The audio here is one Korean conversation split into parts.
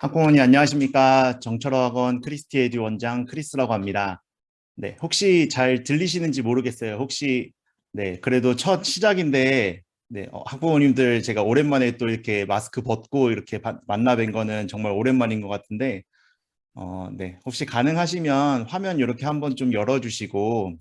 학부모님 안녕하십니까? 정철학원 크리스티 에듀 원장 크리스라고 합니다. 네, 혹시 잘 들리시는지 모르겠어요. 혹시 그래도 첫 시작인데 학부모님들 제가 오랜만에 또 이렇게 마스크 벗고 이렇게 만나 뵌 거는 정말 오랜만인 것 같은데 혹시 가능하시면 화면 이렇게 한번 좀 열어주시고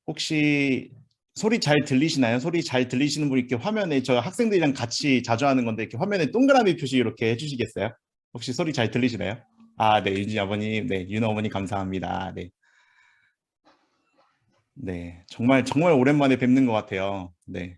혹시 소리 잘 들리시나요? 소리 잘 들리시는 분 이렇게 화면에 저 학생들이랑 같이 자주 하는 건데 이렇게 화면에 동그라미 표시 이렇게 해주시겠어요? 혹시 소리 잘 들리시나요? 아, 네, 윤지 아버님, 네, 윤 어머니 감사합니다. 네, 네, 정말 정말 오랜만에 뵙는 것 같아요. 네,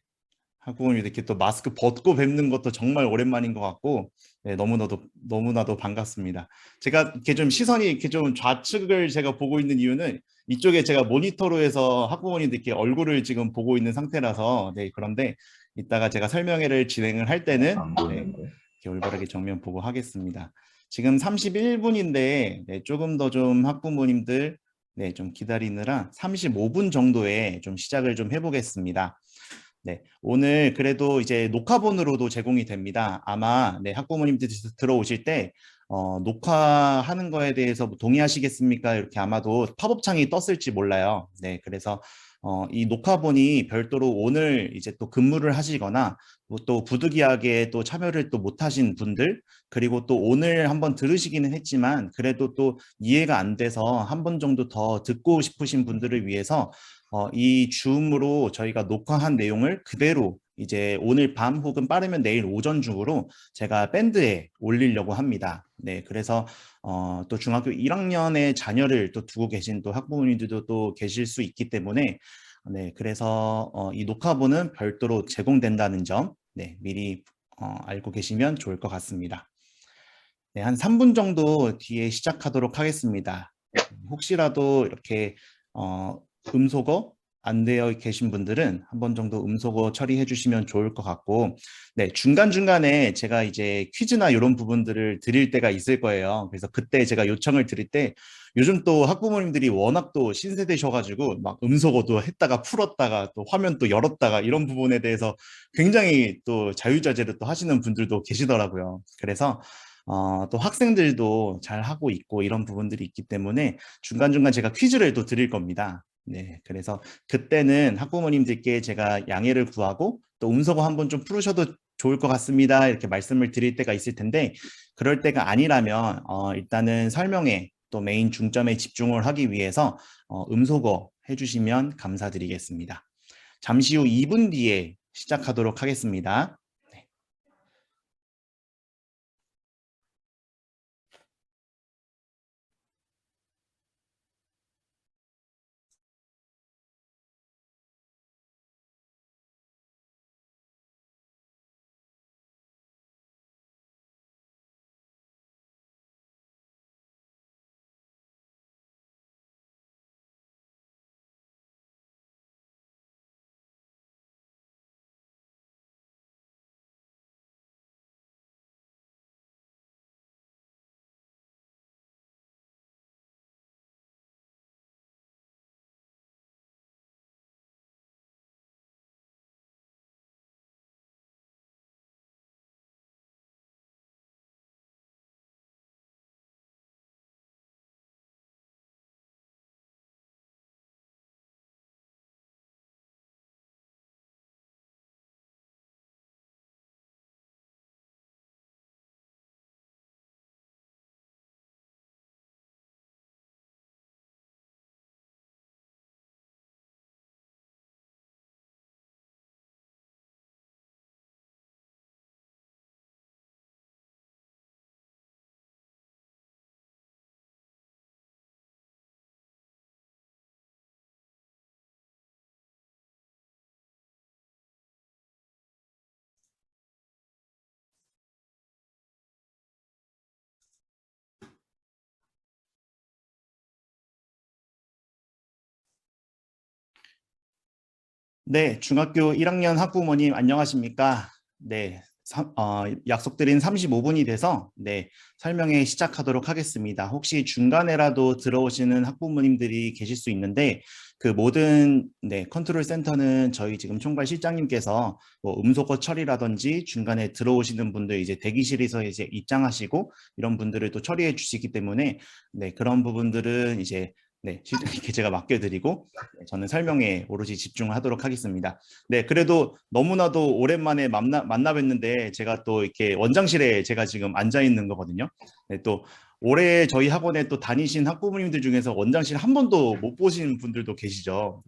학부모님 이렇게 또 마스크 벗고 뵙는 것도 정말 오랜만인 것 같고, 네, 너무나도 반갑습니다. 제가 이렇게 좀 시선이 이렇게 좀 좌측을 제가 보고 있는 이유는 이쪽에 제가 모니터로 해서 학부모님들 이렇게 얼굴을 지금 보고 있는 상태라서, 네, 그런데 이따가 제가 설명회를 진행을 할 때는, 안 네, 보이는데. 이렇게 올바르게 정면 보고 하겠습니다. 지금 31분인데, 네, 조금 더 좀 학부모님들, 네, 좀 기다리느라 35분 정도에 좀 시작을 좀 해보겠습니다. 네, 오늘 그래도 이제 녹화본으로도 제공이 됩니다. 아마 학부모님들이 들어오실 때 녹화하는 거에 대해서 뭐 동의하시겠습니까? 이렇게 아마도 팝업 창이 떴을지 몰라요. 네, 그래서 이 녹화본이 별도로 오늘 이제 또 근무를 하시거나 뭐또 부득이하게 또 참여를 또 못하신 분들 그리고 또 오늘 한번 들으시기는 했지만 그래도 또 이해가 안 돼서 한 번 정도 더 듣고 싶으신 분들을 위해서 이 줌으로 저희가 녹화한 내용을 그대로 이제 오늘 밤 혹은 빠르면 내일 오전 중으로 제가 밴드에 올리려고 합니다. 네, 그래서 또 중학교 1학년의 자녀를 또 두고 계신 또 학부모님들도 또 계실 수 있기 때문에 네, 그래서 이 녹화본은 별도로 제공된다는 점 네, 미리 알고 계시면 좋을 것 같습니다. 네, 한 3분 정도 뒤에 시작하도록 하겠습니다. 혹시라도 이렇게 음소거 안 되어 계신 분들은 한 번 정도 음소거 처리해 주시면 좋을 것 같고, 네, 중간중간에 제가 이제 퀴즈나 이런 부분들을 드릴 때가 있을 거예요. 그래서 그때 제가 요청을 드릴 때 요즘 또 학부모님들이 워낙 또 신세대셔가지고 막 음소거도 했다가 풀었다가 또 화면 또 열었다가 이런 부분에 대해서 굉장히 또 자유자재로 또 하시는 분들도 계시더라고요. 그래서 또 학생들도 잘 하고 있고 이런 부분들이 있기 때문에 중간중간 제가 퀴즈를 또 드릴 겁니다. 네, 그래서 그때는 학부모님들께 제가 양해를 구하고 또 음소거 한번 좀 풀으셔도 좋을 것 같습니다. 이렇게 말씀을 드릴 때가 있을 텐데 그럴 때가 아니라면 일단은 설명에 또 메인 중점에 집중을 하기 위해서 음소거 해주시면 감사드리겠습니다. 잠시 후 2분 뒤에 시작하도록 하겠습니다. 네, 중학교 1학년 학부모님 안녕하십니까? 네, 약속드린 35분이 돼서 설명회 시작하도록 하겠습니다. 혹시 중간에라도 들어오시는 학부모님들이 계실 수 있는데 그 모든 컨트롤 센터는 저희 지금 총괄 실장님께서 뭐 음소거 처리라든지 중간에 들어오시는 분들 이제 대기실에서 이제 입장하시고 이런 분들을 또 처리해 주시기 때문에 그런 부분들은 이제 실장님께 제가 맡겨드리고 저는 설명에 오롯이 집중하도록 하겠습니다. 그래도 너무나도 오랜만에 만나 뵀는데 제가 또 이렇게 원장실에 제가 지금 앉아 있는 거거든요. 또 올해 저희 학원에 또 다니신 학부모님들 중에서 원장실 한 번도 못 보신 분들도 계시죠.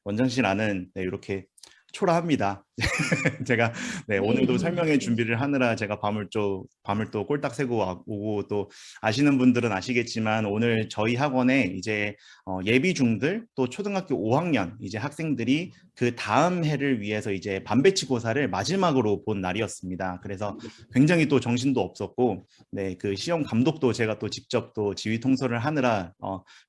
원장실 안은 이렇게 초라합니다. 제가 오늘도 설명회 준비를 하느라 제가 밤을 또 꼴딱 새고 오고 또 아시는 분들은 아시겠지만 오늘 저희 학원에 이제 예비 중들 또 초등학교 5학년 이제 학생들이 그 다음 해를 위해서 이제 반배치고사를 마지막으로 본 날이었습니다. 그래서 굉장히 또 정신도 없었고 그 시험 감독도 제가 또 직접 또 지휘 통솔을 하느라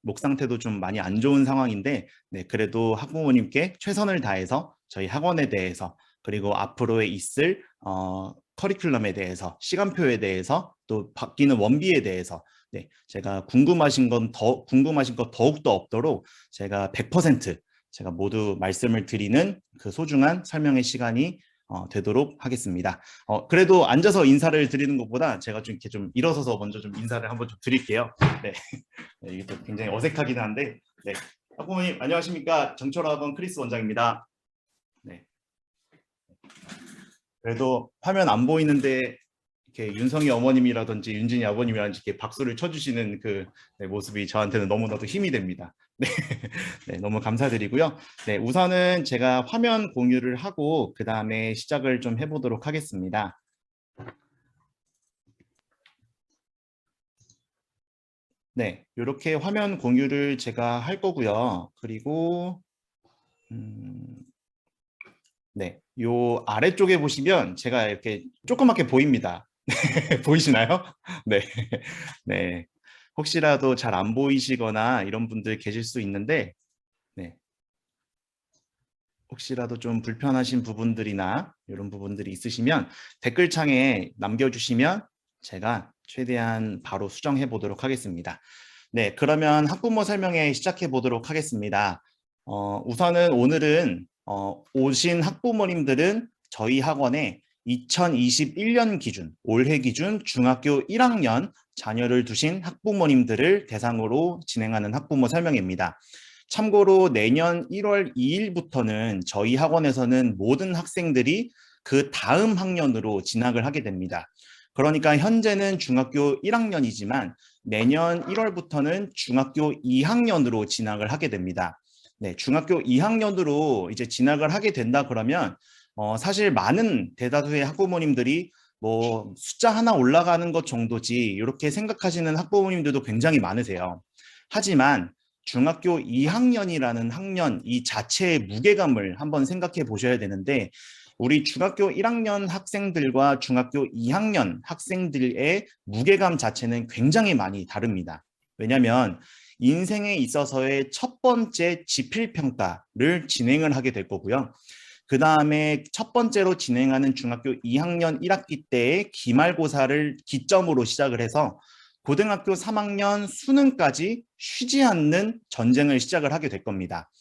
목 상태도 좀 많이 안 좋은 상황인데 그래도 학부모님께 최선을 다해서 저희 학원에 대해서 그리고 앞으로에 있을 커리큘럼에 대해서 시간표에 대해서 또 바뀌는 원비에 대해서 제가 궁금하신 것 더욱더 없도록 제가 100% 제가 모두 말씀을 드리는 그 소중한 설명의 시간이 되도록 하겠습니다. 그래도 앉아서 인사를 드리는 것보다 제가 좀 이렇게 좀 일어서서 먼저 좀 인사를 한번 좀 드릴게요. 이게 또 굉장히 어색하긴 한데 학부모님 안녕하십니까? 정철학원 크리스 원장입니다. 그래도 화면 안 보이는데 이렇게 윤성이 어머님이라든지 윤진이 아버님이라든지 이렇게 박수를 쳐주시는 그 모습이 저한테는 너무나도 힘이 됩니다. 너무 감사드리고요. 우선은 제가 화면 공유를 하고 그 다음에 시작을 좀 해보도록 하겠습니다. 이렇게 화면 공유를 제가 할 거고요. 그리고 요 아래쪽에 보시면 제가 이렇게 조그맣게 보입니다. 보이시나요? 혹시라도 잘 안 보이시거나 이런 분들 계실 수 있는데 혹시라도 좀 불편하신 부분들이나 이런 부분들이 있으시면 댓글창에 남겨주시면 제가 최대한 바로 수정해 보도록 하겠습니다. 그러면 학부모 설명회 시작해 보도록 하겠습니다. 우선은 오늘은 오신 학부모님들은 저희 학원에 2021년 기준, 올해 기준 중학교 1학년 자녀를 두신 학부모님들을 대상으로 진행하는 학부모 설명회입니다. 참고로 내년 1월 2일부터는 저희 학원에서는 모든 학생들이 그 다음 학년으로 진학을 하게 됩니다. 그러니까 현재는 중학교 1학년이지만 내년 1월부터는 중학교 2학년으로 진학을 하게 됩니다. 중학교 2학년으로 이제 진학을 하게 된다 그러면 사실 많은 대다수의 학부모님들이 뭐 숫자 하나 올라가는 것 정도지 이렇게 생각하시는 학부모님들도 굉장히 많으세요. 하지만 중학교 2학년이라는 학년 이 자체의 무게감을 한번 생각해 보셔야 되는데 우리 중학교 1학년 학생들과 중학교 2학년 학생들의 무게감 자체는 굉장히 많이 다릅니다. 왜냐하면 인생에 있어서의 첫 번째 지필평가를 진행을 하게 될 거고요. 그 다음에 첫 번째로 진행하는 중학교 2학년 1학기 때의 기말고사를 기점으로 시작을 해서 고등학교 3학년 수능까지 쉬지 않는 전쟁을 시작을 하게 될 겁니다.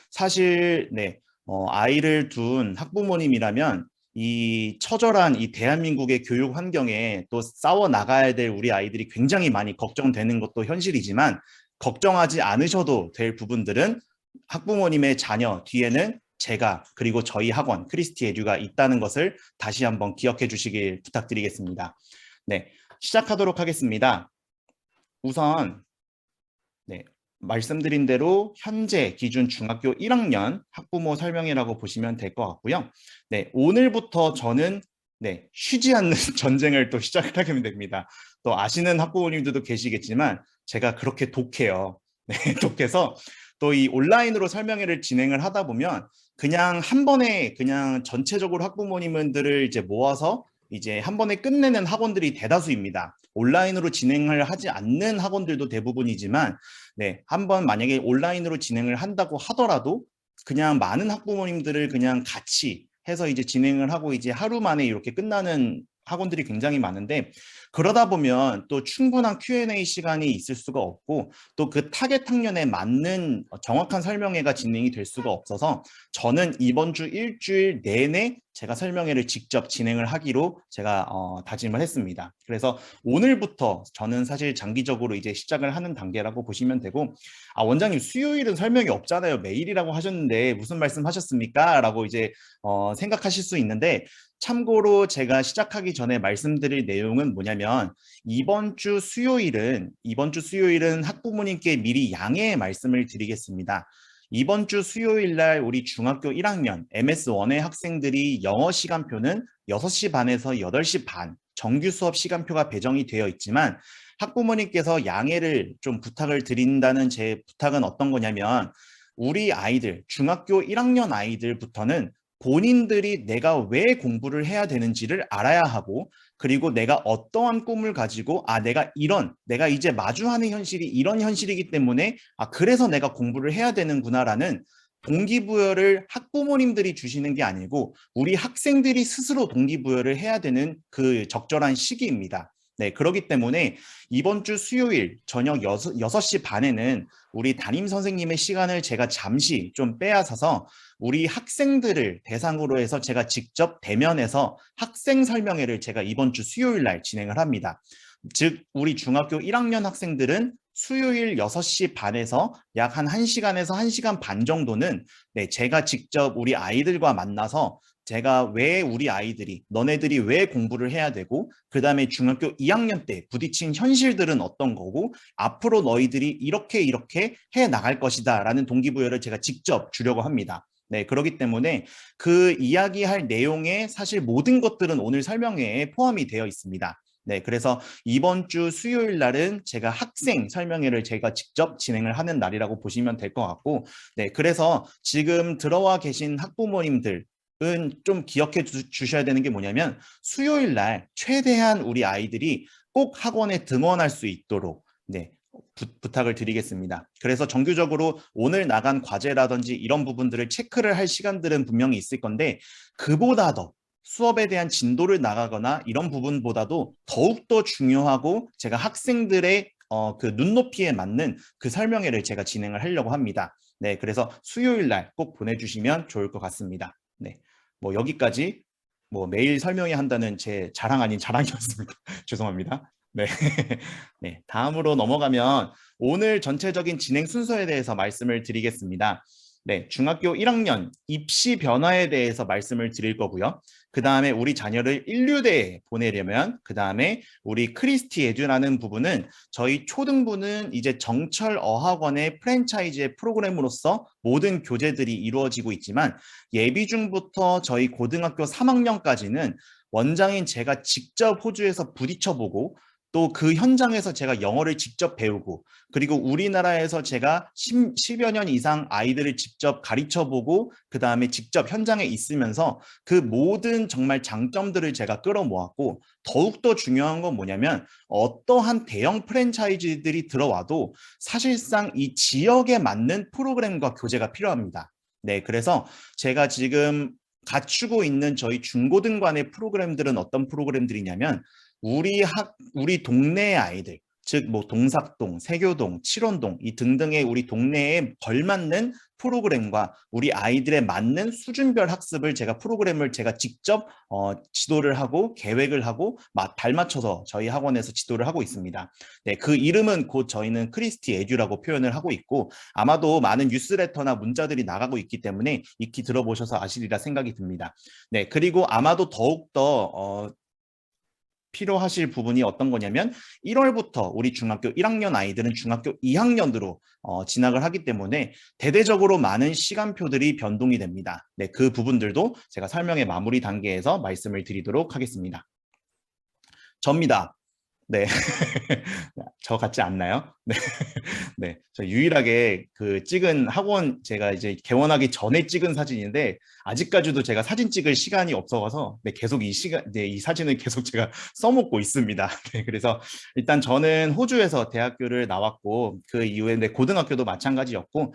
사실 아이를 둔 학부모님이라면 이 처절한 이 대한민국의 교육 환경에 또 싸워 나가야 될 우리 아이들이 굉장히 많이 걱정되는 것도 현실이지만 걱정하지 않으셔도 될 부분들은 학부모님의 자녀 뒤에는 제가 그리고 저희 학원 크리스티 에듀가 있다는 것을 다시 한번 기억해 주시길 부탁드리겠습니다. 시작하도록 하겠습니다. 우선 말씀드린 대로 현재 기준 중학교 1학년 학부모 설명회라고 보시면 될 것 같고요. 오늘부터 저는 쉬지 않는 전쟁을 또 시작을 하게 됩니다. 또 아시는 학부모님들도 계시겠지만 제가 그렇게 독해요. 독해서 또 이 온라인으로 설명회를 진행을 하다 보면 그냥 한 번에 그냥 전체적으로 학부모님들을 이제 모아서 이제 한 번에 끝내는 학원들이 대다수입니다. 온라인으로 진행을 하지 않는 학원들도 대부분이지만 한번 만약에 온라인으로 진행을 한다고 하더라도 그냥 많은 학부모님들을 그냥 같이 해서 이제 진행을 하고 이제 하루 만에 이렇게 끝나는 학원들이 굉장히 많은데 그러다 보면 또 충분한 Q&A 시간이 있을 수가 없고 또 그 타겟 학년에 맞는 정확한 설명회가 진행이 될 수가 없어서 저는 이번 주 일주일 내내 제가 설명회를 직접 진행을 하기로 제가 다짐을 했습니다. 그래서 오늘부터 저는 사실 장기적으로 이제 시작을 하는 단계라고 보시면 되고, 원장님 수요일은 설명이 없잖아요. 매일이라고 하셨는데 무슨 말씀 하셨습니까? 라고 이제 생각하실 수 있는데, 참고로 제가 시작하기 전에 말씀드릴 내용은 뭐냐면 이번 주 수요일은 학부모님께 미리 양해의 말씀을 드리겠습니다. 이번 주 수요일 날 우리 중학교 1학년 MS1의 학생들이 영어 시간표는 6시 반에서 8시 반 정규 수업 시간표가 배정이 되어 있지만 학부모님께서 양해를 좀 부탁을 드린다는 제 부탁은 어떤 거냐면 우리 아이들, 중학교 1학년 아이들부터는 본인들이 내가 왜 공부를 해야 되는지를 알아야 하고 그리고 내가 어떠한 꿈을 가지고 내가 이제 마주하는 현실이 이런 현실이기 때문에 그래서 내가 공부를 해야 되는구나라는 동기부여를 학부모님들이 주시는 게 아니고 우리 학생들이 스스로 동기부여를 해야 되는 그 적절한 시기입니다. 네, 그렇기 때문에 이번 주 수요일 저녁 6시 반에는 우리 담임 선생님의 시간을 제가 잠시 좀 빼앗아서 우리 학생들을 대상으로 해서 제가 직접 대면해서 학생 설명회를 제가 이번 주 수요일 날 진행을 합니다. 즉 우리 중학교 1학년 학생들은 수요일 6시 반에서 약 한 1시간에서 1시간 반 정도는 제가 직접 우리 아이들과 만나서 제가 왜 우리 아이들이 너네들이 왜 공부를 해야 되고 그 다음에 중학교 2학년 때 부딪힌 현실들은 어떤 거고 앞으로 너희들이 이렇게 해 나갈 것이다 라는 동기부여를 제가 직접 주려고 합니다. 네, 그렇기 때문에 그 이야기할 내용의 사실 모든 것들은 오늘 설명회에 포함이 되어 있습니다. 네, 그래서 이번 주 수요일 날은 제가 학생 설명회를 제가 직접 진행을 하는 날이라고 보시면 될 것 같고, 네, 그래서 지금 들어와 계신 학부모님들 좀 기억해 주셔야 되는 게 뭐냐면 수요일 날 최대한 우리 아이들이 꼭 학원에 등원할 수 있도록 부탁을 드리겠습니다. 그래서 정규적으로 오늘 나간 과제라든지 이런 부분들을 체크를 할 시간들은 분명히 있을 건데 그보다 더 수업에 대한 진도를 나가거나 이런 부분보다도 더욱더 중요하고 제가 학생들의 그 눈높이에 맞는 그 설명회를 제가 진행을 하려고 합니다. 네, 그래서 수요일 날 꼭 보내주시면 좋을 것 같습니다. 네, 뭐 여기까지 매일 설명회 한다는 제 자랑 아닌 자랑이었습니다. 죄송합니다. 네. 네, 다음으로 넘어가면 오늘 전체적인 진행 순서에 대해서 말씀을 드리겠습니다. 네, 중학교 1학년 입시 변화에 대해서 말씀을 드릴 거고요. 그 다음에 우리 자녀를 인류대에 보내려면 그 다음에 우리 크리스티 에듀라는 부분은 저희 초등부는 이제 정철 어학원의 프랜차이즈의 프로그램으로서 모든 교재들이 이루어지고 있지만 예비중부터 저희 고등학교 3학년까지는 원장인 제가 직접 호주에서 부딪혀보고 또 그 현장에서 제가 영어를 직접 배우고 그리고 우리나라에서 제가 10여 년 이상 아이들을 직접 가르쳐보고 그 다음에 직접 현장에 있으면서 그 모든 정말 장점들을 제가 끌어모았고 더욱더 중요한 건 뭐냐면 어떠한 대형 프랜차이즈들이 들어와도 사실상 이 지역에 맞는 프로그램과 교재가 필요합니다. 네, 그래서 제가 지금 갖추고 있는 저희 중고등관의 프로그램들은 어떤 프로그램들이냐면 우리 동네 아이들, 즉 뭐 동삭동, 세교동, 칠원동 이 등등의 우리 동네에 걸맞는 프로그램과 우리 아이들에 맞는 수준별 학습을 프로그램을 제가 직접 지도를 하고 계획을 하고 발맞춰서 저희 학원에서 지도를 하고 있습니다. 네, 그 이름은 곧 저희는 크리스티 에듀라고 표현을 하고 있고 아마도 많은 뉴스레터나 문자들이 나가고 있기 때문에 익히 들어보셔서 아시리라 생각이 듭니다. 네, 그리고 아마도 더욱더 필요하실 부분이 어떤 거냐면 1월부터 우리 중학교 1학년 아이들은 중학교 2학년으로 진학을 하기 때문에 대대적으로 많은 시간표들이 변동이 됩니다. 네, 그 부분들도 제가 설명의 마무리 단계에서 말씀을 드리도록 하겠습니다. 접니다. 네, 저 같지 않나요? 네, 저 유일하게 그 찍은 학원 제가 이제 개원하기 전에 찍은 사진인데 아직까지도 제가 사진 찍을 시간이 없어서 네, 계속 이 사진을 계속 제가 써먹고 있습니다. 네, 그래서 일단 저는 호주에서 대학교를 나왔고 그 이후에 네, 고등학교도 마찬가지였고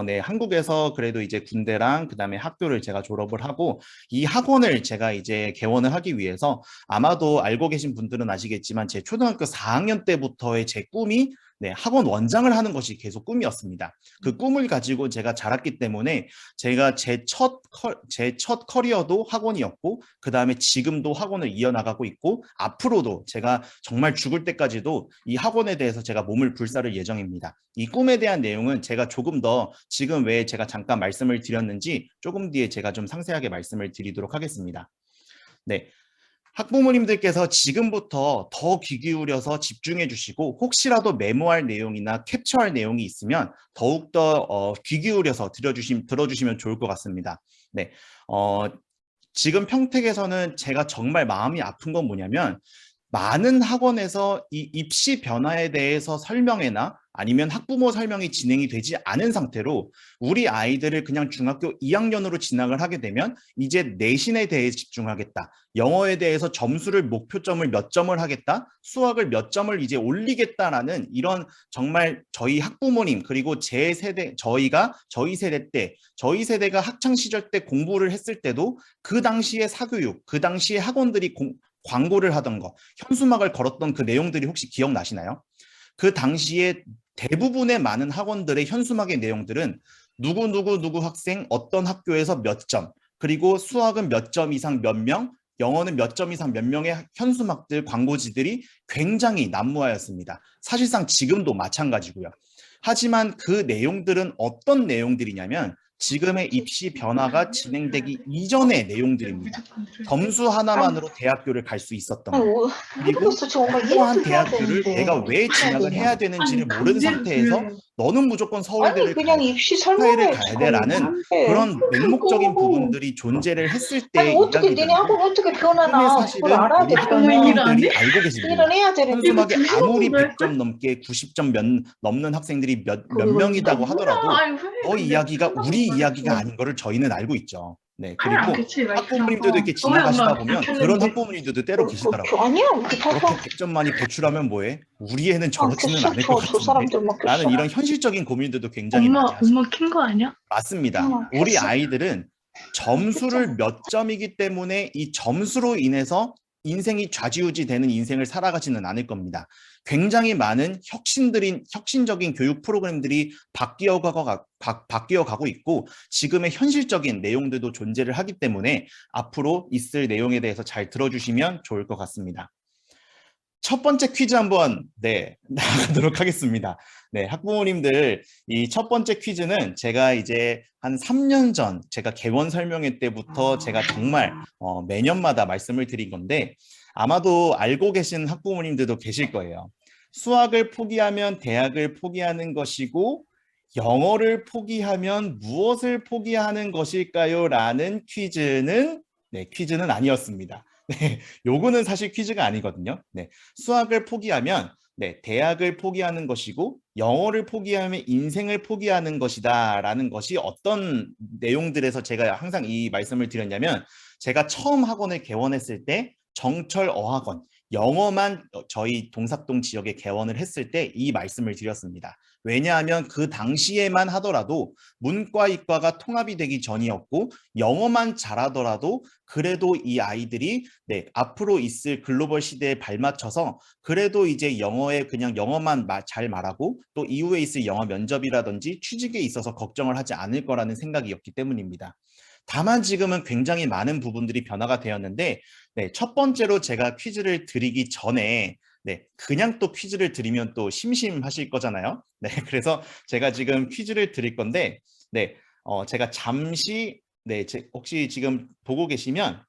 네, 한국에서 그래도 이제 군대랑 그다음에 학교를 제가 졸업을 하고 이 학원을 제가 이제 개원을 하기 위해서 아마도 알고 계신 분들은 아시겠지만 제 초등학교 4학년 때부터의 제 꿈이 네, 학원 원장을 하는 것이 계속 꿈이었습니다. 그 꿈을 가지고 제가 자랐기 때문에 제가 제 첫 커리어도 학원이었고 그 다음에 지금도 학원을 이어나가고 있고 앞으로도 제가 정말 죽을 때까지도 이 학원에 대해서 제가 몸을 불사를 예정입니다. 이 꿈에 대한 내용은 제가 조금 더 지금 왜 제가 잠깐 말씀을 드렸는지 조금 뒤에 제가 좀 상세하게 말씀을 드리도록 하겠습니다. 네. 학부모님들께서 지금부터 더 귀 기울여서 집중해 주시고 혹시라도 메모할 내용이나 캡처할 내용이 있으면 더욱더 귀 기울여서 들어주시면 좋을 것 같습니다. 네, 지금 평택에서는 제가 정말 마음이 아픈 건 뭐냐면 많은 학원에서 이 입시 변화에 대해서 설명회나 아니면 학부모 설명이 진행이 되지 않은 상태로 우리 아이들을 그냥 중학교 2학년으로 진학을 하게 되면 이제 내신에 대해 집중하겠다. 영어에 대해서 점수를 목표점을 몇 점을 하겠다. 수학을 몇 점을 이제 올리겠다라는 이런 정말 저희 학부모님 그리고 제 세대 저희 세대 때 저희 세대가 학창 시절 때 공부를 했을 때도 그 당시의 사교육, 그 당시의 학원들이 광고를 하던 거, 현수막을 걸었던 그 내용들이 혹시 기억나시나요? 그 당시에 대부분의 많은 학원들의 현수막의 내용들은 누구 학생 어떤 학교에서 몇 점, 그리고 수학은 몇 점 이상 몇 명, 영어는 몇 점 이상 몇 명의 현수막들, 광고지들이 굉장히 난무하였습니다. 사실상 지금도 마찬가지고요. 하지만 그 내용들은 어떤 내용들이냐면 지금의 입시 변화가 진행되기 이전의 내용들입니다. 점수 하나만으로 대학교를 갈 수 있었던 거. 그리고 어떠한 대학교를 내가 왜 진학을 해야 되는지를 모르는 상태에서 너는 무조건 서울대를 가야 돼, 스타일을 가야 돼라는 그런 맹목적인 부분들이 존재를 했을 때의 이야기들인데 지금의 사실은 우리 학부모님들이 알고 계십니다. 현수막에 아무리 100점 넘게 90점 넘는 학생들이 몇 명이라고 하더라도 저 이야기가 우리 이야기가 아닌 거를 저희는 알고 있죠. 네, 그리고 학부모님들도 이렇게 지나가시다 보면 그런 학부모님들도 때로 계시더라고요. 아니야, 그렇게 100점만이 배출하면 뭐해? 우리 애는 저렇지는 않을 것 같은데? 라는 이런 현실적인 고민들도 굉장히 많이 하시죠. 엄마 킨 거 아니야? 맞습니다. 우리 아이들은 점수를 몇 점이기 때문에 이 점수로 인해서 인생이 좌지우지 되는 인생을 살아가지는 않을 겁니다. 굉장히 많은 혁신적인 교육 프로그램들이 바뀌어 가고 있고 지금의 현실적인 내용들도 존재를 하기 때문에 앞으로 있을 내용에 대해서 잘 들어주시면 좋을 것 같습니다. 첫 번째 퀴즈 한번 나가도록 하겠습니다. 네, 학부모님들 이 첫 번째 퀴즈는 제가 이제 한 3년 전 제가 개원 설명회 때부터 제가 정말 매년마다 말씀을 드린 건데 아마도 알고 계신 학부모님들도 계실 거예요. 수학을 포기하면 대학을 포기하는 것이고 영어를 포기하면 무엇을 포기하는 것일까요? 라는 퀴즈는 퀴즈는 아니었습니다. 네, 요거는 사실 퀴즈가 아니거든요. 네, 수학을 포기하면 대학을 포기하는 것이고 영어를 포기하면 인생을 포기하는 것이다 라는 것이 어떤 내용들에서 제가 항상 이 말씀을 드렸냐면 제가 처음 학원을 개원했을 때 정철 어학원 영어만 저희 동삭동 지역에 개원을 했을 때 이 말씀을 드렸습니다. 왜냐하면 그 당시에만 하더라도 문과 이과가 통합이 되기 전이었고 영어만 잘하더라도 그래도 이 아이들이 앞으로 있을 글로벌 시대에 발맞춰서 그래도 이제 영어에 그냥 영어만 잘 말하고 또 이후에 있을 영어 면접이라든지 취직에 있어서 걱정을 하지 않을 거라는 생각이었기 때문입니다. 다만 지금은 굉장히 많은 부분들이 변화가 되었는데 첫 번째로 제가 퀴즈를 드리기 전에 그냥 또 퀴즈를 드리면 또 심심하실 거잖아요. 그래서 제가 지금 퀴즈를 드릴 건데 제가 잠시 혹시 지금 보고 계시면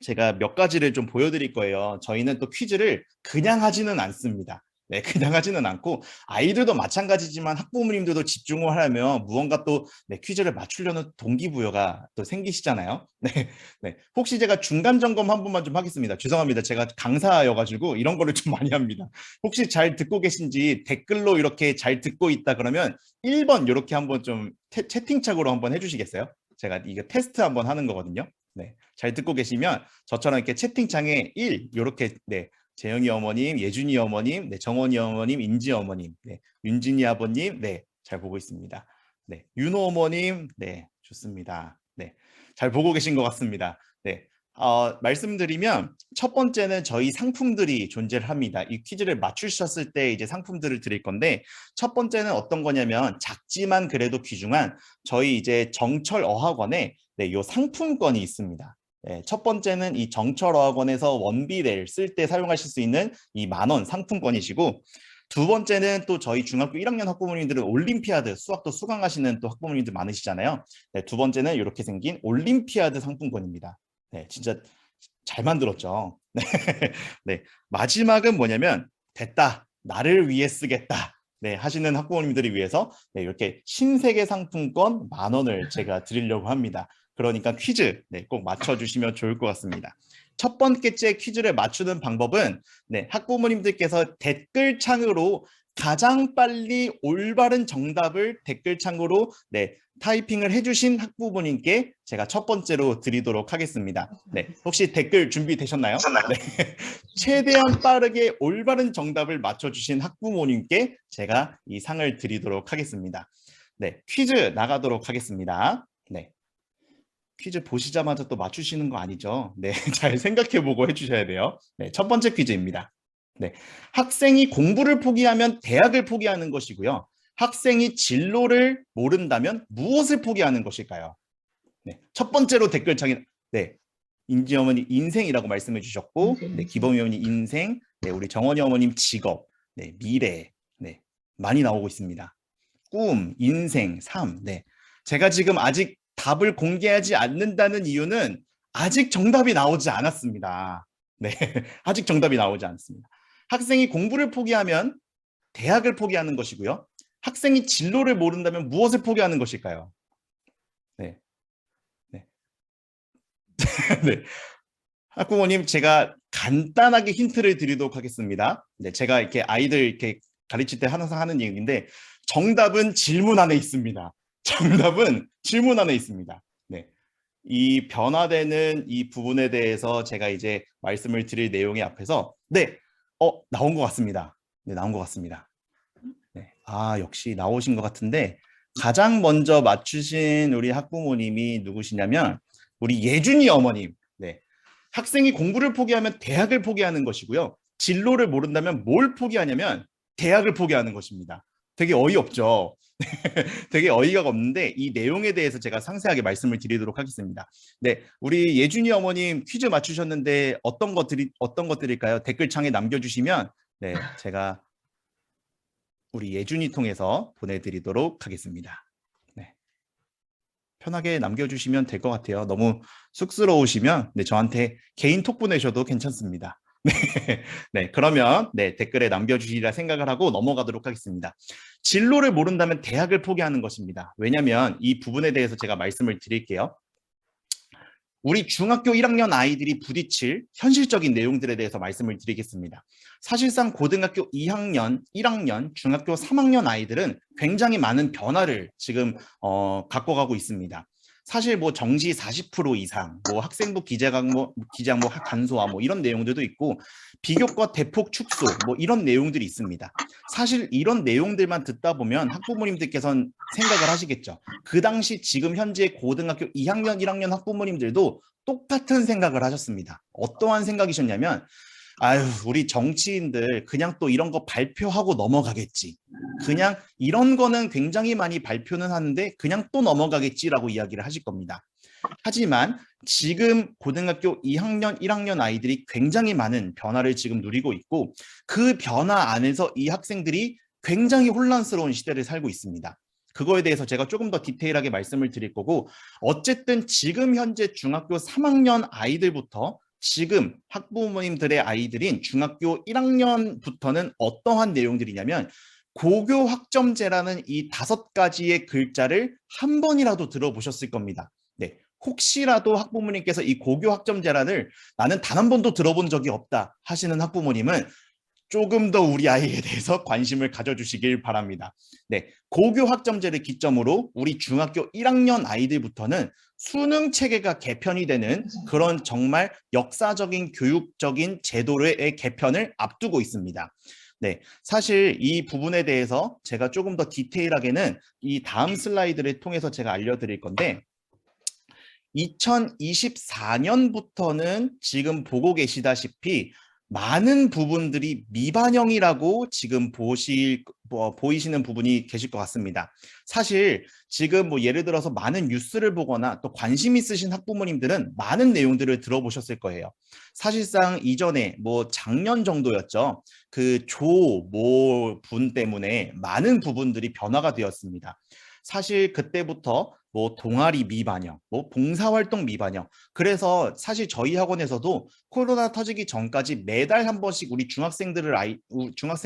제가 몇 가지를 좀 보여드릴 거예요. 저희는 또 퀴즈를 그냥 하지는 않습니다. 네, 그냥 하지는 않고 아이들도 마찬가지지만 학부모님들도 집중을 하려면 무언가 또 네, 퀴즈를 맞추려는 동기부여가 또 생기시잖아요. 네, 네. 혹시 제가 중간 점검 한 번만 좀 하겠습니다. 죄송합니다. 제가 강사여가지고 이런 거를 좀 많이 합니다. 혹시 잘 듣고 계신지 댓글로 이렇게 잘 듣고 있다 그러면 1번 이렇게 한번 좀 채팅창으로 한번 해주시겠어요? 제가 이거 테스트 한번 하는 거거든요. 네, 잘 듣고 계시면 저처럼 이렇게 채팅창에 1 이렇게 네, 재영이 어머님, 예준이 어머님, 네, 정원이 어머님, 인지 어머님, 네, 윤진이 아버님, 네, 잘 보고 있습니다. 네, 윤호 어머님, 네, 좋습니다. 네, 잘 보고 계신 것 같습니다. 네, 말씀드리면 첫 번째는 저희 상품들이 존재를 합니다. 이 퀴즈를 맞추셨을 때 이제 상품들을 드릴 건데 첫 번째는 어떤 거냐면 작지만 그래도 귀중한 저희 이제 정철 어학원에 네, 요 상품권이 있습니다. 네, 첫 번째는 이 정철어학원에서 원비를 쓸 때 사용하실 수 있는 이 10,000원 상품권이시고 두 번째는 또 저희 중학교 1학년 학부모님들은 올림피아드 수학도 수강하시는 또 학부모님들 많으시잖아요. 네, 두 번째는 이렇게 생긴 올림피아드 상품권입니다. 네, 진짜 잘 만들었죠. 네, 네. 마지막은 뭐냐면 됐다. 나를 위해 쓰겠다. 네, 하시는 학부모님들을 위해서 네, 이렇게 신세계 상품권 10,000원을 제가 드리려고 합니다. 그러니까 퀴즈 네, 꼭 맞춰주시면 좋을 것 같습니다. 첫 번째 퀴즈를 맞추는 방법은 네, 학부모님들께서 댓글창으로 가장 빨리 올바른 정답을 댓글창으로 네, 타이핑을 해주신 학부모님께 제가 첫 번째로 드리도록 하겠습니다. 네, 혹시 댓글 준비되셨나요? 네, 최대한 빠르게 올바른 정답을 맞춰주신 학부모님께 제가 이 상을 드리도록 하겠습니다. 네, 퀴즈 나가도록 하겠습니다. 네. 퀴즈 보시자마자 또 맞추시는 거 아니죠? 네, 잘 생각해보고 해주셔야 돼요. 네, 첫 번째 퀴즈입니다. 네, 학생이 공부를 포기하면 대학을 포기하는 것이고요. 학생이 진로를 모른다면 무엇을 포기하는 것일까요? 네, 첫 번째로 댓글창에 네, 인지 어머니 인생이라고 말씀해 주셨고, 네, 기범이 어머니 인생, 네, 우리 정원이 어머님 직업, 네, 미래, 네, 많이 나오고 있습니다. 꿈, 인생, 삶, 네. 제가 지금 아직 답을 공개하지 않는다는 이유는 아직 정답이 나오지 않았습니다. 네, 아직 정답이 나오지 않습니다. 학생이 공부를 포기하면 대학을 포기하는 것이고요. 학생이 진로를 모른다면 무엇을 포기하는 것일까요? 네, 네, 네. 학부모님, 제가 간단하게 힌트를 드리도록 하겠습니다. 네, 제가 이렇게 아이들 이렇게 가르칠 때 항상 하는 얘기인데 정답은 질문 안에 있습니다. 정답은 질문 안에 있습니다. 네, 이 변화되는 이 부분에 대해서 제가 이제 말씀을 드릴 내용의 앞에서 네, 나온 것 같습니다. 네, 나온 것 같습니다. 네, 역시 나오신 것 같은데 가장 먼저 맞추신 우리 학부모님이 누구시냐면 우리 예준이 어머님. 네, 학생이 공부를 포기하면 대학을 포기하는 것이고요. 진로를 모른다면 뭘 포기하냐면 대학을 포기하는 것입니다. 되게 어이없죠. 되게 어이가 없는데 이 내용에 대해서 제가 상세하게 말씀을 드리도록 하겠습니다. 네, 우리 예준이 어머님 퀴즈 맞추셨는데 어떤 것들일까요? 댓글창에 남겨주시면 네, 제가 우리 예준이 통해서 보내드리도록 하겠습니다. 네, 편하게 남겨주시면 될 것 같아요. 너무 쑥스러우시면 네, 저한테 개인 톡 보내셔도 괜찮습니다. 네, 네, 그러면 네, 댓글에 남겨주시리라 생각을 하고 넘어가도록 하겠습니다. 진로를 모른다면 대학을 포기하는 것입니다. 왜냐하면 이 부분에 대해서 제가 말씀을 드릴게요. 우리 중학교 1학년 아이들이 부딪힐 현실적인 내용들에 대해서 말씀을 드리겠습니다. 사실상 고등학교 2학년, 1학년, 중학교 3학년 아이들은 굉장히 많은 변화를 지금 갖고 가고 있습니다. 사실 뭐 정시 40% 이상, 뭐 학생부 기재 과목 간소화 뭐 이런 내용들도 있고 비교과 대폭 축소 뭐 이런 내용들이 있습니다. 사실 이런 내용들만 듣다 보면 학부모님들께서는 생각을 하시겠죠. 그 당시 지금 현재 고등학교 2학년, 1학년 학부모님들도 똑같은 생각을 하셨습니다. 어떠한 생각이셨냐면 아유, 우리 정치인들 그냥 또 이런 거 발표하고 넘어가겠지. 그냥 이런 거는 굉장히 많이 발표는 하는데 그냥 또 넘어가겠지라고 이야기를 하실 겁니다. 하지만 지금 고등학교 2학년, 1학년 아이들이 굉장히 많은 변화를 지금 누리고 있고 그 변화 안에서 이 학생들이 굉장히 혼란스러운 시대를 살고 있습니다. 그거에 대해서 제가 조금 더 디테일하게 말씀을 드릴 거고 어쨌든 지금 현재 중학교 3학년 아이들부터 지금 학부모님들의 아이들인 중학교 1학년부터는 어떠한 내용들이냐면 고교 학점제라는 이 5가지의 글자를 한 번이라도 들어보셨을 겁니다. 네, 혹시라도 학부모님께서 이 고교 학점제란을 나는 단 한 번도 들어본 적이 없다 하시는 학부모님은 조금 더 우리 아이에 대해서 관심을 가져주시길 바랍니다. 네, 고교 학점제를 기점으로 우리 중학교 1학년 아이들부터는 수능 체계가 개편이 되는 그런 정말 역사적인 교육적인 제도의 개편을 앞두고 있습니다. 네, 사실 이 부분에 대해서 제가 조금 더 디테일하게는 이 다음 슬라이드를 통해서 제가 알려드릴 건데 2024년부터는 지금 보고 계시다시피 많은 부분들이 미반영이라고 지금 보이시는 부분이 계실 것 같습니다. 사실 지금 뭐 예를 들어서 많은 뉴스를 보거나 또 관심 있으신 학부모님들은 많은 내용들을 들어보셨을 거예요. 사실상 이전에 뭐 작년 정도였죠. 그 모 분 때문에 많은 부분들이 변화가 되었습니다. 사실 그때부터 뭐 동아리 미반영, 뭐 봉사활동 미반영. 그래서 사실 저희 학원에서도 코로나 터지기 전까지 매달 한 번씩 우리 중학생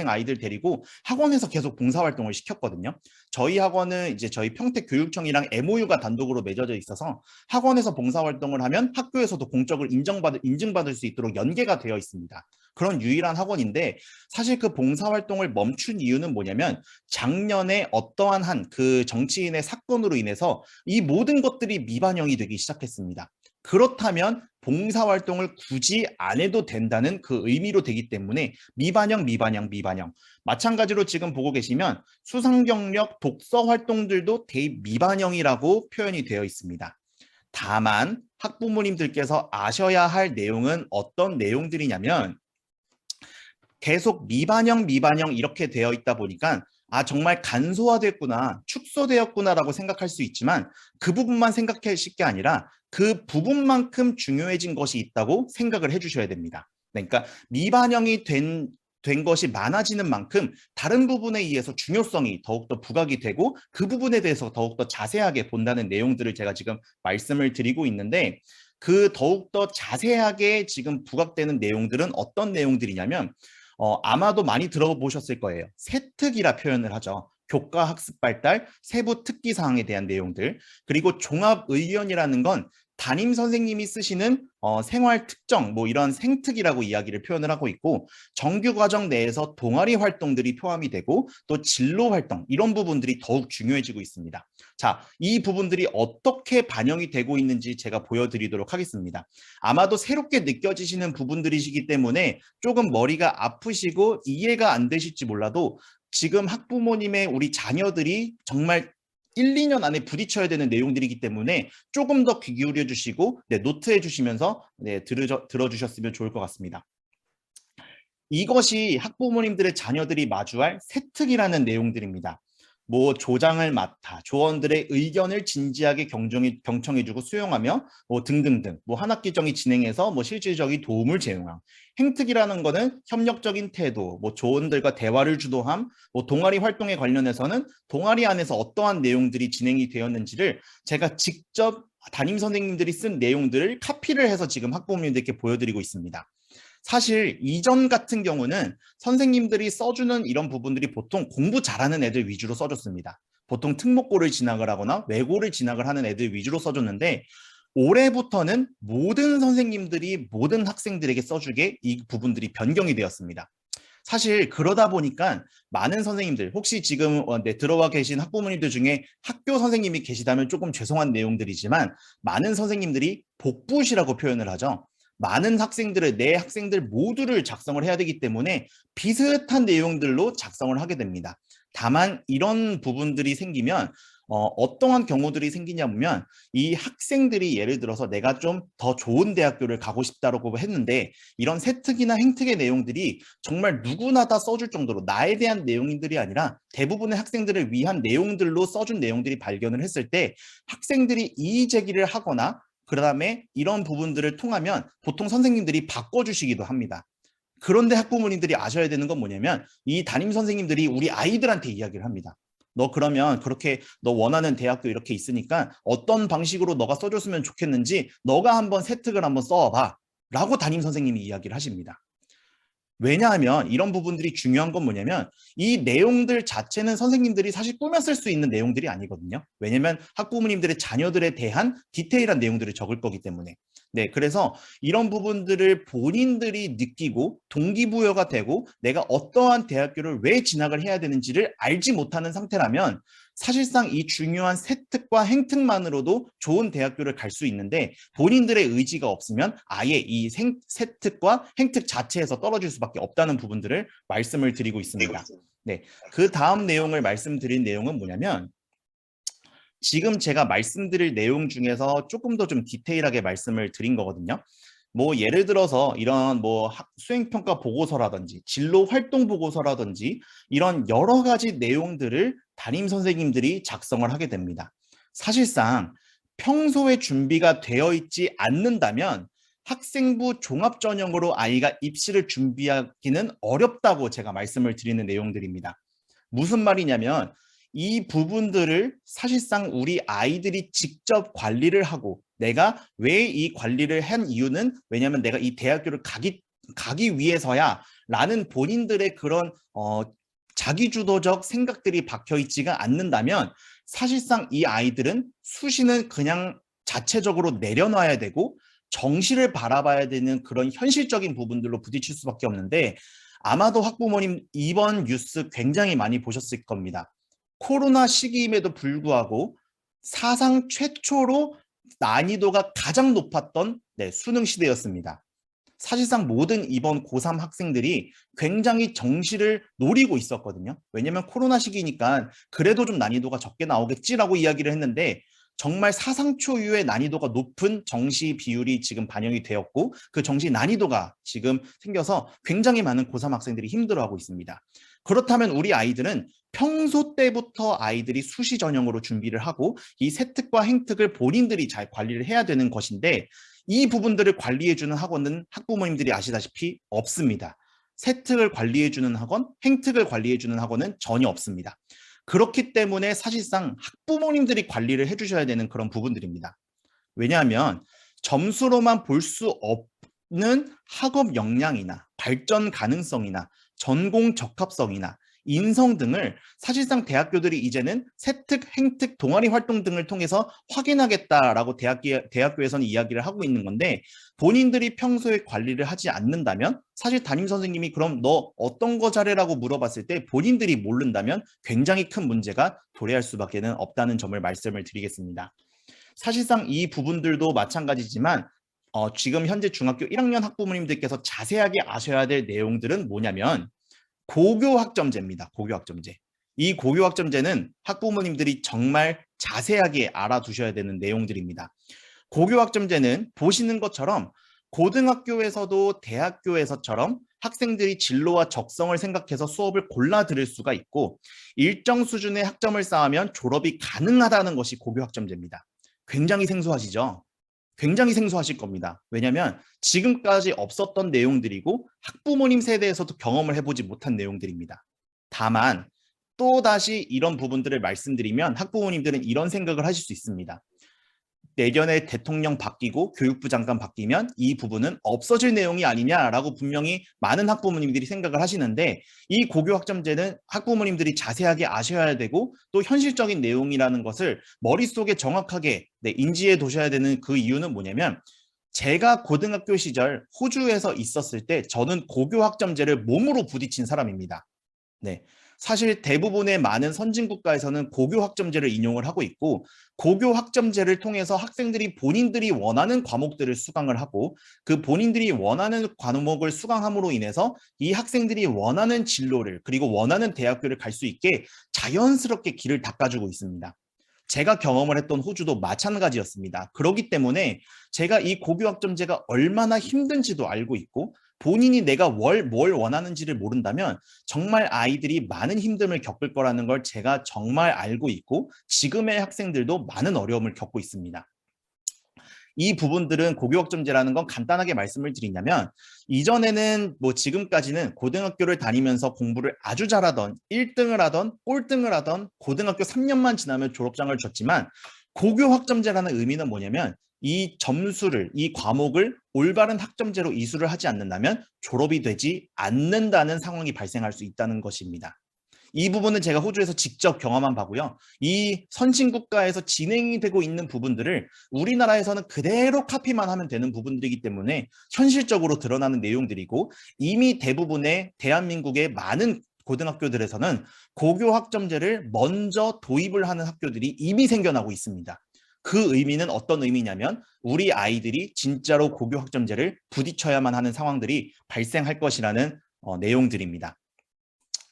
아이들 데리고 학원에서 계속 봉사활동을 시켰거든요. 저희 학원은 이제 저희 평택교육청이랑 MOU가 단독으로 맺어져 있어서 학원에서 봉사활동을 하면 학교에서도 공적으로 인증받을 수 있도록 연계가 되어 있습니다. 그런 유일한 학원인데 사실 그 봉사활동을 멈춘 이유는 뭐냐면 작년에 어떠한 한 그 정치인의 사건으로 인해서 이 모든 것들이 미반영이 되기 시작했습니다. 그렇다면 봉사활동을 굳이 안 해도 된다는 그 의미로 되기 때문에 미반영. 마찬가지로 지금 보고 계시면 수상경력 독서 활동들도 대입 미반영이라고 표현이 되어 있습니다. 다만 학부모님들께서 아셔야 할 내용은 어떤 내용들이냐면 계속 미반영 이렇게 되어 있다 보니까 아 정말 간소화됐구나, 축소되었구나라고 생각할 수 있지만 그 부분만 생각하실 게 아니라 그 부분만큼 중요해진 것이 있다고 생각을 해주셔야 됩니다. 그러니까 미반영이 된 것이 많아지는 만큼 다른 부분에 의해서 중요성이 더욱더 부각이 되고 그 부분에 대해서 더욱더 자세하게 본다는 내용들을 제가 지금 말씀을 드리고 있는데 그 더욱더 자세하게 지금 부각되는 내용들은 어떤 내용들이냐면 아마도 많이 들어보셨을 거예요. 세특이라 표현을 하죠. 교과 학습 발달, 세부 특기 사항에 대한 내용들, 그리고 종합 의견이라는 건 담임 선생님이 쓰시는 생활 특정, 뭐 이런 생특이라고 이야기를 표현을 하고 있고 정규 과정 내에서 동아리 활동들이 포함이 되고 또 진로 활동 이런 부분들이 더욱 중요해지고 있습니다. 자, 이 부분들이 어떻게 반영이 되고 있는지 제가 보여드리도록 하겠습니다. 아마도 새롭게 느껴지시는 부분들이시기 때문에 조금 머리가 아프시고 이해가 안 되실지 몰라도 지금 학부모님의 우리 자녀들이 정말 1, 2년 안에 부딪혀야 되는 내용들이기 때문에 조금 더 귀 기울여 주시고 노트해 주시면서 들어주셨으면 좋을 것 같습니다. 이것이 학부모님들의 자녀들이 마주할 세특이라는 내용들입니다. 뭐 조장을 맡아 조원들의 의견을 진지하게 경청해주고 수용하며 뭐 등등등 뭐 한 학기 정이 진행해서 뭐 실질적인 도움을 제공함. 행특이라는 거는 협력적인 태도, 뭐 조원들과 대화를 주도함, 뭐 동아리 활동에 관련해서는 동아리 안에서 어떠한 내용들이 진행이 되었는지를 제가 직접 담임 선생님들이 쓴 내용들을 카피를 해서 지금 학부모님들께 보여드리고 있습니다. 사실 이전 같은 경우는 선생님들이 써주는 이런 부분들이 보통 공부 잘하는 애들 위주로 써줬습니다. 보통 특목고를 진학을 하거나 외고를 진학을 하는 애들 위주로 써줬는데 올해부터는 모든 선생님들이 모든 학생들에게 써주게 이 부분들이 변경이 되었습니다. 사실 그러다 보니까 많은 선생님들 혹시 지금 들어와 계신 학부모님들 중에 학교 선생님이 계시다면 조금 죄송한 내용들이지만 많은 선생님들이 복붙이라고 표현을 하죠. 많은 학생들을 내 학생들 모두를 작성을 해야 되기 때문에 비슷한 내용들로 작성을 하게 됩니다. 다만 이런 부분들이 생기면 어떠한 경우들이 생기냐 보면 이 학생들이 예를 들어서 내가 좀 더 좋은 대학교를 가고 싶다고 했는데 이런 세특이나 행특의 내용들이 정말 누구나 다 써줄 정도로 나에 대한 내용들이 아니라 대부분의 학생들을 위한 내용들로 써준 내용들이 발견을 했을 때 학생들이 이의 제기를 하거나 그 다음에 이런 부분들을 통하면 보통 선생님들이 바꿔주시기도 합니다. 그런데 학부모님들이 아셔야 되는 건 뭐냐면 이 담임 선생님들이 우리 아이들한테 이야기를 합니다. 너 그러면 그렇게 너 원하는 대학교 이렇게 있으니까 어떤 방식으로 너가 써줬으면 좋겠는지 너가 한번 세특을 한번 써봐. 라고 담임 선생님이 이야기를 하십니다. 왜냐하면 이런 부분들이 중요한 건 뭐냐면 이 내용들 자체는 선생님들이 사실 꾸몄을 수 있는 내용들이 아니거든요. 왜냐하면 학부모님들의 자녀들에 대한 디테일한 내용들을 적을 거기 때문에. 네, 그래서 이런 부분들을 본인들이 느끼고 동기부여가 되고 내가 어떠한 대학교를 왜 진학을 해야 되는지를 알지 못하는 상태라면 사실상 이 중요한 세특과 행특만으로도 좋은 대학교를 갈 수 있는데 본인들의 의지가 없으면 아예 이 세특과 행특 자체에서 떨어질 수밖에 없다는 부분들을 말씀을 드리고 있습니다. 네, 그 다음 내용을 말씀드린 내용은 뭐냐면 지금 제가 말씀드릴 내용 중에서 조금 더 좀 디테일하게 말씀을 드린 거거든요. 뭐 예를 들어서 이런 뭐 수행평가 보고서라든지 진로 활동 보고서라든지 이런 여러 가지 내용들을 담임 선생님들이 작성을 하게 됩니다. 사실상 평소에 준비가 되어 있지 않는다면 학생부 종합전형으로 아이가 입시를 준비하기는 어렵다고 제가 말씀을 드리는 내용들입니다. 무슨 말이냐면 이 부분들을 사실상 우리 아이들이 직접 관리를 하고 내가 왜 이 관리를 한 이유는 왜냐하면 내가 이 대학교를 가기 위해서야 라는 본인들의 그런 자기주도적 생각들이 박혀 있지가 않는다면 사실상 이 아이들은 수시는 그냥 자체적으로 내려놔야 되고 정시를 바라봐야 되는 그런 현실적인 부분들로 부딪힐 수밖에 없는데 아마도 학부모님 이번 뉴스 굉장히 많이 보셨을 겁니다. 코로나 시기임에도 불구하고 사상 최초로 난이도가 가장 높았던 수능 시대였습니다. 사실상 모든 이번 고3 학생들이 굉장히 정시를 노리고 있었거든요. 왜냐하면 코로나 시기니까 그래도 좀 난이도가 적게 나오겠지라고 이야기를 했는데 정말 사상 초유의 난이도가 높은 정시 비율이 지금 반영이 되었고 그 정시 난이도가 지금 생겨서 굉장히 많은 고3 학생들이 힘들어하고 있습니다. 그렇다면 우리 아이들은 평소 때부터 아이들이 수시 전형으로 준비를 하고 이 세특과 행특을 본인들이 잘 관리를 해야 되는 것인데 이 부분들을 관리해주는 학원은 학부모님들이 아시다시피 없습니다. 세특을 관리해주는 학원, 행특을 관리해주는 학원은 전혀 없습니다. 그렇기 때문에 사실상 학부모님들이 관리를 해주셔야 되는 그런 부분들입니다. 왜냐하면 점수로만 볼 수 없는 학업 역량이나 발전 가능성이나 전공 적합성이나 인성 등을 사실상 대학교들이 이제는 세특, 행특, 동아리 활동 등을 통해서 확인하겠다라고 대학교에서는 이야기를 하고 있는 건데 본인들이 평소에 관리를 하지 않는다면 사실 담임 선생님이 그럼 너 어떤 거 잘해라고 물어봤을 때 본인들이 모른다면 굉장히 큰 문제가 도래할 수밖에 없다는 점을 말씀을 드리겠습니다. 사실상 이 부분들도 마찬가지지만 지금 현재 중학교 1학년 학부모님들께서 자세하게 아셔야 될 내용들은 뭐냐면 고교학점제입니다. 고교학점제. 이 고교학점제는 학부모님들이 정말 자세하게 알아두셔야 되는 내용들입니다. 고교학점제는 보시는 것처럼 고등학교에서도 대학교에서처럼 학생들이 진로와 적성을 생각해서 수업을 골라 들을 수가 있고 일정 수준의 학점을 쌓으면 졸업이 가능하다는 것이 고교학점제입니다. 굉장히 생소하시죠? 굉장히 생소하실 겁니다. 왜냐하면 지금까지 없었던 내용들이고 학부모님 세대에서도 경험을 해보지 못한 내용들입니다. 다만 또다시 이런 부분들을 말씀드리면 학부모님들은 이런 생각을 하실 수 있습니다. 내년에 대통령 바뀌고 교육부 장관 바뀌면 이 부분은 없어질 내용이 아니냐라고 분명히 많은 학부모님들이 생각을 하시는데 이 고교학점제는 학부모님들이 자세하게 아셔야 되고 또 현실적인 내용이라는 것을 머릿속에 정확하게 인지해 두셔야 되는 그 이유는 뭐냐면 제가 고등학교 시절 호주에서 있었을 때 저는 고교학점제를 몸으로 부딪힌 사람입니다. 네. 사실 대부분의 많은 선진국가에서는 고교학점제를 인용을 하고 있고 고교학점제를 통해서 학생들이 본인들이 원하는 과목들을 수강을 하고 그 본인들이 원하는 과목을 수강함으로 인해서 이 학생들이 원하는 진로를 그리고 원하는 대학교를 갈 수 있게 자연스럽게 길을 닦아주고 있습니다. 제가 경험을 했던 호주도 마찬가지였습니다. 그렇기 때문에 제가 이 고교학점제가 얼마나 힘든지도 알고 있고 본인이 내가 뭘 원하는지를 모른다면 정말 아이들이 많은 힘듦을 겪을 거라는 걸 제가 정말 알고 있고 지금의 학생들도 많은 어려움을 겪고 있습니다. 이 부분들은 고교학점제라는 건 간단하게 말씀을 드리냐면 이전에는 뭐 지금까지는 고등학교를 다니면서 공부를 아주 잘하던 1등을 하던 꼴등을 하던 고등학교 3년만 지나면 졸업장을 줬지만 고교학점제라는 의미는 뭐냐면 이 점수를, 이 과목을 올바른 학점제로 이수를 하지 않는다면 졸업이 되지 않는다는 상황이 발생할 수 있다는 것입니다. 이 부분은 제가 호주에서 직접 경험한 바고요. 이 선진국가에서 진행이 되고 있는 부분들을 우리나라에서는 그대로 카피만 하면 되는 부분들이기 때문에 현실적으로 드러나는 내용들이고, 이미 대부분의 대한민국의 많은 고등학교들에서는 고교 학점제를 먼저 도입을 하는 학교들이 이미 생겨나고 있습니다. 그 의미는 어떤 의미냐면 우리 아이들이 진짜로 고교 학점제를 부딪혀야만 하는 상황들이 발생할 것이라는 내용들입니다.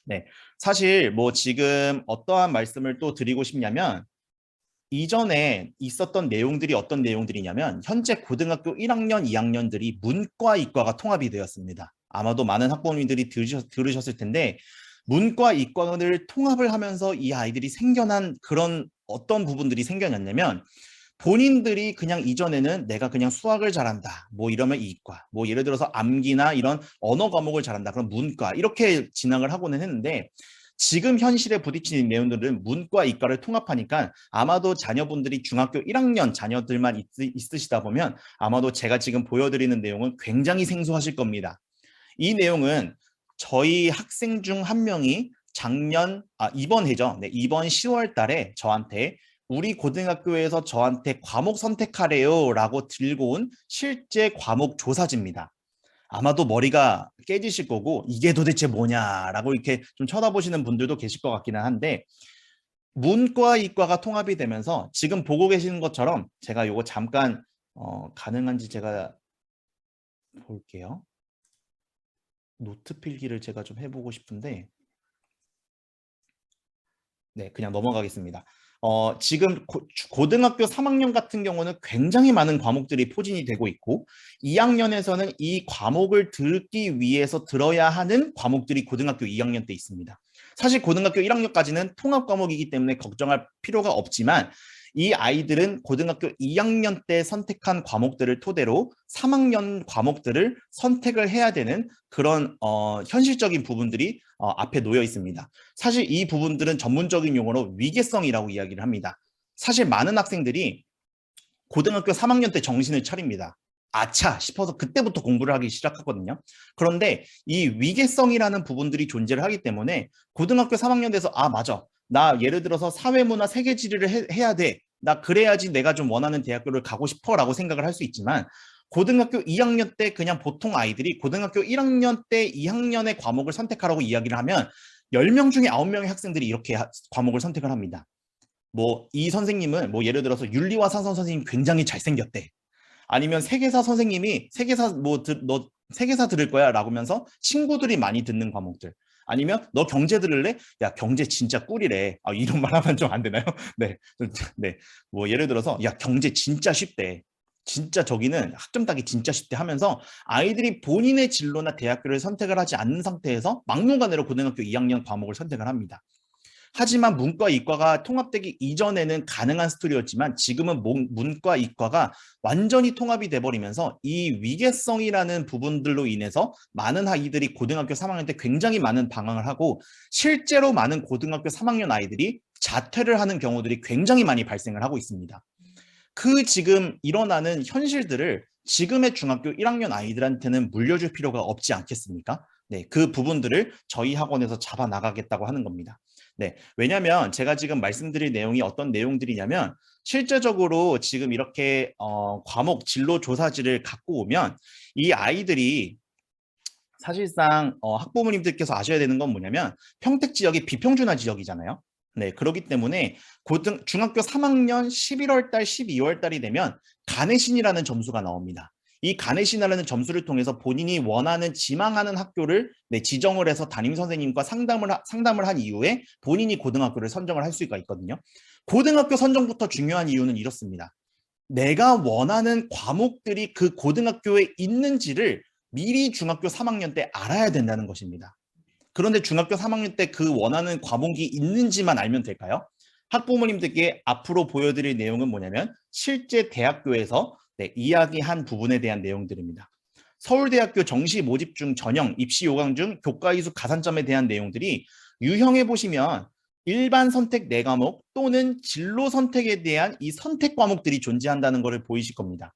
네, 사실 뭐 지금 어떠한 말씀을 또 드리고 싶냐면, 이전에 있었던 내용들이 어떤 내용들이냐면 현재 고등학교 1학년, 2학년들이 문과, 이과가 통합이 되었습니다. 아마도 많은 학부모님들이 들으셨을 텐데, 문과, 이과를 통합을 하면서 이 아이들이 생겨난 그런 어떤 부분들이 생겨났냐면, 본인들이 그냥 이전에는 내가 그냥 수학을 잘한다, 뭐 이러면 이과, 뭐 예를 들어서 암기나 이런 언어 과목을 잘한다, 그럼 문과, 이렇게 진학을 하고는 했는데, 지금 현실에 부딪히는 내용들은 문과, 이과를 통합하니까 아마도 자녀분들이 중학교 1학년 자녀들만 있으시다 보면 아마도 제가 지금 보여드리는 내용은 굉장히 생소하실 겁니다. 이 내용은 저희 학생 중 한 명이 이번 해죠. 네, 이번 10월 달에 저한테 우리 고등학교에서 저한테 과목 선택하래요 라고 들고 온 실제 과목 조사지입니다. 아마도 머리가 깨지실 거고 이게 도대체 뭐냐라고 이렇게 좀 쳐다보시는 분들도 계실 것 같기는 한데, 문과, 이과가 통합이 되면서 지금 보고 계시는 것처럼 제가 이거 잠깐 가능한지 제가 볼게요. 노트 필기를 제가 좀 해보고 싶은데, 네, 그냥 넘어가겠습니다. 지금 고등학교 3학년 같은 경우는 굉장히 많은 과목들이 포진이 되고 있고, 2학년에서는 이 과목을 듣기 위해서 들어야 하는 과목들이 고등학교 2학년 때 있습니다. 사실 고등학교 1학년까지는 통합 과목이기 때문에 걱정할 필요가 없지만, 이 아이들은 고등학교 2학년 때 선택한 과목들을 토대로 3학년 과목들을 선택을 해야 되는 그런 현실적인 부분들이 앞에 놓여 있습니다. 사실 이 부분들은 전문적인 용어로 위계성이라고 이야기를 합니다. 사실 많은 학생들이 고등학교 3학년 때 정신을 차립니다. 아차 싶어서 그때부터 공부를 하기 시작하거든요. 그런데 이 위계성이라는 부분들이 존재를 하기 때문에 고등학교 3학년 돼서 맞아, 나 예를 들어서 사회문화 세계지리를 해야 돼, 나 그래야지 내가 좀 원하는 대학교를 가고 싶어 라고 생각을 할 수 있지만, 고등학교 2학년 때 그냥 보통 아이들이 고등학교 1학년 때 2학년의 과목을 선택하라고 이야기를 하면 10명 중에 9명의 학생들이 이렇게 과목을 선택을 합니다. 뭐 이 선생님은 뭐 예를 들어서 윤리와 사선 선생님 굉장히 잘생겼대, 아니면 세계사 선생님이 너 세계사 들을 거야 라고 하면서 친구들이 많이 듣는 과목들, 아니면 너 경제 들을래? 야, 경제 진짜 꿀이래. 이런 말 하면 좀 안 되나요? 네. 네. 뭐 예를 들어서 야, 경제 진짜 쉽대, 진짜 저기는 학점 따기 진짜 쉽대 하면서 아이들이 본인의 진로나 대학교를 선택을 하지 않는 상태에서 막무가내로 고등학교 2학년 과목을 선택을 합니다. 하지만 문과, 이과가 통합되기 이전에는 가능한 스토리였지만 지금은 문과, 이과가 완전히 통합이 돼버리면서 이 위계성이라는 부분들로 인해서 많은 아이들이 고등학교 3학년 때 굉장히 많은 방황을 하고, 실제로 많은 고등학교 3학년 아이들이 자퇴를 하는 경우들이 굉장히 많이 발생을 하고 있습니다. 그 지금 일어나는 현실들을 지금의 중학교 1학년 아이들한테는 물려줄 필요가 없지 않겠습니까? 네, 그 부분들을 저희 학원에서 잡아 나가겠다고 하는 겁니다. 네, 왜냐하면 제가 지금 말씀드릴 내용이 어떤 내용들이냐면, 실제적으로 지금 이렇게 과목 진로 조사지를 갖고 오면 이 아이들이 사실상 학부모님들께서 아셔야 되는 건 뭐냐면, 평택 지역이 비평준화 지역이잖아요. 네, 그렇기 때문에 중학교 3학년 11월 달, 12월 달이 되면 가내신이라는 점수가 나옵니다. 이 가내신이라는 점수를 통해서 본인이 원하는 지망하는 학교를 지정을 해서 담임 선생님과 상담을 한 이후에 본인이 고등학교를 선정을 할 수가 있거든요. 고등학교 선정부터 중요한 이유는 이렇습니다. 내가 원하는 과목들이 그 고등학교에 있는지를 미리 중학교 3학년 때 알아야 된다는 것입니다. 그런데 중학교 3학년 때 그 원하는 과목이 있는지만 알면 될까요? 학부모님들께 앞으로 보여드릴 내용은 뭐냐면 실제 대학교에서 이야기한 부분에 대한 내용들입니다. 서울대학교 정시 모집 중 전형, 입시 요강 중 교과 이수 가산점에 대한 내용들이 유형해 보시면 일반 선택 4과목 또는 진로 선택에 대한 이 선택 과목들이 존재한다는 것을 보이실 겁니다.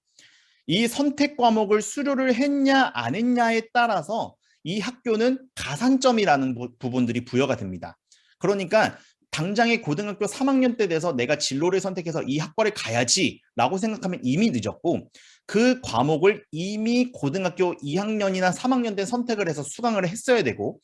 이 선택 과목을 수료를 했냐 안 했냐에 따라서 이 학교는 가산점이라는 부분들이 부여가 됩니다. 그러니까 당장에 고등학교 3학년 때 돼서 내가 진로를 선택해서 이 학과를 가야지라고 생각하면 이미 늦었고, 그 과목을 이미 고등학교 2학년이나 3학년 때 선택을 해서 수강을 했어야 되고,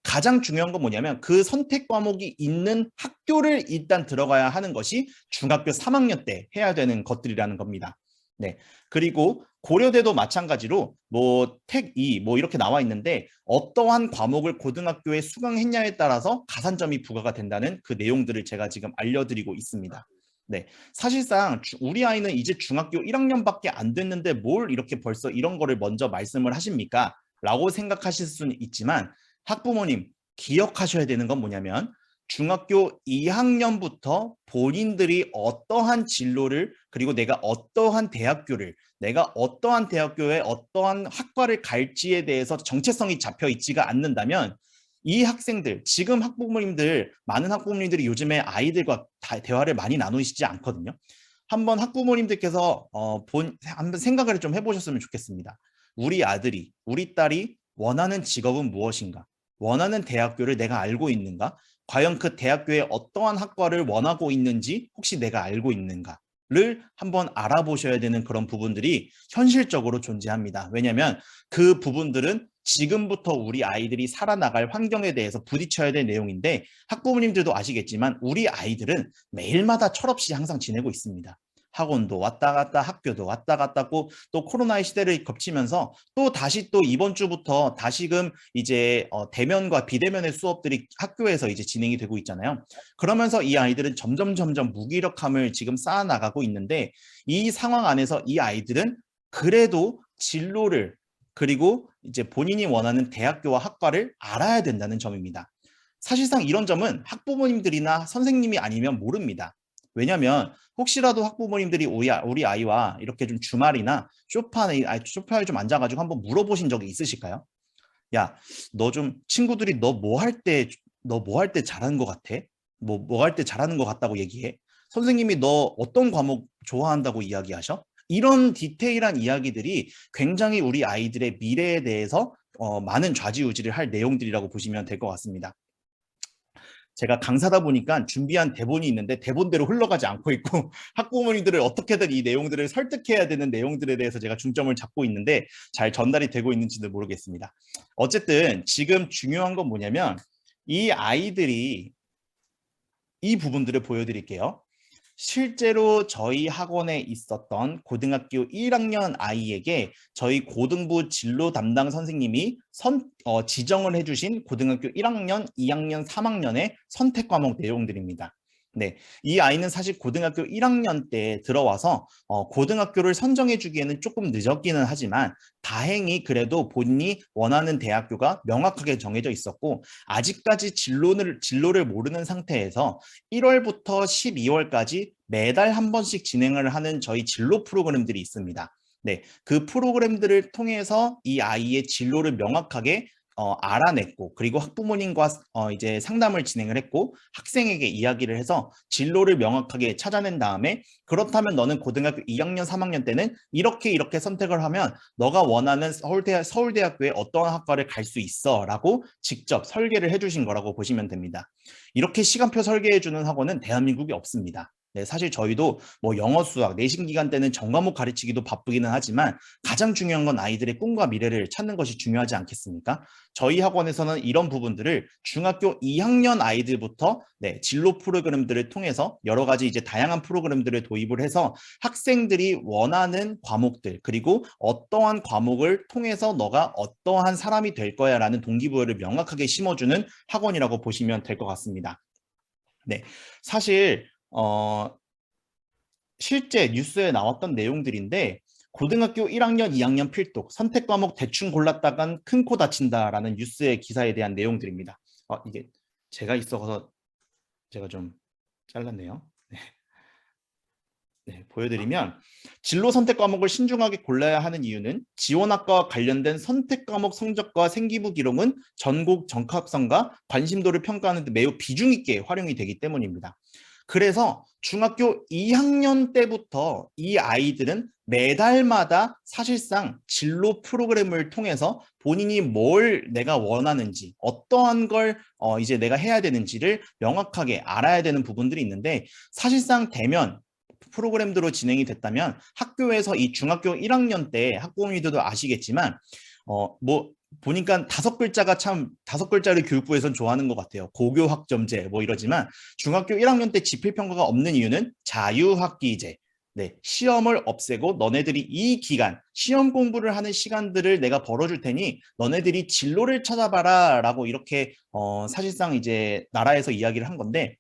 가장 중요한 건 뭐냐면 그 선택 과목이 있는 학교를 일단 들어가야 하는 것이 중학교 3학년 때 해야 되는 것들이라는 겁니다. 네. 그리고 고려대도 마찬가지로 뭐 택2 뭐 이렇게 나와 있는데 어떠한 과목을 고등학교에 수강했냐에 따라서 가산점이 부과가 된다는 그 내용들을 제가 지금 알려드리고 있습니다. 네. 사실상 우리 아이는 이제 중학교 1학년밖에 안 됐는데 뭘 이렇게 벌써 이런 거를 먼저 말씀을 하십니까? 라고 생각하실 수는 있지만 학부모님 기억하셔야 되는 건 뭐냐면 중학교 2학년부터 본인들이 어떠한 진로를 그리고 내가 어떠한 대학교를 내가 어떠한 대학교에 어떠한 학과를 갈지에 대해서 정체성이 잡혀 있지가 않는다면 이 학생들 지금 학부모님들 많은 학부모님들이 요즘에 아이들과 대화를 많이 나누시지 않거든요. 한번 학부모님들께서 한번 생각을 좀 해보셨으면 좋겠습니다. 우리 아들이 우리 딸이 원하는 직업은 무엇인가? 원하는 대학교를 내가 알고 있는가? 과연 그 대학교에 어떠한 학과를 원하고 있는지 혹시 내가 알고 있는가를 한번 알아보셔야 되는 그런 부분들이 현실적으로 존재합니다. 왜냐하면 그 부분들은 지금부터 우리 아이들이 살아나갈 환경에 대해서 부딪혀야 될 내용인데 학부모님들도 아시겠지만 우리 아이들은 매일마다 철없이 항상 지내고 있습니다. 학원도 왔다 갔다 학교도 왔다 갔다 하고 또 코로나의 시대를 겹치면서 또 다시 또 이번 주부터 다시금 이제 대면과 비대면의 수업들이 학교에서 이제 진행이 되고 있잖아요. 그러면서 이 아이들은 점점 무기력함을 지금 쌓아나가고 있는데 이 상황 안에서 이 아이들은 그래도 진로를 그리고 이제 본인이 원하는 대학교와 학과를 알아야 된다는 점입니다. 사실상 이런 점은 학부모님들이나 선생님이 아니면 모릅니다. 왜냐하면 혹시라도 학부모님들이 우리 아이와 이렇게 좀 주말이나 소파에 좀 앉아가지고 한번 물어보신 적이 있으실까요? 야, 너 좀 친구들이 너 뭐 할 때 잘하는 것 같아? 뭐 할 때 잘하는 것 같다고 얘기해? 선생님이 너 어떤 과목 좋아한다고 이야기하셔? 이런 디테일한 이야기들이 굉장히 우리 아이들의 미래에 대해서 많은 좌지우지를 할 내용들이라고 보시면 될 것 같습니다. 제가 강사다 보니까 준비한 대본이 있는데 대본대로 흘러가지 않고 있고 학부모님들을 어떻게든 이 내용들을 설득해야 되는 내용들에 대해서 제가 중점을 잡고 있는데 잘 전달이 되고 있는지도 모르겠습니다. 어쨌든 지금 중요한 건 뭐냐면 이 아이들이 이 부분들을 보여드릴게요. 실제로 저희 학원에 있었던 고등학교 1학년 아이에게 저희 고등부 진로 담당 선생님이 지정을 해주신 고등학교 1학년, 2학년, 3학년의 선택 과목 내용들입니다. 네, 이 아이는 사실 고등학교 1학년 때 들어와서 고등학교를 선정해 주기에는 조금 늦었기는 하지만 다행히 그래도 본인이 원하는 대학교가 명확하게 정해져 있었고 아직까지 진로를 모르는 상태에서 1월부터 12월까지 매달 한 번씩 진행을 하는 저희 진로 프로그램들이 있습니다. 네, 그 프로그램들을 통해서 이 아이의 진로를 명확하게 알아냈고 그리고 학부모님과 이제 상담을 진행을 했고 학생에게 이야기를 해서 진로를 명확하게 찾아낸 다음에 그렇다면 너는 고등학교 2학년, 3학년 때는 이렇게 선택을 하면 너가 원하는 서울대학교에 어떠한 학과를 갈 수 있어 라고 직접 설계를 해주신 거라고 보시면 됩니다. 이렇게 시간표 설계해주는 학원은 대한민국에 없습니다. 네, 사실 저희도 뭐 영어, 수학, 내신 기간 때는 전과목 가르치기도 바쁘기는 하지만 가장 중요한 건 아이들의 꿈과 미래를 찾는 것이 중요하지 않겠습니까? 저희 학원에서는 이런 부분들을 중학교 2학년 아이들부터 진로 프로그램들을 통해서 여러 가지 이제 다양한 프로그램들을 도입을 해서 학생들이 원하는 과목들 그리고 어떠한 과목을 통해서 너가 어떠한 사람이 될 거야 라는 동기부여를 명확하게 심어주는 학원이라고 보시면 될 것 같습니다. 네, 사실 실제 뉴스에 나왔던 내용들인데 고등학교 1학년, 2학년 필독, 선택 과목 대충 골랐다간 큰 코 다친다라는 뉴스의 기사에 대한 내용들입니다. 이게 제가 있어서 제가 좀 잘랐네요. 네. 네, 보여드리면 진로 선택 과목을 신중하게 골라야 하는 이유는 지원학과와 관련된 선택 과목 성적과 생기부 기록은 전국 적합성과 관심도를 평가하는 데 매우 비중 있게 활용이 되기 때문입니다. 그래서 중학교 2학년 때부터 이 아이들은 매달마다 사실상 진로 프로그램을 통해서 본인이 뭘 내가 원하는지, 어떠한 걸 이제 내가 해야 되는지를 명확하게 알아야 되는 부분들이 있는데, 사실상 대면 프로그램대로 진행이 됐다면 학교에서 이 중학교 1학년 때 학부모님들도 아시겠지만 뭐 보니까 다섯 글자를 교육부에선 좋아하는 것 같아요. 고교학점제 뭐 이러지만 중학교 1학년 때 지필평가가 없는 이유는 자유학기제. 네, 시험을 없애고 너네들이 이 기간, 시험 공부를 하는 시간들을 내가 벌어줄 테니 너네들이 진로를 찾아봐라 라고 이렇게 사실상 이제 나라에서 이야기를 한 건데,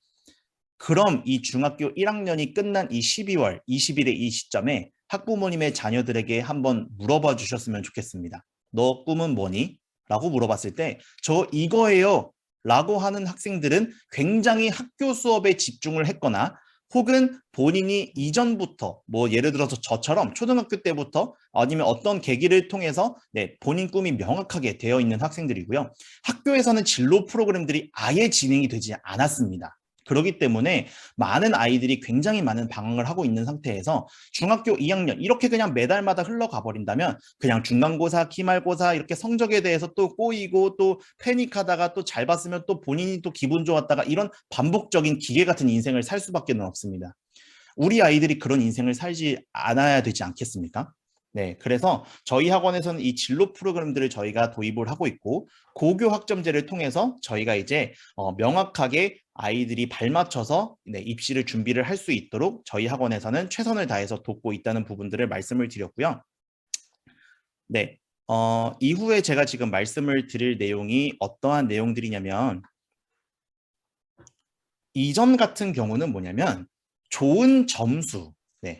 그럼 이 중학교 1학년이 끝난 이 12월 20일의 이 시점에 학부모님의 자녀들에게 한번 물어봐 주셨으면 좋겠습니다. 너 꿈은 뭐니? 라고 물어봤을 때 저 이거예요 라고 하는 학생들은 굉장히 학교 수업에 집중을 했거나, 혹은 본인이 이전부터 뭐 예를 들어서 저처럼 초등학교 때부터 아니면 어떤 계기를 통해서 본인 꿈이 명확하게 되어 있는 학생들이고요. 학교에서는 진로 프로그램들이 아예 진행이 되지 않았습니다. 그렇기 때문에 많은 아이들이 굉장히 많은 방황을 하고 있는 상태에서 중학교 2학년 이렇게 그냥 매달마다 흘러가 버린다면 그냥 중간고사, 기말고사 이렇게 성적에 대해서 또 꼬이고 또 패닉하다가 또 잘 봤으면 또 본인이 또 기분 좋았다가 이런 반복적인 기계 같은 인생을 살 수밖에 없습니다. 우리 아이들이 그런 인생을 살지 않아야 되지 않겠습니까? 네, 그래서 저희 학원에서는 이 진로 프로그램들을 저희가 도입을 하고 있고, 고교 학점제를 통해서 저희가 이제 명확하게 아이들이 발맞춰서 입시를 준비를 할 수 있도록 저희 학원에서는 최선을 다해서 돕고 있다는 부분들을 말씀을 드렸고요. 네, 이후에 제가 지금 말씀을 드릴 내용이 어떠한 내용들이냐면, 이전 같은 경우는 뭐냐면 좋은 점수,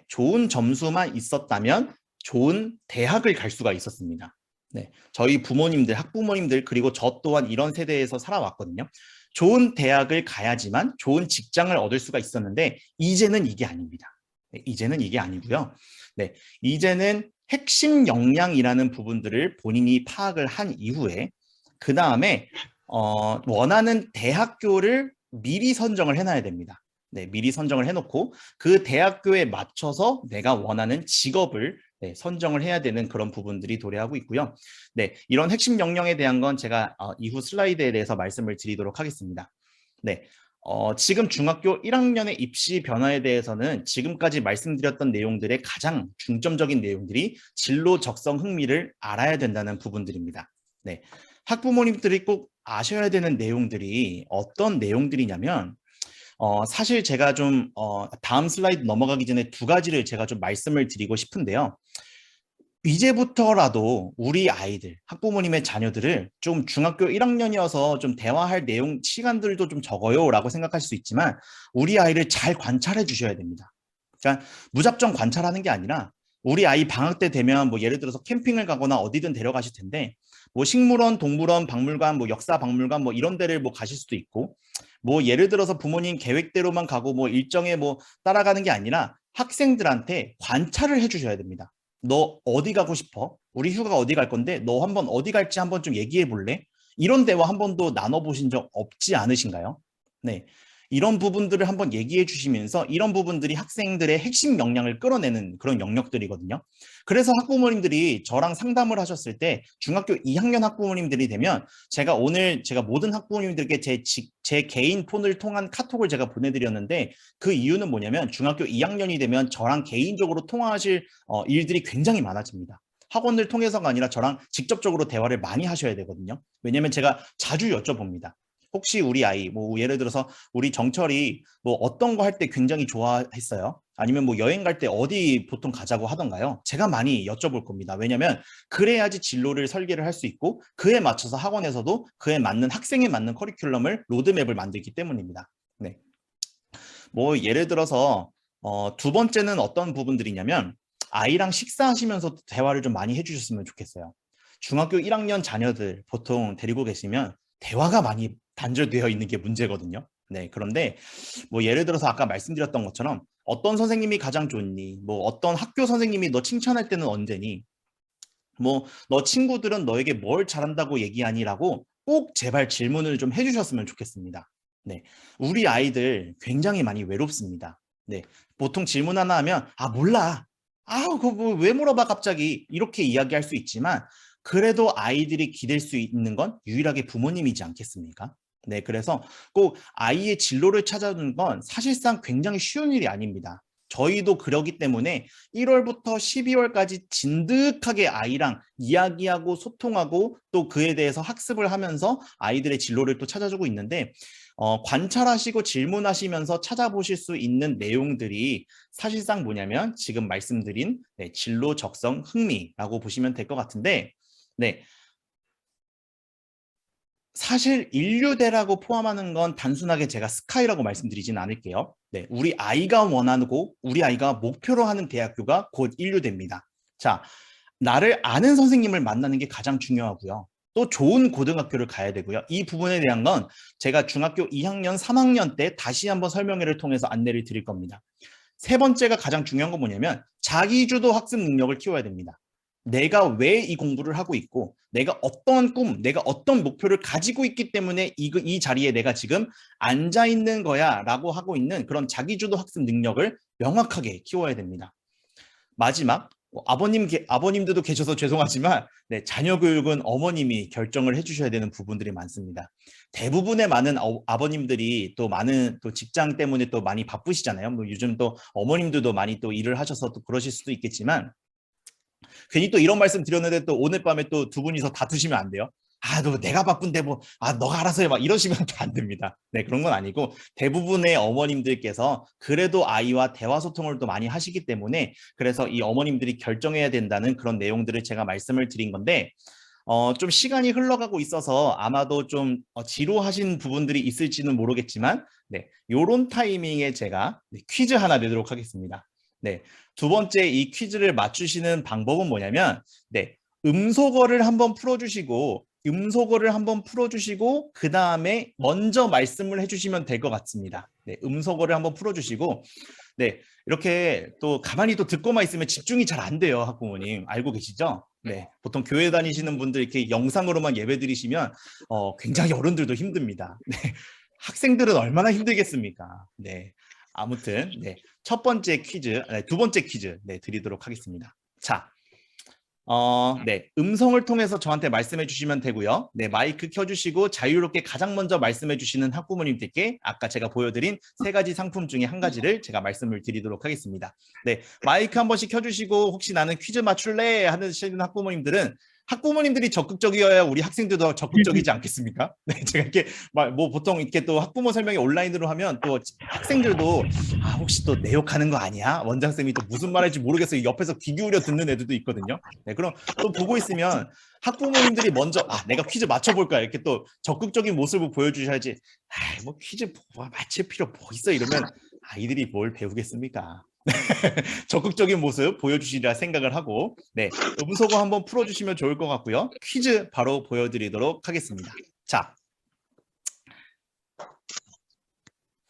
좋은 점수만 있었다면 좋은 대학을 갈 수가 있었습니다. 네, 저희 부모님들, 학부모님들, 그리고 저 또한 이런 세대에서 살아왔거든요. 좋은 대학을 가야지만 좋은 직장을 얻을 수가 있었는데 이제는 이게 아닙니다. 네, 이제는 이게 아니고요. 네, 이제는 핵심 역량이라는 부분들을 본인이 파악을 한 이후에 그 다음에 원하는 대학교를 미리 선정을 해놔야 됩니다. 네, 미리 선정을 해놓고 그 대학교에 맞춰서 내가 원하는 직업을 선정을 해야 되는 그런 부분들이 도래하고 있고요. 네, 이런 핵심 역량에 대한 건 제가 이후 슬라이드에 대해서 말씀을 드리도록 하겠습니다. 네, 지금 중학교 1학년의 입시 변화에 대해서는 지금까지 말씀드렸던 내용들의 가장 중점적인 내용들이 진로 적성 흥미를 알아야 된다는 부분들입니다. 네, 학부모님들이 꼭 아셔야 되는 내용들이 어떤 내용들이냐면, 사실 제가 좀 다음 슬라이드 넘어가기 전에 두 가지를 제가 좀 말씀을 드리고 싶은데요. 이제부터라도 우리 아이들, 학부모님의 자녀들을 좀 중학교 1학년이어서 좀 대화할 내용 시간들도 좀 적어요 라고 생각할 수 있지만, 우리 아이를 잘 관찰해 주셔야 됩니다. 그러니까 무작정 관찰하는 게 아니라 우리 아이 방학 때 되면 뭐 예를 들어서 캠핑을 가거나 어디든 데려가실 텐데, 뭐 식물원, 동물원, 박물관, 뭐 역사 박물관 뭐 이런 데를 뭐 가실 수도 있고, 뭐 예를 들어서 부모님 계획대로만 가고 뭐 일정에 뭐 따라가는 게 아니라 학생들한테 관찰을 해 주셔야 됩니다. 너 어디 가고 싶어? 우리 휴가 어디 갈 건데 너 한번 어디 갈지 한번 좀 얘기해 볼래? 이런 대화 한 번도 나눠보신 적 없지 않으신가요? 네. 이런 부분들을 한번 얘기해 주시면서 이런 부분들이 학생들의 핵심 역량을 끌어내는 그런 영역들이거든요. 그래서 학부모님들이 저랑 상담을 하셨을 때 중학교 2학년 학부모님들이 되면 제가 오늘 모든 학부모님들께 제 개인 폰을 통한 카톡을 제가 보내드렸는데, 그 이유는 뭐냐면 중학교 2학년이 되면 저랑 개인적으로 통화하실 일들이 굉장히 많아집니다. 학원을 통해서가 아니라 저랑 직접적으로 대화를 많이 하셔야 되거든요. 왜냐면 제가 자주 여쭤봅니다. 혹시 우리 아이, 뭐 예를 들어서 우리 정철이 뭐 어떤 거 할 때 굉장히 좋아했어요? 아니면 뭐 여행 갈 때 어디 보통 가자고 하던가요? 제가 많이 여쭤볼 겁니다. 왜냐면 그래야지 진로를 설계를 할 수 있고 그에 맞춰서 학원에서도 그에 맞는 학생에 맞는 커리큘럼을 로드맵을 만들기 때문입니다. 네. 뭐 예를 들어서 두 번째는 어떤 부분들이냐면 아이랑 식사하시면서 대화를 좀 많이 해주셨으면 좋겠어요. 중학교 1학년 자녀들 보통 데리고 계시면 대화가 많이 단절되어 있는 게 문제거든요. 네, 그런데 뭐 예를 들어서 아까 말씀드렸던 것처럼 어떤 선생님이 가장 좋니? 뭐 어떤 학교 선생님이 너 칭찬할 때는 언제니? 뭐 너 친구들은 너에게 뭘 잘한다고 얘기하니라고 꼭 제발 질문을 좀 해주셨으면 좋겠습니다. 네, 우리 아이들 굉장히 많이 외롭습니다. 네, 보통 질문 하나 하면 아 몰라, 그거 뭐왜 물어봐 갑자기 이렇게 이야기할 수 있지만 그래도 아이들이 기댈 수 있는 건 유일하게 부모님이지 않겠습니까? 네, 그래서 꼭 아이의 진로를 찾아주는 건 사실상 굉장히 쉬운 일이 아닙니다. 저희도 그러기 때문에 1월부터 12월까지 진득하게 아이랑 이야기하고 소통하고 또 그에 대해서 학습을 하면서 아이들의 진로를 또 찾아주고 있는데 관찰하시고 질문하시면서 찾아보실 수 있는 내용들이 사실상 뭐냐면 지금 말씀드린 네, 진로, 적성, 흥미라고 보시면 될 것 같은데 네, 사실 인류대라고 포함하는 건 단순하게 제가 스카이라고 말씀드리진 않을게요. 네, 우리 아이가 원하고 우리 아이가 목표로 하는 대학교가 곧 인류대입니다. 자, 나를 아는 선생님을 만나는 게 가장 중요하고요. 또 좋은 고등학교를 가야 되고요. 이 부분에 대한 건 제가 중학교 2학년, 3학년 때 다시 한번 설명회를 통해서 안내를 드릴 겁니다. 세 번째가 가장 중요한 건 뭐냐면 자기주도 학습 능력을 키워야 됩니다. 내가 왜 이 공부를 하고 있고 내가 어떤 꿈, 내가 어떤 목표를 가지고 있기 때문에 이 자리에 내가 지금 앉아 있는 거야 라고 하고 있는 그런 자기주도 학습 능력을 명확하게 키워야 됩니다. 마지막, 아버님들도 계셔서 죄송하지만 네, 자녀 교육은 어머님이 결정을 해주셔야 되는 부분들이 많습니다. 대부분의 많은 아버님들이 또 많은 또 직장 때문에 또 많이 바쁘시잖아요. 뭐 요즘 또 어머님들도 많이 또 일을 하셔서 또 그러실 수도 있겠지만 괜히 또 이런 말씀 드렸는데 또 오늘 밤에 또 두 분이서 다투시면 안 돼요. 너 내가 바쁜데 뭐, 너가 알아서 해. 막 이러시면 또 안 됩니다. 네, 그런 건 아니고 대부분의 어머님들께서 그래도 아이와 대화 소통을 또 많이 하시기 때문에 그래서 이 어머님들이 결정해야 된다는 그런 내용들을 제가 말씀을 드린 건데 좀 시간이 흘러가고 있어서 아마도 좀 지루하신 부분들이 있을지는 모르겠지만 네, 요런 타이밍에 제가 네, 퀴즈 하나 내도록 하겠습니다. 네, 두 번째 이 퀴즈를 맞추시는 방법은 뭐냐면 네, 음소거를 한번 풀어주시고 그 다음에 먼저 말씀을 해주시면 될 것 같습니다. 네, 음소거를 한번 풀어주시고 네, 이렇게 또 가만히 또 듣고만 있으면 집중이 잘 안 돼요, 학부모님. 알고 계시죠? 네, 보통 교회 다니시는 분들 이렇게 영상으로만 예배 드리시면 굉장히 어른들도 힘듭니다. 네, 학생들은 얼마나 힘들겠습니까? 네, 아무튼 네, 첫 번째 퀴즈, 두 번째 퀴즈 네, 드리도록 하겠습니다. 자, 네, 음성을 통해서 저한테 말씀해 주시면 되고요. 네, 마이크 켜주시고 자유롭게 가장 먼저 말씀해 주시는 학부모님들께 아까 제가 보여드린 세 가지 상품 중에 한 가지를 제가 말씀을 드리도록 하겠습니다. 네, 마이크 한 번씩 켜주시고 혹시 나는 퀴즈 맞출래 하시는 학부모님들은 학부모님들이 적극적이어야 우리 학생들도 적극적이지 않겠습니까? 네, 제가 이렇게 뭐 보통 이렇게 또 학부모 설명이 온라인으로 하면 또 학생들도 혹시 또 내 욕하는 거 아니야? 원장쌤이 또 무슨 말할지 모르겠어요. 옆에서 귀 기울여 듣는 애들도 있거든요. 네, 그럼 또 보고 있으면 학부모님들이 먼저 내가 퀴즈 맞춰볼까 이렇게 또 적극적인 모습을 보여주셔야지. 뭐 퀴즈 맞힐 필요 뭐 있어 이러면 아이들이 뭘 배우겠습니까? 적극적인 모습 보여주시리라 생각을 하고 네, 음소거 한번 풀어주시면 좋을 것 같고요. 퀴즈 바로 보여드리도록 하겠습니다. 자,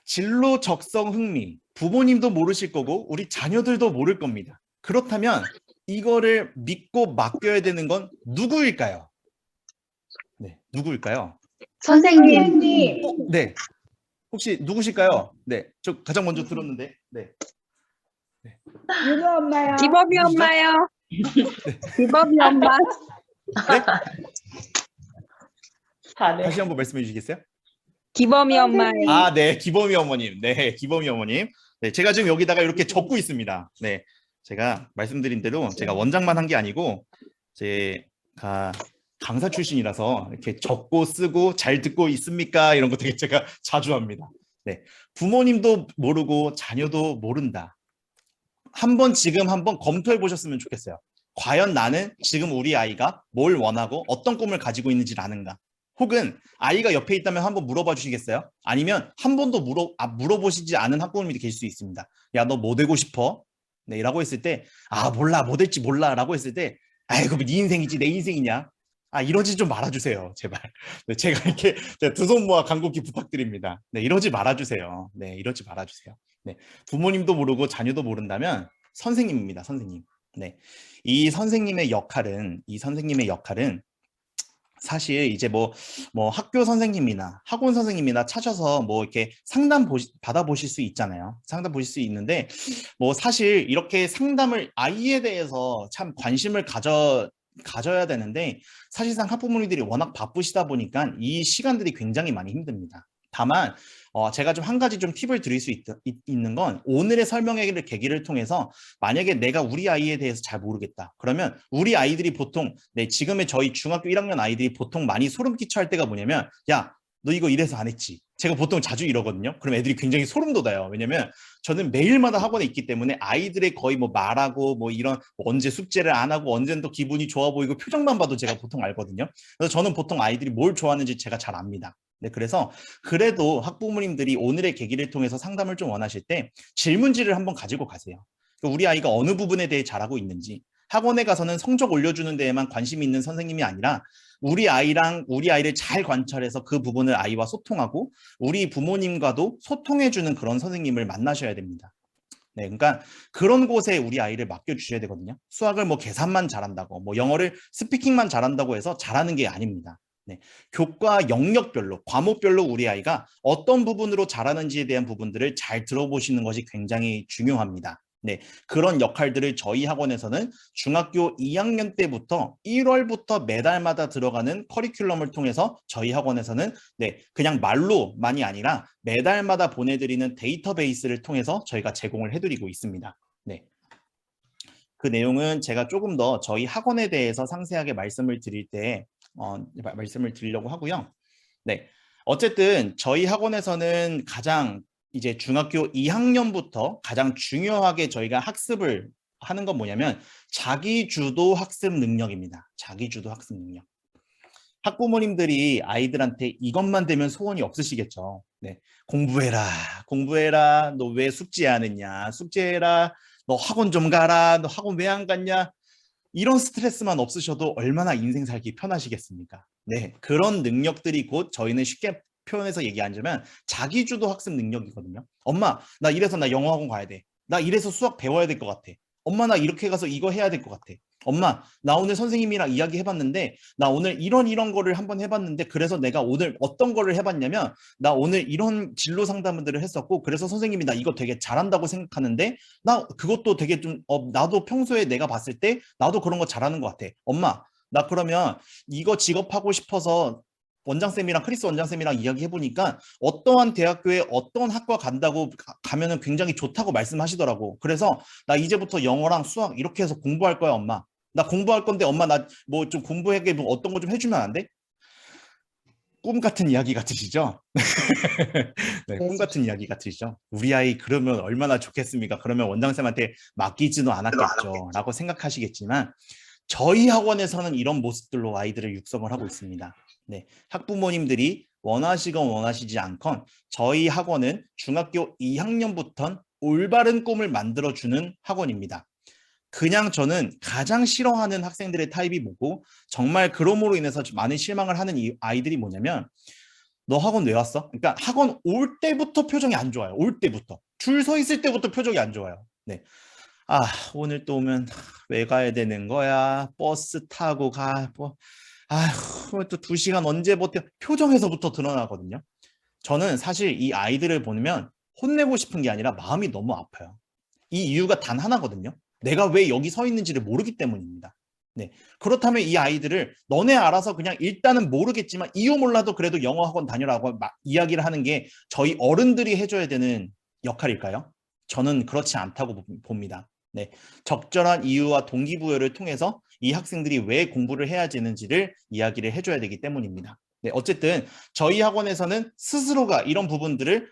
진로, 적성, 흥미 부모님도 모르실 거고 우리 자녀들도 모를 겁니다. 그렇다면 이거를 믿고 맡겨야 되는 건 누구일까요? 네, 누구일까요? 선생님. 네, 혹시 누구실까요? 네, 저 가장 먼저 들었는데 네. 윤우 엄마요. 기범이 누구시죠? 엄마요. 네. 기범이 엄마. 네? 잘해. 다시 한번 말씀해 주시겠어요? 기범이 엄마요. 네, 기범이 어머님. 네, 기범이 어머님. 네, 제가 지금 여기다가 이렇게 적고 있습니다. 네, 제가 말씀드린 대로 제가 원장만 한 게 아니고 제가 강사 출신이라서 이렇게 적고 쓰고 잘 듣고 있습니까? 이런 거 되게 제가 자주 합니다. 네, 부모님도 모르고 자녀도 모른다. 지금 한번 검토해 보셨으면 좋겠어요. 과연 나는 지금 우리 아이가 뭘 원하고 어떤 꿈을 가지고 있는지를 아는가? 혹은 아이가 옆에 있다면 한번 물어봐 주시겠어요? 아니면 한 번도 물어보시지 않은 학부모님이 계실 수 있습니다. 야, 너 뭐 되고 싶어? 네, 라고 했을 때 몰라, 뭐 될지 몰라 라고 했을 때 아이고, 네 인생이지 내 인생이냐? 이러지 좀 말아주세요, 제발. 네, 제가 이렇게 두 손 모아 간곡히 부탁드립니다. 네, 이러지 말아주세요. 네, 이러지 말아주세요. 네, 부모님도 모르고 자녀도 모른다면 선생님입니다, 선생님. 네, 이 선생님의 역할은 사실 이제 뭐 학교 선생님이나 학원 선생님이나 찾아서 뭐 이렇게 받아보실 수 있잖아요. 상담 보실 수 있는데 뭐 사실 이렇게 상담을 아이에 대해서 참 관심을 가져야 되는데 사실상 학부모님들이 워낙 바쁘시다 보니까 이 시간들이 굉장히 많이 힘듭니다. 다만 제가 좀 한 가지 좀 팁을 드릴 수 있는 건 오늘의 설명의 계기를 통해서 만약에 내가 우리 아이에 대해서 잘 모르겠다. 그러면 우리 아이들이 보통 지금의 저희 중학교 1학년 아이들이 보통 많이 소름 끼쳐 할 때가 뭐냐면 야, 너 이거 이래서 안 했지. 제가 보통 자주 이러거든요. 그럼 애들이 굉장히 소름 돋아요. 왜냐면 저는 매일마다 학원에 있기 때문에 아이들의 거의 뭐 말하고 뭐 이런 언제 숙제를 안 하고 언제는 또 기분이 좋아 보이고 표정만 봐도 제가 보통 알거든요. 그래서 저는 보통 아이들이 뭘 좋아하는지 제가 잘 압니다. 네, 그래서 그래도 학부모님들이 오늘의 계기를 통해서 상담을 좀 원하실 때 질문지를 한번 가지고 가세요. 우리 아이가 어느 부분에 대해 잘하고 있는지, 학원에 가서는 성적 올려주는 데에만 관심이 있는 선생님이 아니라 우리 아이를 잘 관찰해서 그 부분을 아이와 소통하고 우리 부모님과도 소통해주는 그런 선생님을 만나셔야 됩니다. 네, 그러니까 그런 곳에 우리 아이를 맡겨주셔야 되거든요. 수학을 뭐 계산만 잘한다고, 뭐 영어를 스피킹만 잘한다고 해서 잘하는 게 아닙니다. 네, 교과 영역별로, 과목별로 우리 아이가 어떤 부분으로 잘하는지에 대한 부분들을 잘 들어보시는 것이 굉장히 중요합니다. 네, 그런 역할들을 저희 학원에서는 중학교 2학년 때부터 1월부터 매달마다 들어가는 커리큘럼을 통해서 저희 학원에서는 그냥 말로만이 아니라 매달마다 보내드리는 데이터베이스를 통해서 저희가 제공을 해드리고 있습니다. 네. 그 내용은 제가 조금 더 저희 학원에 대해서 상세하게 말씀을 드리려고 하고요. 네, 어쨌든 저희 학원에서는 가장 이제 중학교 2학년부터 가장 중요하게 저희가 학습을 하는 건 뭐냐면 자기주도 학습 능력입니다. 자기주도 학습 능력. 학부모님들이 아이들한테 이것만 되면 소원이 없으시겠죠. 네, 공부해라. 너 왜 숙제 안 했냐? 숙제해라. 너 학원 좀 가라. 너 학원 왜 안 갔냐? 이런 스트레스만 없으셔도 얼마나 인생 살기 편하시겠습니까? 네, 그런 능력들이 곧 저희는 쉽게 표현해서 얘기하자면 자기주도 학습 능력이거든요. 엄마, 나 이래서 나 영어 학원 가야 돼. 나 이래서 수학 배워야 될 것 같아. 엄마, 나 이렇게 가서 이거 해야 될 것 같아. 엄마, 나 오늘 선생님이랑 이야기 해봤는데 나 오늘 이런 거를 한번 해봤는데 그래서 내가 오늘 어떤 거를 해봤냐면 나 오늘 이런 진로 상담들을 했었고 그래서 선생님이 나 이거 되게 잘한다고 생각하는데 나 그것도 되게 좀 나도 평소에 내가 봤을 때 나도 그런 거 잘하는 것 같아. 엄마, 나 그러면 이거 직업하고 싶어서 크리스 원장쌤이랑 이야기해보니까 어떠한 대학교에 어떤 학과 간다고 가면은 굉장히 좋다고 말씀하시더라고. 그래서 나 이제부터 영어랑 수학 이렇게 해서 공부할 거야, 엄마. 나 공부할 건데 엄마 나 뭐 좀 공부하게 뭐 어떤 거 좀 해주면 안 돼? 꿈 같은 이야기 같으시죠? 네, 꿈 같은 이야기 같으시죠? 우리 아이 그러면 얼마나 좋겠습니까? 그러면 원장쌤한테 맡기지도 않았겠죠. 라고 생각하시겠지만 저희 학원에서는 이런 모습들로 아이들을 육성을 하고 있습니다. 네, 학부모님들이 원하시건 원하시지 않건 저희 학원은 중학교 2학년부터 올바른 꿈을 만들어주는 학원입니다. 그냥 저는 가장 싫어하는 학생들의 타입이 뭐고 정말 그럼으로 인해서 많은 실망을 하는 이 아이들이 뭐냐면 너 학원 왜 왔어? 그러니까 학원 올 때부터 표정이 안 좋아요. 올 때부터. 줄 서 있을 때부터 표정이 안 좋아요. 네. 오늘 또 오면 왜 가야 되는 거야? 버스 타고 가. 또 2시간 언제 버텨? 표정에서부터 드러나거든요. 저는 사실 이 아이들을 보면 혼내고 싶은 게 아니라 마음이 너무 아파요. 이 이유가 단 하나거든요. 내가 왜 여기 서 있는지를 모르기 때문입니다. 네, 그렇다면 이 아이들을 너네 알아서 그냥 일단은 모르겠지만 이유 몰라도 그래도 영어 학원 다녀라고 이야기를 하는 게 저희 어른들이 해줘야 되는 역할일까요? 저는 그렇지 않다고 봅니다. 네, 적절한 이유와 동기부여를 통해서 이 학생들이 왜 공부를 해야 되는지를 이야기를 해줘야 되기 때문입니다. 네, 어쨌든 저희 학원에서는 스스로가 이런 부분들을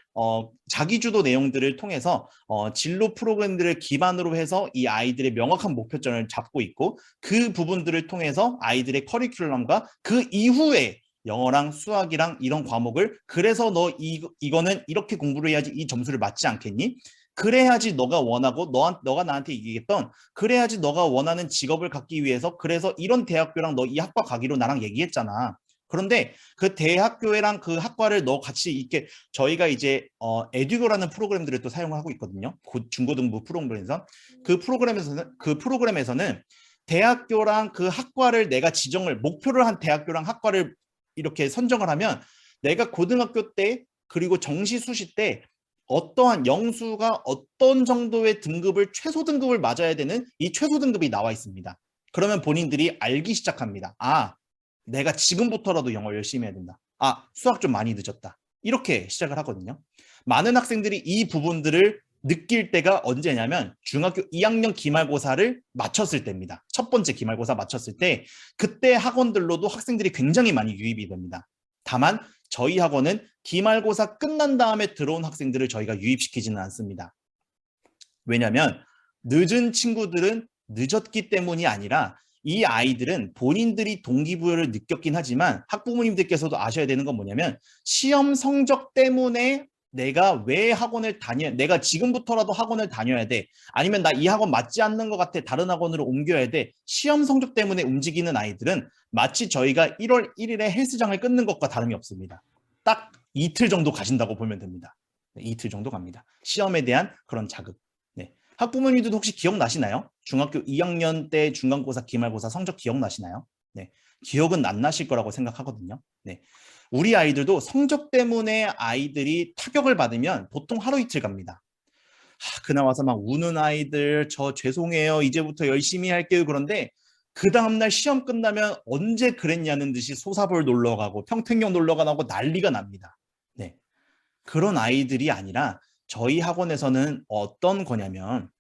자기주도 내용들을 통해서 진로 프로그램들을 기반으로 해서 이 아이들의 명확한 목표점을 잡고 있고 그 부분들을 통해서 아이들의 커리큘럼과 그 이후에 영어랑 수학이랑 이런 과목을 그래서 너 이거는 이렇게 공부를 해야지 이 점수를 맞지 않겠니? 그래야지 너가 원하고 너가 나한테 얘기했던 그래야지 너가 원하는 직업을 갖기 위해서 그래서 이런 대학교랑 너 이 학과 가기로 나랑 얘기했잖아. 그런데 그 대학교랑 그 학과를 너 같이 이렇게 저희가 이제 에듀고라는 프로그램들을 또 사용을 하고 있거든요. 중고등부 프로그램에서 그 프로그램에서는 대학교랑 그 학과를 내가 목표를 한 대학교랑 학과를 이렇게 선정을 하면 내가 고등학교 때 그리고 정시 수시 때 어떠한 영수가 어떤 정도의 최소 등급을 맞아야 되는 이 최소 등급이 나와 있습니다. 그러면 본인들이 알기 시작합니다. 아, 내가 지금부터라도 영어를 열심히 해야 된다. 아, 수학 좀 많이 늦었다. 이렇게 시작을 하거든요. 많은 학생들이 이 부분들을 느낄 때가 언제냐면 중학교 2학년 기말고사를 마쳤을 때입니다. 첫 번째 기말고사 마쳤을 때 그때 학원들로도 학생들이 굉장히 많이 유입이 됩니다. 다만 저희 학원은 기말고사 끝난 다음에 들어온 학생들을 저희가 유입시키지는 않습니다. 왜냐하면 늦은 친구들은 늦었기 때문이 아니라 이 아이들은 본인들이 동기부여를 느꼈긴 하지만 학부모님들께서도 아셔야 되는 건 뭐냐면 시험 성적 때문에 내가 내가 지금부터라도 학원을 다녀야 돼. 아니면 나 이 학원 맞지 않는 것 같아. 다른 학원으로 옮겨야 돼. 시험 성적 때문에 움직이는 아이들은 마치 저희가 1월 1일에 헬스장을 끊는 것과 다름이 없습니다. 딱 이틀 정도 가신다고 보면 됩니다. 네, 이틀 정도 갑니다. 시험에 대한 그런 자극. 네. 학부모님들도 혹시 기억나시나요? 중학교 2학년 때 중간고사, 기말고사 성적 기억나시나요? 네. 기억은 안 나실 거라고 생각하거든요. 네. 우리 아이들도 성적 때문에 아이들이 타격을 받으면 보통 하루 이틀 갑니다. 그날 와서 막 우는 아이들, 저 죄송해요. 이제부터 열심히 할게요. 그런데 그 다음날 시험 끝나면 언제 그랬냐는 듯이 소사볼 놀러 가고 평택역 놀러 가고 난리가 납니다. 네. 그런 아이들이 아니라 저희 학원에서는 어떤 거냐면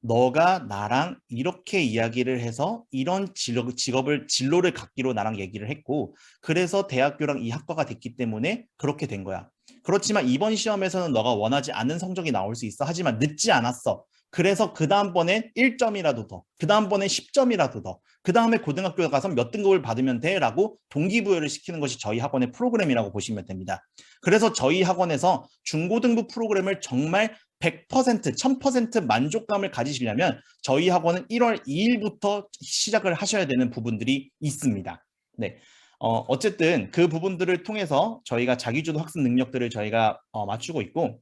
너가 나랑 이렇게 이야기를 해서 이런 진로를 갖기로 나랑 얘기를 했고 그래서 대학교랑 이 학과가 됐기 때문에 그렇게 된 거야. 그렇지만 이번 시험에서는 너가 원하지 않는 성적이 나올 수 있어. 하지만 늦지 않았어. 그래서 그 다음번엔 1점이라도 더, 그 다음번엔 10점이라도 더, 그 다음에 고등학교에 가서 몇 등급을 받으면 돼? 라고 동기부여를 시키는 것이 저희 학원의 프로그램이라고 보시면 됩니다. 그래서 저희 학원에서 중고등부 프로그램을 정말 100%, 1000% 만족감을 가지시려면 저희 학원은 1월 2일부터 시작을 하셔야 되는 부분들이 있습니다. 네. 어쨌든 그 부분들을 통해서 저희가 자기주도 학습 능력들을 저희가 맞추고 있고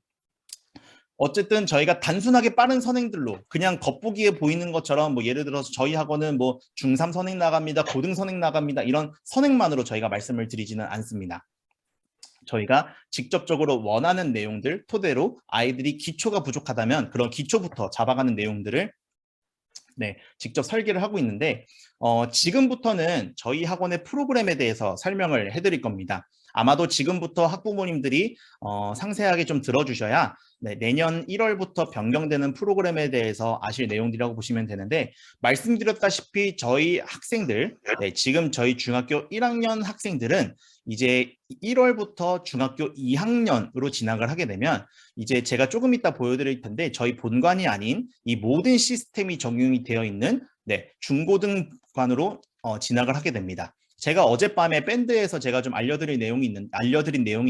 어쨌든 저희가 단순하게 빠른 선행들로 그냥 겉보기에 보이는 것처럼 뭐 예를 들어서 저희 학원은 뭐 중3 선행 나갑니다. 고등 선행 나갑니다. 이런 선행만으로 저희가 말씀을 드리지는 않습니다. 저희가 직접적으로 원하는 내용들 토대로 아이들이 기초가 부족하다면 그런 기초부터 잡아가는 내용들을 직접 설계를 하고 있는데 지금부터는 저희 학원의 프로그램에 대해서 설명을 해드릴 겁니다. 아마도 지금부터 학부모님들이 상세하게 좀 들어주셔야 내년 1월부터 변경되는 프로그램에 대해서 아실 내용들이라고 보시면 되는데 말씀드렸다시피 저희 학생들, 지금 저희 중학교 1학년 학생들은 이제 1월부터 중학교 2학년으로 진학을 하게 되면 이제 제가 조금 이따 보여드릴 텐데 저희 본관이 아닌 이 모든 시스템이 적용이 되어 있는 중고등관으로 진학을 하게 됩니다. 제가 어젯밤에 밴드에서 제가 좀 알려드린 내용이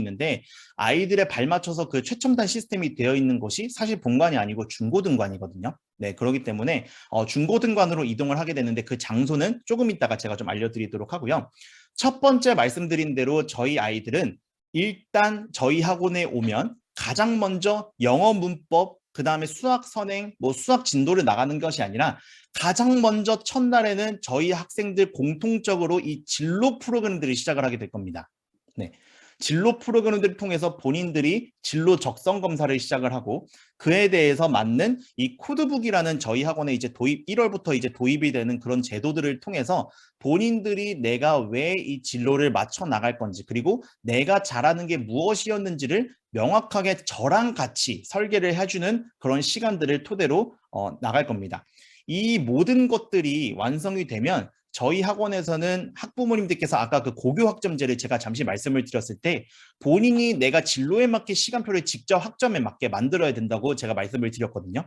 있는데 아이들의 발맞춰서 그 최첨단 시스템이 되어 있는 곳이 사실 본관이 아니고 중고등관이거든요. 네, 그렇기 때문에 중고등관으로 이동을 하게 되는데 그 장소는 조금 이따가 제가 좀 알려드리도록 하고요. 첫 번째 말씀드린 대로 저희 아이들은 일단 저희 학원에 오면 가장 먼저 영어 문법, 그 다음에 수학 선행, 수학 진도를 나가는 것이 아니라 가장 먼저 첫날에는 저희 학생들 공통적으로 이 진로 프로그램들을 시작을 하게 될 겁니다. 네. 진로 프로그램들을 통해서 본인들이 진로 적성 검사를 시작을 하고 그에 대해서 맞는 이 코드북이라는 저희 학원에 이제 1월부터 이제 도입이 되는 그런 제도들을 통해서 본인들이 내가 왜 이 진로를 맞춰 나갈 건지 그리고 내가 잘하는 게 무엇이었는지를 명확하게 저랑 같이 설계를 해주는 그런 시간들을 토대로 나갈 겁니다. 이 모든 것들이 완성이 되면 저희 학원에서는 학부모님들께서 아까 그 고교 학점제를 제가 잠시 말씀을 드렸을 때 본인이 내가 진로에 맞게 시간표를 직접 학점에 맞게 만들어야 된다고 제가 말씀을 드렸거든요.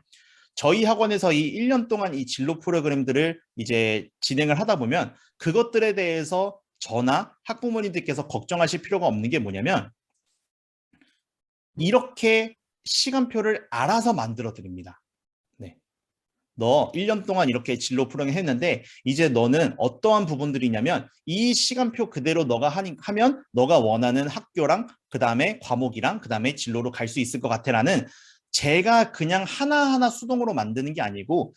저희 학원에서 이 1년 동안 이 진로 프로그램들을 이제 진행을 하다 보면 그것들에 대해서 저나 학부모님들께서 걱정하실 필요가 없는 게 뭐냐면 이렇게 시간표를 알아서 만들어 드립니다. 네. 너 1년 동안 이렇게 진로 프로그램 했는데 이제 너는 어떠한 부분들이냐면 이 시간표 그대로 너가 하면 너가 원하는 학교랑 그 다음에 과목이랑 그 다음에 진로로 갈 수 있을 것 같아라는 제가 그냥 하나하나 수동으로 만드는 게 아니고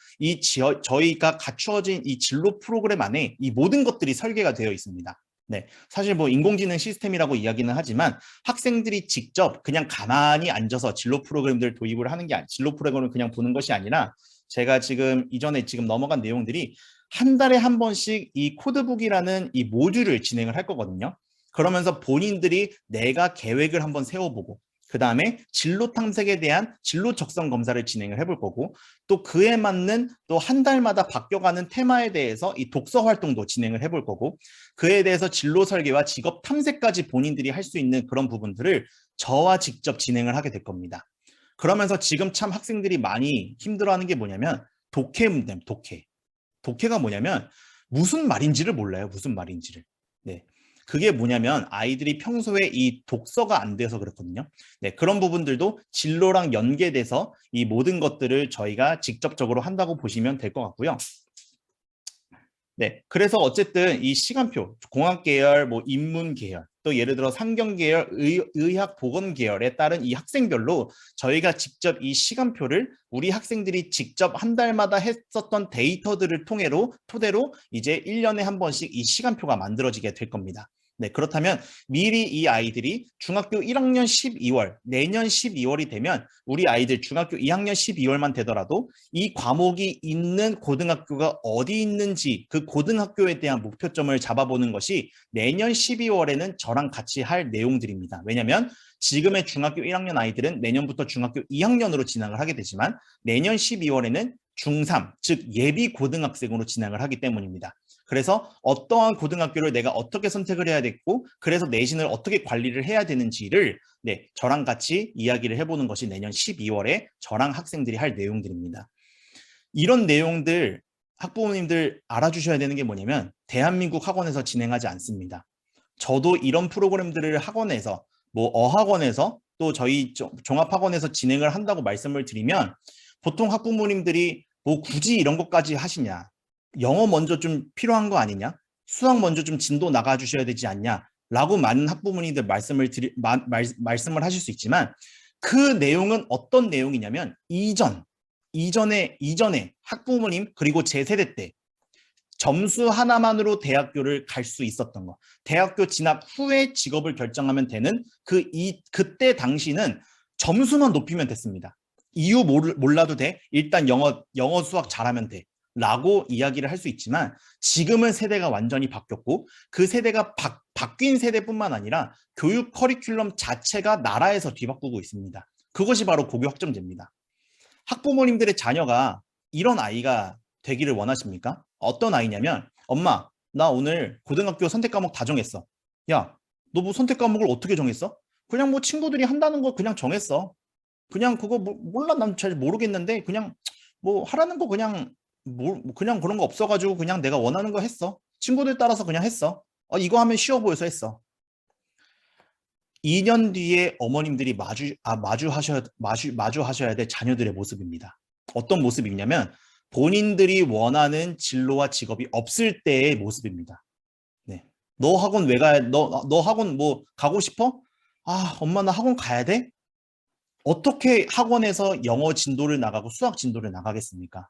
저희가 갖추어진 이 진로 프로그램 안에 이 모든 것들이 설계가 되어 있습니다. 네, 사실 뭐 인공지능 시스템이라고 이야기는 하지만 학생들이 직접 그냥 가만히 앉아서 진로 프로그램들 도입을 하는 게 진로 프로그램을 그냥 보는 것이 아니라 제가 지금 이전에 넘어간 내용들이 한 달에 한 번씩 이 코드북이라는 이 모듈을 진행을 할 거거든요. 그러면서 본인들이 내가 계획을 한번 세워보고 그 다음에 진로 탐색에 대한 진로 적성 검사를 진행을 해볼 거고 또 그에 맞는 또 한 달마다 바뀌어가는 테마에 대해서 이 독서 활동도 진행을 해볼 거고 그에 대해서 진로 설계와 직업 탐색까지 본인들이 할 수 있는 그런 부분들을 저와 직접 진행을 하게 될 겁니다. 그러면서 지금 참 학생들이 많이 힘들어하는 게 뭐냐면 독해 문제, 독해. 독해가 뭐냐면 무슨 말인지를 몰라요. 무슨 말인지를. 네. 그게 뭐냐면 아이들이 평소에 이 독서가 안 돼서 그렇거든요. 네, 그런 부분들도 진로랑 연계돼서 이 모든 것들을 저희가 직접적으로 한다고 보시면 될 것 같고요. 네, 그래서 어쨌든 이 시간표, 공학 계열, 뭐 인문 계열, 또 예를 들어 상경 계열, 의학 보건 계열에 따른 이 학생별로 저희가 직접 이 시간표를 우리 학생들이 직접 한 달마다 했었던 데이터들을 토대로 이제 1년에 한 번씩 이 시간표가 만들어지게 될 겁니다. 네, 그렇다면 미리 이 아이들이 중학교 1학년 12월, 내년 12월이 되면 우리 아이들 중학교 2학년 12월만 되더라도 이 과목이 있는 고등학교가 어디 있는지 그 고등학교에 대한 목표점을 잡아보는 것이 내년 12월에는 저랑 같이 할 내용들입니다. 왜냐하면 지금의 중학교 1학년 아이들은 내년부터 중학교 2학년으로 진학을 하게 되지만 내년 12월에는 중3, 즉 예비 고등학생으로 진학을 하기 때문입니다. 그래서 어떠한 고등학교를 내가 어떻게 선택을 해야 됐고 그래서 내신을 어떻게 관리를 해야 되는지를 네, 저랑 같이 이야기를 해보는 것이 내년 12월에 저랑 학생들이 할 내용들입니다. 이런 내용들 학부모님들 알아주셔야 되는 게 뭐냐면 대한민국 학원에서 진행하지 않습니다. 저도 이런 프로그램들을 학원에서 뭐 어학원에서 또 저희 종합학원에서 진행을 한다고 말씀을 드리면 보통 학부모님들이 뭐 굳이 이런 것까지 하시냐, 영어 먼저 좀 필요한 거 아니냐, 수학 먼저 좀 진도 나가 주셔야 되지 않냐 라고 많은 학부모님들 말씀을 하실 수 있지만 그 내용은 어떤 내용이냐면 이전에 학부모님 그리고 제 세대 때 점수 하나만으로 대학교를 갈 수 있었던 거, 대학교 진학 후에 직업을 결정하면 되는 그때 당시는 점수만 높이면 됐습니다. 이유 몰라도 돼. 일단 영어 수학 잘하면 돼. 라고 이야기를 할 수 있지만 지금은 세대가 완전히 바뀌었고 그 세대가 바뀐 세대뿐만 아니라 교육 커리큘럼 자체가 나라에서 뒤바꾸고 있습니다. 그것이 바로 고교 학점제입니다. 학부모님들의 자녀가 이런 아이가 되기를 원하십니까? 어떤 아이냐면 엄마 나 오늘 고등학교 선택 과목 다 정했어. 야, 너 뭐 선택 과목을 어떻게 정했어? 그냥 뭐 친구들이 한다는 거 그냥 정했어. 그냥 그거 몰라 난 잘 모르겠는데 그냥 뭐 하라는 거 그냥 그냥 그런 거 없어가지고 그냥 내가 원하는 거 했어. 친구들 따라서 그냥 했어. 이거 하면 쉬워 보여서 했어. 2년 뒤에 어머님들이 마주하셔야 될 자녀들의 모습입니다. 어떤 모습이냐면 본인들이 원하는 진로와 직업이 없을 때의 모습입니다. 네. 너 학원 왜 가야? 너 학원 뭐 가고 싶어? 아, 엄마 나 학원 가야 돼? 어떻게 학원에서 영어 진도를 나가고 수학 진도를 나가겠습니까?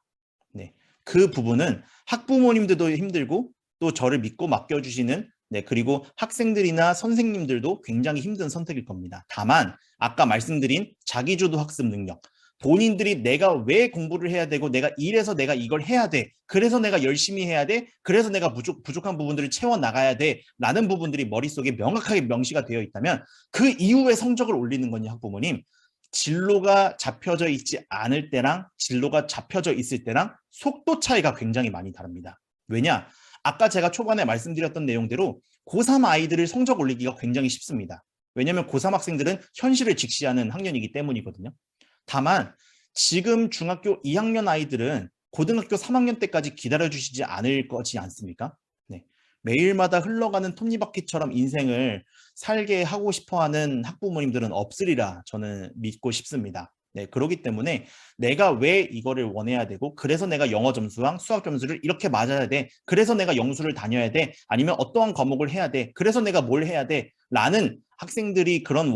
네. 그 부분은 학부모님들도 힘들고 또 저를 믿고 맡겨주시는 네, 그리고 학생들이나 선생님들도 굉장히 힘든 선택일 겁니다. 다만 아까 말씀드린 자기주도 학습 능력, 본인들이 내가 왜 공부를 해야 되고 내가 이래서 내가 이걸 해야 돼, 그래서 내가 열심히 해야 돼, 그래서 내가 부족한 부분들을 채워나가야 돼 라는 부분들이 머릿속에 명확하게 명시가 되어 있다면 그 이후에 성적을 올리는 건요, 학부모님. 진로가 잡혀져 있지 않을 때랑 진로가 잡혀져 있을 때랑 속도 차이가 굉장히 많이 다릅니다. 왜냐? 아까 제가 초반에 말씀드렸던 내용대로 고3 아이들을 성적 올리기가 굉장히 쉽습니다. 왜냐하면 고3 학생들은 현실을 직시하는 학년이기 때문이거든요. 다만 지금 중학교 2학년 아이들은 고등학교 3학년 때까지 기다려주시지 않을 거지 않습니까? 네. 매일마다 흘러가는 톱니바퀴처럼 인생을 살게 하고 싶어하는 학부모님들은 없으리라 저는 믿고 싶습니다. 네, 그렇기 때문에 내가 왜 이거를 원해야 되고 그래서 내가 영어 점수랑 수학 점수를 이렇게 맞아야 돼. 그래서 내가 영수를 다녀야 돼. 아니면 어떠한 과목을 해야 돼. 그래서 내가 뭘 해야 돼. 라는 학생들이 그런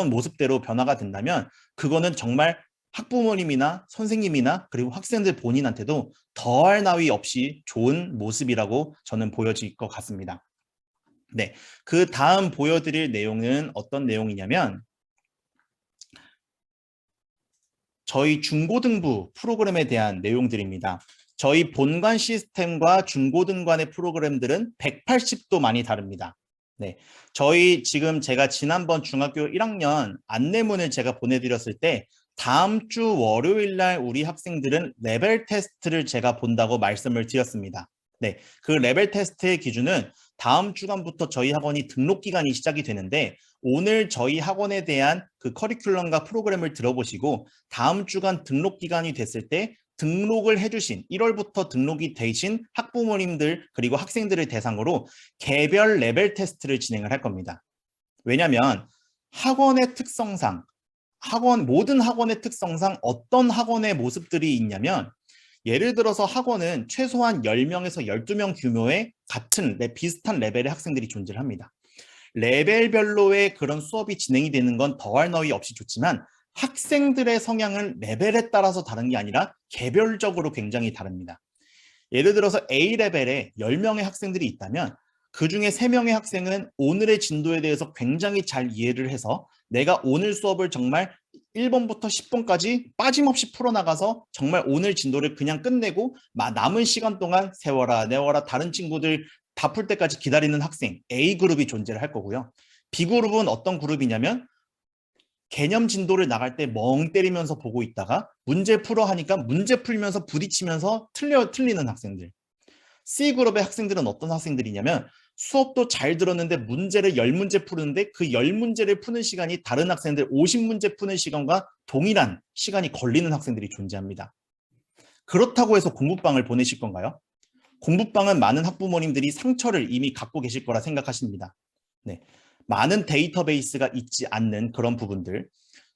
모습대로 변화가 된다면 그거는 정말 학부모님이나 선생님이나 그리고 학생들 본인한테도 더할 나위 없이 좋은 모습이라고 저는 보여질 것 같습니다. 네, 그 다음 보여드릴 내용은 어떤 내용이냐면 저희 중고등부 프로그램에 대한 내용들입니다. 저희 본관 시스템과 중고등관의 프로그램들은 180도 많이 다릅니다. 네, 저희 지금 제가 지난번 중학교 1학년 안내문을 제가 보내드렸을 때 다음 주 월요일 날 우리 학생들은 레벨 테스트를 제가 본다고 말씀을 드렸습니다. 네, 그 레벨 테스트의 기준은 다음 주간부터 저희 학원이 등록 기간이 시작이 되는데 오늘 저희 학원에 대한 그 커리큘럼과 프로그램을 들어보시고 다음 주간 등록 기간이 됐을 때 등록을 해주신 1월부터 등록이 되신 학부모님들 그리고 학생들을 대상으로 개별 레벨 테스트를 진행을 할 겁니다. 왜냐하면 학원의 특성상 모든 학원의 특성상 어떤 학원의 모습들이 있냐면 예를 들어서 학원은 최소한 10명에서 12명 규모의 같은 비슷한 레벨의 학생들이 존재를 합니다. 레벨별로의 그런 수업이 진행이 되는 건 더할 나위 없이 좋지만 학생들의 성향은 레벨에 따라서 다른 게 아니라 개별적으로 굉장히 다릅니다. 예를 들어서 A레벨에 10명의 학생들이 있다면 그중에 3명의 학생은 오늘의 진도에 대해서 굉장히 잘 이해를 해서 내가 오늘 수업을 정말 1번부터 10번까지 빠짐없이 풀어나가서 정말 오늘 진도를 그냥 끝내고 남은 시간 동안 세워라 내워라 다른 친구들 다 풀 때까지 기다리는 학생 A그룹이 존재를 할 거고요. B그룹은 어떤 그룹이냐면 개념 진도를 나갈 때 멍 때리면서 보고 있다가 문제 풀어 하니까 문제 풀면서 부딪히면서 틀리는 학생들. C그룹의 학생들은 어떤 학생들이냐면 수업도 잘 들었는데 문제를 10문제 푸는데 그 10문제를 푸는 시간이 다른 학생들 50문제 푸는 시간과 동일한 시간이 걸리는 학생들이 존재합니다. 그렇다고 해서 공부방을 보내실 건가요? 공부방은 많은 학부모님들이 상처를 이미 갖고 계실 거라 생각하십니다. 네, 많은 데이터베이스가 있지 않는 그런 부분들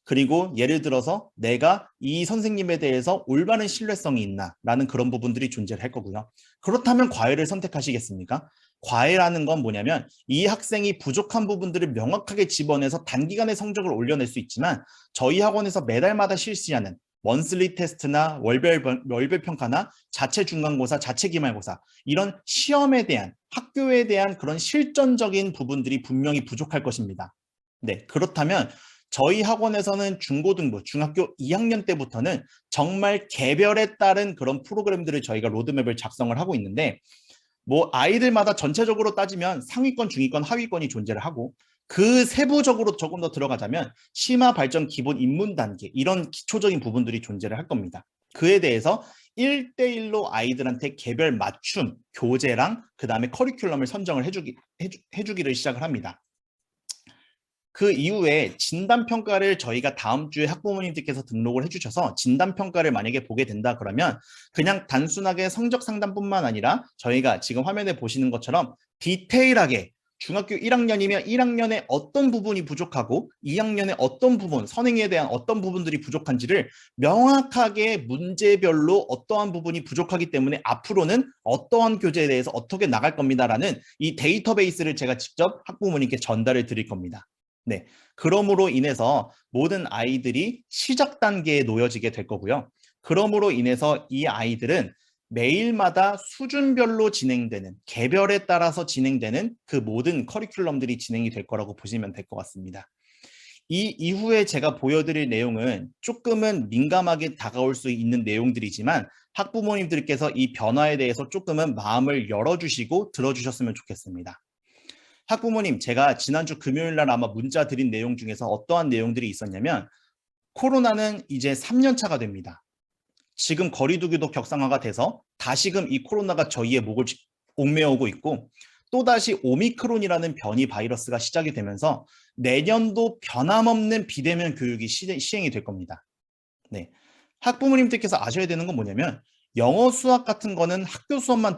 그리고 예를 들어서 내가 이 선생님에 대해서 올바른 신뢰성이 있나 라는 그런 부분들이 존재를 할 거고요. 그렇다면 과외를 선택하시겠습니까? 과외라는 건 뭐냐면 이 학생이 부족한 부분들을 명확하게 집어내서 단기간에 성적을 올려낼 수 있지만 저희 학원에서 매달마다 실시하는 먼슬리 테스트나 월별 평가나 자체 중간고사, 자체 기말고사 이런 시험에 대한 학교에 대한 그런 실전적인 부분들이 분명히 부족할 것입니다. 네, 그렇다면 저희 학원에서는 중고등부, 중학교 2학년 때부터는 정말 개별에 따른 그런 프로그램들을 저희가 로드맵을 작성을 하고 있는데 뭐 아이들마다 전체적으로 따지면 상위권, 중위권, 하위권이 존재를 하고 그 세부적으로 조금 더 들어가자면 심화 발전 기본 입문 단계 이런 기초적인 부분들이 존재를 할 겁니다. 그에 대해서 1대1로 아이들한테 개별 맞춤, 교재랑 그 다음에 커리큘럼을 선정을 해주기를 시작을 합니다. 그 이후에 진단평가를 저희가 다음 주에 학부모님들께서 등록을 해주셔서 진단평가를 만약에 보게 된다 그러면 그냥 단순하게 성적 상담뿐만 아니라 저희가 지금 화면에 보시는 것처럼 디테일하게 중학교 1학년이면 1학년에 어떤 부분이 부족하고 2학년에 어떤 부분, 선행에 대한 어떤 부분들이 부족한지를 명확하게 문제별로 어떠한 부분이 부족하기 때문에 앞으로는 어떠한 교재에 대해서 어떻게 나갈 겁니다라는 이 데이터베이스를 제가 직접 학부모님께 전달을 드릴 겁니다. 네, 그러므로 인해서 모든 아이들이 시작 단계에 놓여지게 될 거고요. 그러므로 인해서 이 아이들은 매일마다 수준별로 진행되는 개별에 따라서 진행되는 그 모든 커리큘럼들이 진행이 될 거라고 보시면 될 것 같습니다. 이 이후에 제가 보여드릴 내용은 조금은 민감하게 다가올 수 있는 내용들이지만 학부모님들께서 이 변화에 대해서 조금은 마음을 열어주시고 들어주셨으면 좋겠습니다. 학부모님, 제가 지난주 금요일 날 아마 문자 드린 내용 중에서 어떠한 내용들이 있었냐면 코로나는 이제 3년 차가 됩니다. 지금 거리두기도 격상화가 돼서 다시금 이 코로나가 저희의 목을 옥매어오고 있고 또다시 오미크론이라는 변이 바이러스가 시작이 되면서 내년도 변함없는 비대면 교육이 시행이 될 겁니다. 네, 학부모님들께서 아셔야 되는 건 뭐냐면 영어 수학 같은 거는 학교 수업만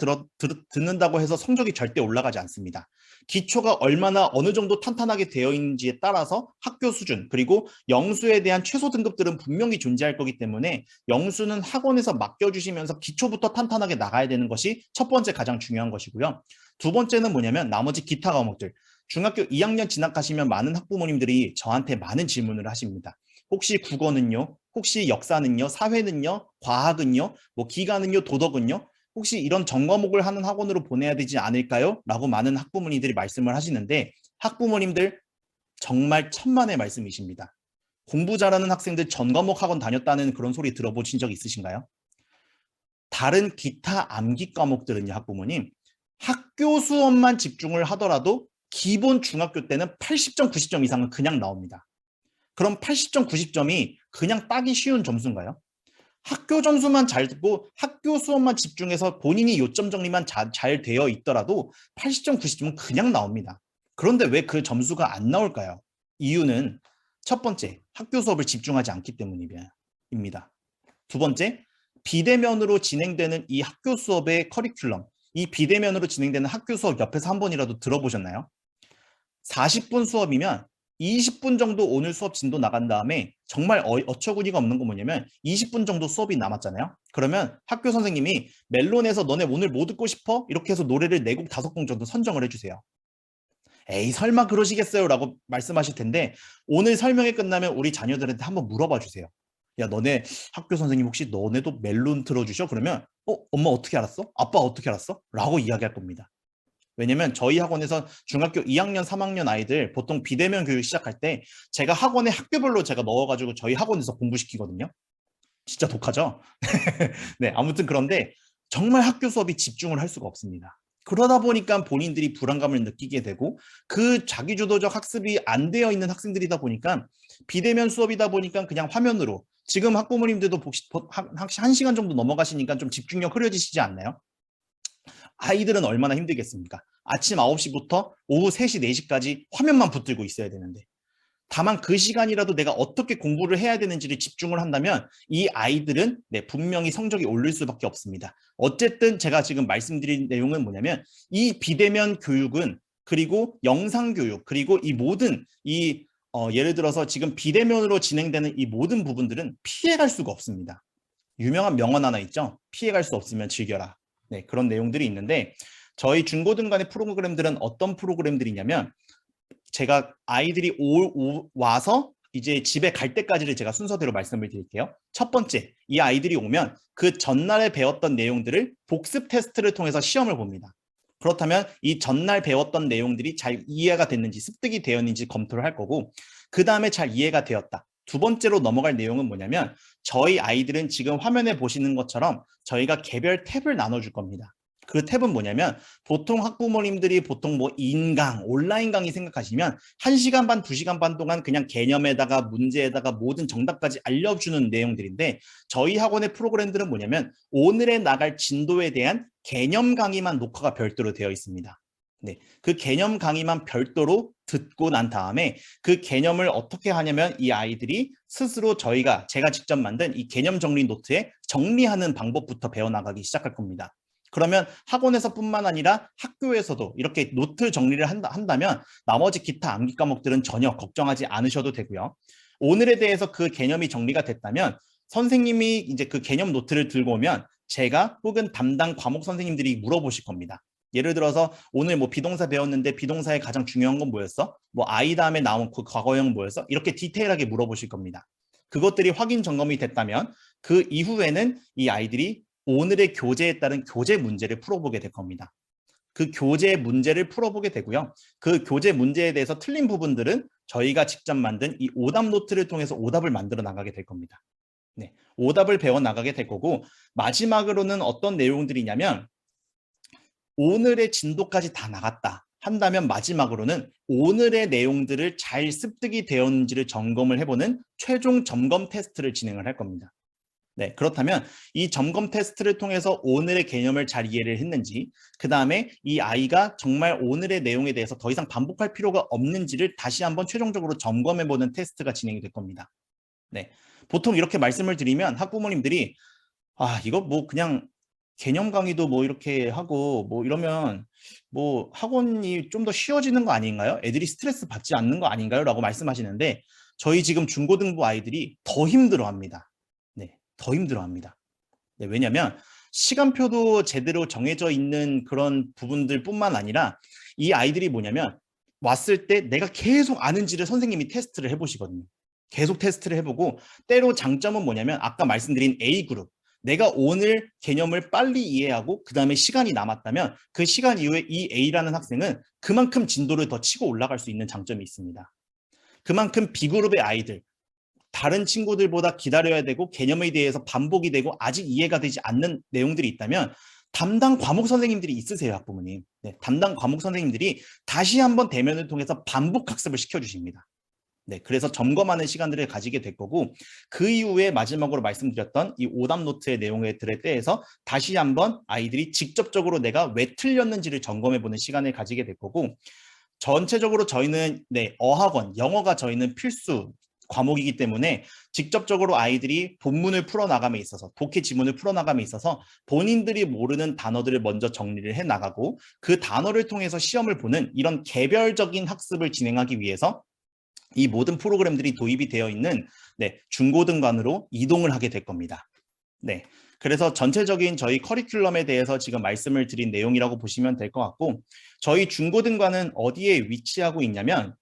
듣는다고 해서 성적이 절대 올라가지 않습니다. 기초가 얼마나 어느 정도 탄탄하게 되어 있는지에 따라서 학교 수준 그리고 영수에 대한 최소 등급들은 분명히 존재할 거기 때문에 영수는 학원에서 맡겨주시면서 기초부터 탄탄하게 나가야 되는 것이 첫 번째 가장 중요한 것이고요. 두 번째는 뭐냐면 나머지 기타 과목들. 중학교 2학년 진학하시면 많은 학부모님들이 저한테 많은 질문을 하십니다. 혹시 국어는요? 혹시 역사는요? 사회는요? 과학은요? 뭐 기간은요? 도덕은요? 혹시 이런 전과목을 하는 학원으로 보내야 되지 않을까요? 라고 많은 학부모님들이 말씀을 하시는데 학부모님들 정말 천만의 말씀이십니다. 공부 잘하는 학생들 전과목 학원 다녔다는 그런 소리 들어보신 적 있으신가요? 다른 기타 암기 과목들은요, 학부모님. 학교 수업만 집중을 하더라도 기본 중학교 때는 80점, 90점 이상은 그냥 나옵니다. 그럼 80점, 90점이 그냥 따기 쉬운 점수인가요? 학교 점수만 잘 듣고 학교 수업만 집중해서 본인이 요점 정리만 잘 되어 있더라도 80점, 90점은 그냥 나옵니다. 그런데 왜 그 점수가 안 나올까요? 이유는 첫 번째, 학교 수업을 집중하지 않기 때문입니다. 두 번째, 비대면으로 진행되는 이 학교 수업의 커리큘럼, 이 비대면으로 진행되는 학교 수업 옆에서 한 번이라도 들어보셨나요? 40분 수업이면 20분 정도 오늘 수업 진도 나간 다음에 정말 어처구니가 없는 건 뭐냐면 20분 정도 수업이 남았잖아요. 그러면 학교 선생님이 멜론에서 너네 오늘 뭐 듣고 싶어? 이렇게 해서 노래를 4곡 5곡 정도 선정을 해주세요. 에이 설마 그러시겠어요? 라고 말씀하실 텐데 오늘 설명이 끝나면 우리 자녀들한테 한번 물어봐 주세요. 야 너네 학교 선생님 혹시 너네도 멜론 틀어주셔? 그러면 엄마 어떻게 알았어? 아빠 어떻게 알았어? 라고 이야기할 겁니다. 왜냐면 저희 학원에서 중학교 2학년, 3학년 아이들 보통 비대면 교육 시작할 때 제가 학원에 학교별로 제가 넣어가지고 저희 학원에서 공부시키거든요. 진짜 독하죠? 네, 아무튼 그런데 정말 학교 수업이 집중을 할 수가 없습니다. 그러다 보니까 본인들이 불안감을 느끼게 되고 그 자기주도적 학습이 안 되어 있는 학생들이다 보니까 비대면 수업이다 보니까 그냥 화면으로 지금 학부모님들도 1시간 정도 넘어가시니까 좀 집중력 흐려지시지 않나요? 아이들은 얼마나 힘들겠습니까? 아침 9시부터 오후 3시, 4시까지 화면만 붙들고 있어야 되는데 다만 그 시간이라도 내가 어떻게 공부를 해야 되는지를 집중을 한다면 이 아이들은 분명히 성적이 오를 수밖에 없습니다. 어쨌든 제가 지금 말씀드린 내용은 뭐냐면 이 비대면 교육은 그리고 영상 교육 그리고 이 모든 예를 들어서 지금 비대면으로 진행되는 이 모든 부분들은 피해갈 수가 없습니다. 유명한 명언 하나 있죠. 피해갈 수 없으면 즐겨라. 네, 그런 내용들이 있는데 저희 중고등간의 프로그램들은 어떤 프로그램들이냐면 제가 아이들이 와서 이제 집에 갈 때까지를 제가 순서대로 말씀을 드릴게요. 첫 번째, 이 아이들이 오면 그 전날에 배웠던 내용들을 복습 테스트를 통해서 시험을 봅니다. 그렇다면 이 전날 배웠던 내용들이 잘 이해가 됐는지 습득이 되었는지 검토를 할 거고 그 다음에 잘 이해가 되었다. 두 번째로 넘어갈 내용은 뭐냐면 저희 아이들은 지금 화면에 보시는 것처럼 저희가 개별 탭을 나눠줄 겁니다. 그 탭은 뭐냐면 보통 학부모님들이 보통 뭐 인강, 온라인 강의 생각하시면 1시간 반, 2시간 반 동안 그냥 개념에다가 문제에다가 모든 정답까지 알려주는 내용들인데 저희 학원의 프로그램들은 뭐냐면 오늘에 나갈 진도에 대한 개념 강의만 녹화가 별도로 되어 있습니다. 네, 그 개념 강의만 별도로 듣고 난 다음에 그 개념을 어떻게 하냐면 이 아이들이 스스로 제가 직접 만든 이 개념 정리 노트에 정리하는 방법부터 배워나가기 시작할 겁니다. 그러면 학원에서뿐만 아니라 학교에서도 이렇게 노트 정리를 한다면 나머지 기타 암기 과목들은 전혀 걱정하지 않으셔도 되고요. 오늘에 대해서 그 개념이 정리가 됐다면 선생님이 이제 그 개념 노트를 들고 오면 제가 혹은 담당 과목 선생님들이 물어보실 겁니다. 예를 들어서 오늘 뭐 비동사 배웠는데 비동사의 가장 중요한 건 뭐였어? 뭐 I 다음에 나온 그 과거형은 뭐였어? 이렇게 디테일하게 물어보실 겁니다. 그것들이 확인 점검이 됐다면 그 이후에는 이 아이들이 오늘의 교재에 따른 교재 문제를 풀어보게 될 겁니다. 그 교재 문제를 풀어보게 되고요. 그 교재 문제에 대해서 틀린 부분들은 저희가 직접 만든 이 오답 노트를 통해서 오답을 만들어 나가게 될 겁니다. 네, 오답을 배워 나가게 될 거고 마지막으로는 어떤 내용들이냐면 오늘의 진도까지 다 나갔다 한다면 마지막으로는 오늘의 내용들을 잘 습득이 되었는지를 점검을 해보는 최종 점검 테스트를 진행을 할 겁니다. 네, 그렇다면 이 점검 테스트를 통해서 오늘의 개념을 잘 이해를 했는지 그 다음에 이 아이가 정말 오늘의 내용에 대해서 더 이상 반복할 필요가 없는지를 다시 한번 최종적으로 점검해보는 테스트가 진행이 될 겁니다. 네, 보통 이렇게 말씀을 드리면 학부모님들이 이거 뭐 그냥 개념 강의도 뭐 이렇게 하고 뭐 이러면 뭐 학원이 좀 더 쉬워지는 거 아닌가요? 애들이 스트레스 받지 않는 거 아닌가요? 라고 말씀하시는데 저희 지금 중고등부 아이들이 더 힘들어합니다. 네, 더 힘들어합니다. 네, 왜냐하면 시간표도 제대로 정해져 있는 그런 부분들뿐만 아니라 이 아이들이 뭐냐면 왔을 때 내가 계속 아는지를 선생님이 테스트를 해보시거든요. 계속 테스트를 해보고 때로 장점은 뭐냐면 아까 말씀드린 A그룹, 내가 오늘 개념을 빨리 이해하고 그 다음에 시간이 남았다면 그 시간 이후에 이 A라는 학생은 그만큼 진도를 더 치고 올라갈 수 있는 장점이 있습니다. 그만큼 B그룹의 아이들, 다른 친구들보다 기다려야 되고 개념에 대해서 반복이 되고 아직 이해가 되지 않는 내용들이 있다면 담당 과목 선생님들이 있으세요, 학부모님. 네, 담당 과목 선생님들이 다시 한번 대면을 통해서 반복 학습을 시켜주십니다. 네, 그래서 점검하는 시간들을 가지게 될 거고 그 이후에 마지막으로 말씀드렸던 이 오답 노트의 내용들에 대해서 다시 한번 아이들이 직접적으로 내가 왜 틀렸는지를 점검해보는 시간을 가지게 될 거고 전체적으로 저희는 어학원, 영어가 저희는 필수 과목이기 때문에 직접적으로 아이들이 본문을 풀어나감에 있어서 독해 지문을 풀어나감에 있어서 본인들이 모르는 단어들을 먼저 정리를 해나가고 그 단어를 통해서 시험을 보는 이런 개별적인 학습을 진행하기 위해서 이 모든 프로그램들이 도입이 되어 있는 중고등반으로 이동을 하게 될 겁니다. 네, 그래서 전체적인 저희 커리큘럼에 대해서 지금 말씀을 드린 내용이라고 보시면 될 것 같고 저희 중고등반은 어디에 위치하고 있냐면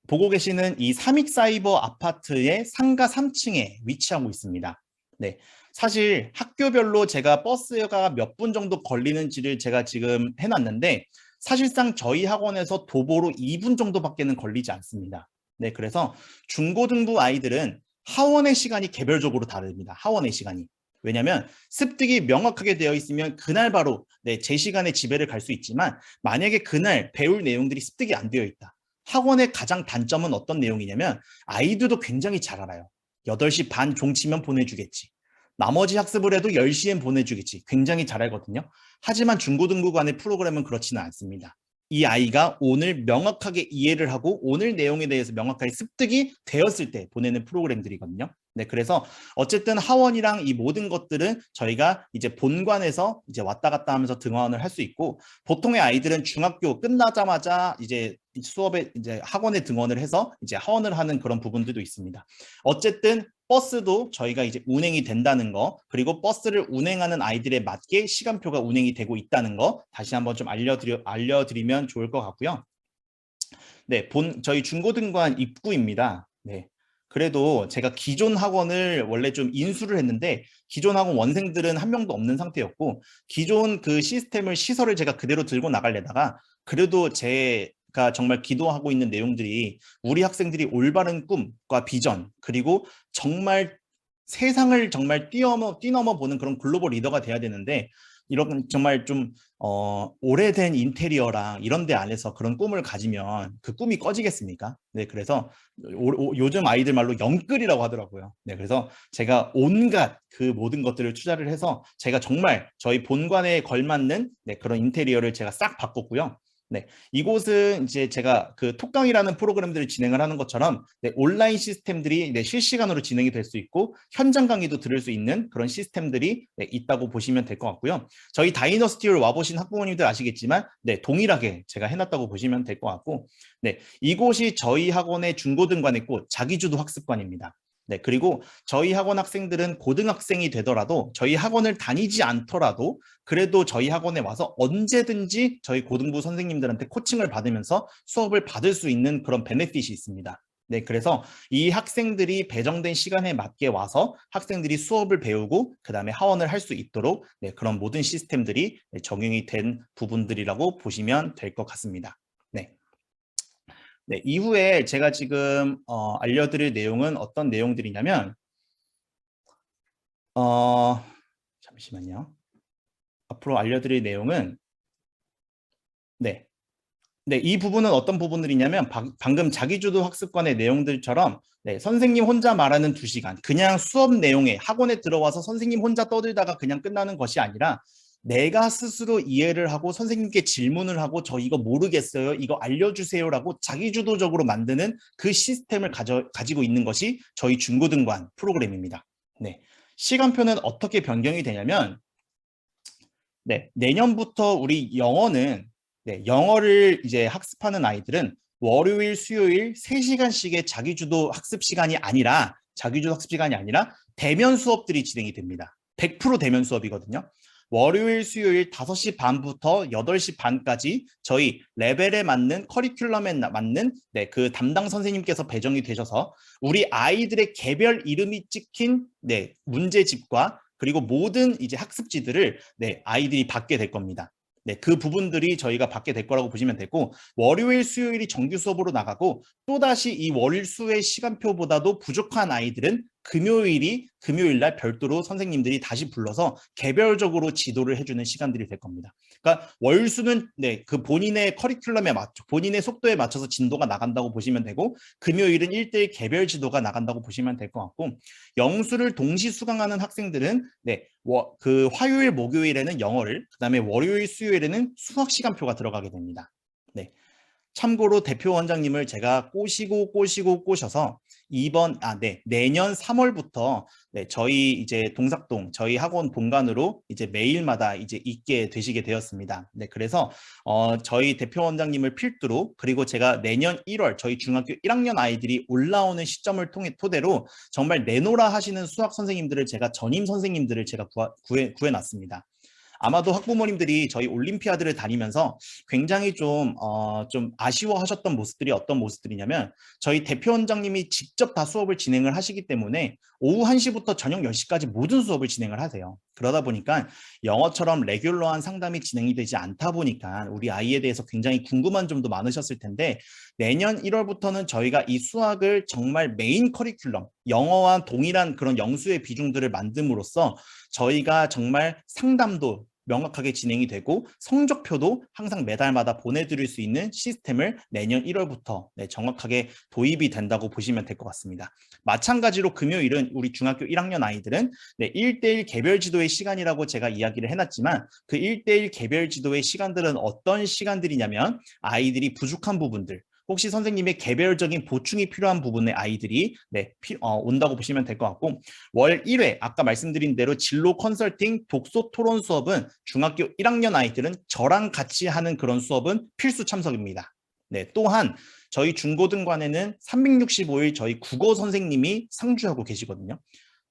보고 계시는 이 삼익사이버 아파트의 상가 3층에 위치하고 있습니다. 네, 사실 학교별로 제가 버스가 몇 분 정도 걸리는지를 제가 지금 해놨는데 사실상 저희 학원에서 도보로 2분 정도밖에는 걸리지 않습니다. 네, 그래서 중고등부 아이들은 하원의 시간이 개별적으로 다릅니다. 하원의 시간이. 왜냐하면 습득이 명확하게 되어 있으면 그날 바로 제 시간에 집에를 갈 수 있지만 만약에 그날 배울 내용들이 습득이 안 되어 있다. 학원의 가장 단점은 어떤 내용이냐면 아이들도 굉장히 잘 알아요. 8시 반 종치면 보내주겠지. 나머지 학습을 해도 10시엔 보내주겠지. 굉장히 잘 알거든요. 하지만 중고등부 간의 프로그램은 그렇지는 않습니다. 이 아이가 오늘 명확하게 이해를 하고 오늘 내용에 대해서 명확하게 습득이 되었을 때 보내는 프로그램들이거든요. 네, 그래서 어쨌든 하원이랑 이 모든 것들은 저희가 이제 본관에서 이제 왔다 갔다 하면서 등하원을 할 수 있고 보통의 아이들은 중학교 끝나자마자 이제 수업에 이제 학원에 등원을 해서 이제 하원을 하는 그런 부분들도 있습니다. 어쨌든 버스도 저희가 이제 운행이 된다는 거 그리고 버스를 운행하는 아이들에 맞게 시간표가 운행이 되고 있다는 거 다시 한번 좀 알려드리면 좋을 것 같고요. 네, 저희 중고등관 입구입니다. 네. 그래도 제가 기존 학원을 원래 좀 인수를 했는데 기존 학원 원생들은 한 명도 없는 상태였고 기존 그 시설을 제가 그대로 들고 나가려다가 그래도 제가 정말 기도하고 있는 내용들이 우리 학생들이 올바른 꿈과 비전 그리고 정말 세상을 정말 뛰어넘어 보는 그런 글로벌 리더가 돼야 되는데 이런 정말 좀 오래된 인테리어랑 이런 데 안에서 그런 꿈을 가지면 그 꿈이 꺼지겠습니까? 네, 그래서 요즘 아이들 말로 영끌이라고 하더라고요. 네, 그래서 제가 온갖 그 모든 것들을 투자를 해서 제가 정말 저희 본관에 걸맞는 그런 인테리어를 제가 싹 바꿨고요. 네, 이곳은 이제 제가 그 톡강이라는 프로그램들을 진행을 하는 것처럼 온라인 시스템들이 실시간으로 진행이 될 수 있고 현장 강의도 들을 수 있는 그런 시스템들이 있다고 보시면 될 것 같고요. 저희 다이너스티를 와보신 학부모님들 아시겠지만 동일하게 제가 해놨다고 보시면 될 것 같고 이곳이 저희 학원의 중고등관의 꽃 자기주도 학습관입니다. 네, 그리고 저희 학원 학생들은 고등학생이 되더라도 저희 학원을 다니지 않더라도 그래도 저희 학원에 와서 언제든지 저희 고등부 선생님들한테 코칭을 받으면서 수업을 받을 수 있는 그런 베네핏이 있습니다. 네, 그래서 이 학생들이 배정된 시간에 맞게 와서 학생들이 수업을 배우고 그 다음에 하원을 할 수 있도록 그런 모든 시스템들이 적용이 된 부분들이라고 보시면 될 것 같습니다. 네. 네, 이후에 제가 지금 알려드릴 내용은 어떤 내용들이냐면 잠시만요. 앞으로 알려드릴 내용은 이 부분은 어떤 부분들이냐면 방금 자기주도 학습관의 내용들처럼 선생님 혼자 말하는 2시간 그냥 수업 내용에 학원에 들어와서 선생님 혼자 떠들다가 그냥 끝나는 것이 아니라 내가 스스로 이해를 하고 선생님께 질문을 하고 저 이거 모르겠어요. 이거 알려주세요라고 자기주도적으로 만드는 그 시스템을 가지고 있는 것이 저희 중고등관 프로그램입니다. 네. 시간표는 어떻게 변경이 되냐면 네, 내년부터 우리 영어는 영어를 이제 학습하는 아이들은 월요일, 수요일 3시간씩의 자기주도 학습 시간이 아니라 대면 수업들이 진행이 됩니다. 100% 대면 수업이거든요. 월요일, 수요일 5시 반부터 8시 반까지 저희 레벨에 맞는 커리큘럼에 맞는 그 담당 선생님께서 배정이 되셔서 우리 아이들의 개별 이름이 찍힌 문제집과 그리고 모든 이제 학습지들을 아이들이 받게 될 겁니다. 그 부분들이 저희가 받게 될 거라고 보시면 되고 월요일, 수요일이 정규 수업으로 나가고 또다시 이 월, 수의 시간표보다도 부족한 아이들은 금요일 날 별도로 선생님들이 다시 불러서 개별적으로 지도를 해주는 시간들이 될 겁니다. 그러니까 월수는 그 본인의 커리큘럼에 맞춰 본인의 속도에 맞춰서 진도가 나간다고 보시면 되고 금요일은 1대1 개별 지도가 나간다고 보시면 될 것 같고 영수를 동시 수강하는 학생들은 그 화요일, 목요일에는 영어를 그다음에 월요일, 수요일에는 수학 시간표가 들어가게 됩니다. 참고로 대표 원장님을 제가 꼬셔서 내년 3월부터 저희 이제 동작동 저희 학원 본관으로 이제 매일마다 이제 있게 되시게 되었습니다. 그래서 저희 대표 원장님을 필두로 그리고 제가 내년 1월 저희 중학교 1학년 아이들이 올라오는 시점을 토대로 정말 내노라 하시는 수학 선생님들을 제가 전임 선생님들을 제가 구해놨습니다. 아마도 학부모님들이 저희 올림피아드를 다니면서 굉장히 좀 아쉬워하셨던 모습들이 어떤 모습들이냐면 저희 대표 원장님이 직접 다 수업을 진행을 하시기 때문에 오후 1시부터 저녁 10시까지 모든 수업을 진행을 하세요. 그러다 보니까 영어처럼 레귤러한 상담이 진행이 되지 않다 보니까 우리 아이에 대해서 굉장히 궁금한 점도 많으셨을 텐데 내년 1월부터는 저희가 이 수학을 정말 메인 커리큘럼, 영어와 동일한 그런 영수의 비중들을 만듦으로써 저희가 정말 상담도 명확하게 진행이 되고 성적표도 항상 매달마다 보내드릴 수 있는 시스템을 내년 1월부터 정확하게 도입이 된다고 보시면 될 것 같습니다. 마찬가지로 금요일은 우리 중학교 1학년 아이들은 1대1 개별 지도의 시간이라고 제가 이야기를 해놨지만 그 1대1 개별 지도의 시간들은 어떤 시간들이냐면 아이들이 부족한 부분들 혹시 선생님의 개별적인 보충이 필요한 부분의 아이들이 온다고 보시면 될 것 같고 월 1회 아까 말씀드린 대로 진로 컨설팅 독서 토론 수업은 중학교 1학년 아이들은 저랑 같이 하는 그런 수업은 필수 참석입니다. 또한 저희 중고등관에는 365일 저희 국어 선생님이 상주하고 계시거든요.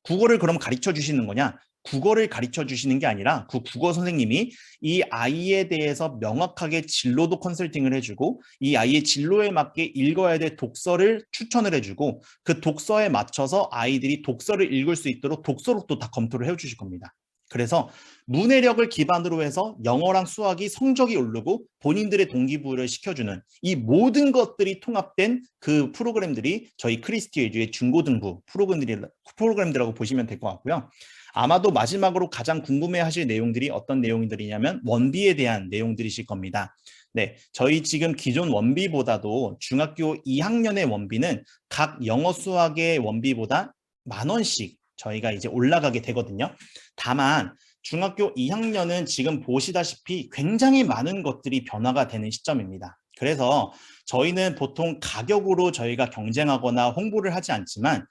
국어를 그럼 가르쳐 주시는 거냐? 국어를 가르쳐 주시는 게 아니라 그 국어 선생님이 이 아이에 대해서 명확하게 진로도 컨설팅을 해주고 이 아이의 진로에 맞게 읽어야 될 독서를 추천을 해주고 그 독서에 맞춰서 아이들이 독서를 읽을 수 있도록 독서록도 다 검토를 해주실 겁니다. 그래서 문해력을 기반으로 해서 영어랑 수학이 성적이 오르고 본인들의 동기부여를 시켜주는 이 모든 것들이 통합된 그 프로그램들이 저희 크리스티 에듀의 중고등부 프로그램들이라고 보시면 될 것 같고요. 아마도 마지막으로 가장 궁금해하실 내용들이 어떤 내용들이냐면 원비에 대한 내용들이실 겁니다. 저희 지금 기존 원비보다도 중학교 2학년의 원비는 각 영어 수학의 원비보다 10,000원씩 저희가 이제 올라가게 되거든요. 다만 중학교 2학년은 지금 보시다시피 굉장히 많은 것들이 변화가 되는 시점입니다. 그래서 저희는 보통 가격으로 저희가 경쟁하거나 홍보를 하지 않지만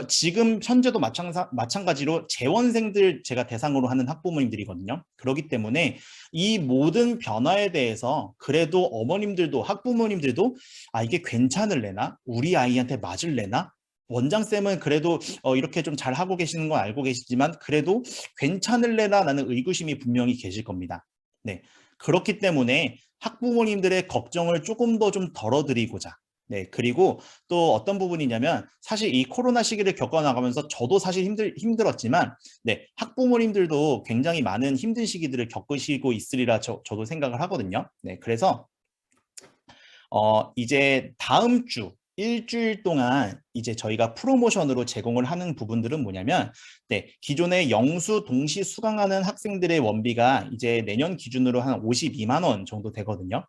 지금 현재도 마찬가지로 재원생들 제가 대상으로 하는 학부모님들이거든요. 그렇기 때문에 이 모든 변화에 대해서 그래도 어머님들도 학부모님들도 이게 괜찮을래나? 우리 아이한테 맞을래나? 원장쌤은 그래도 이렇게 좀 잘 하고 계시는 건 알고 계시지만 그래도 괜찮을래라는 의구심이 분명히 계실 겁니다. 그렇기 때문에 학부모님들의 걱정을 조금 더 좀 덜어드리고자 그리고 또 어떤 부분이냐면 사실 이 코로나 시기를 겪어나가면서 저도 사실 힘들었지만 학부모님들도 굉장히 많은 힘든 시기들을 겪으시고 있으리라 저도 생각을 하거든요. 그래서 이제 다음 주 일주일 동안 이제 저희가 프로모션으로 제공을 하는 부분들은 뭐냐면 기존의 영수 동시 수강하는 학생들의 원비가 이제 내년 기준으로 한 52만 원 정도 되거든요.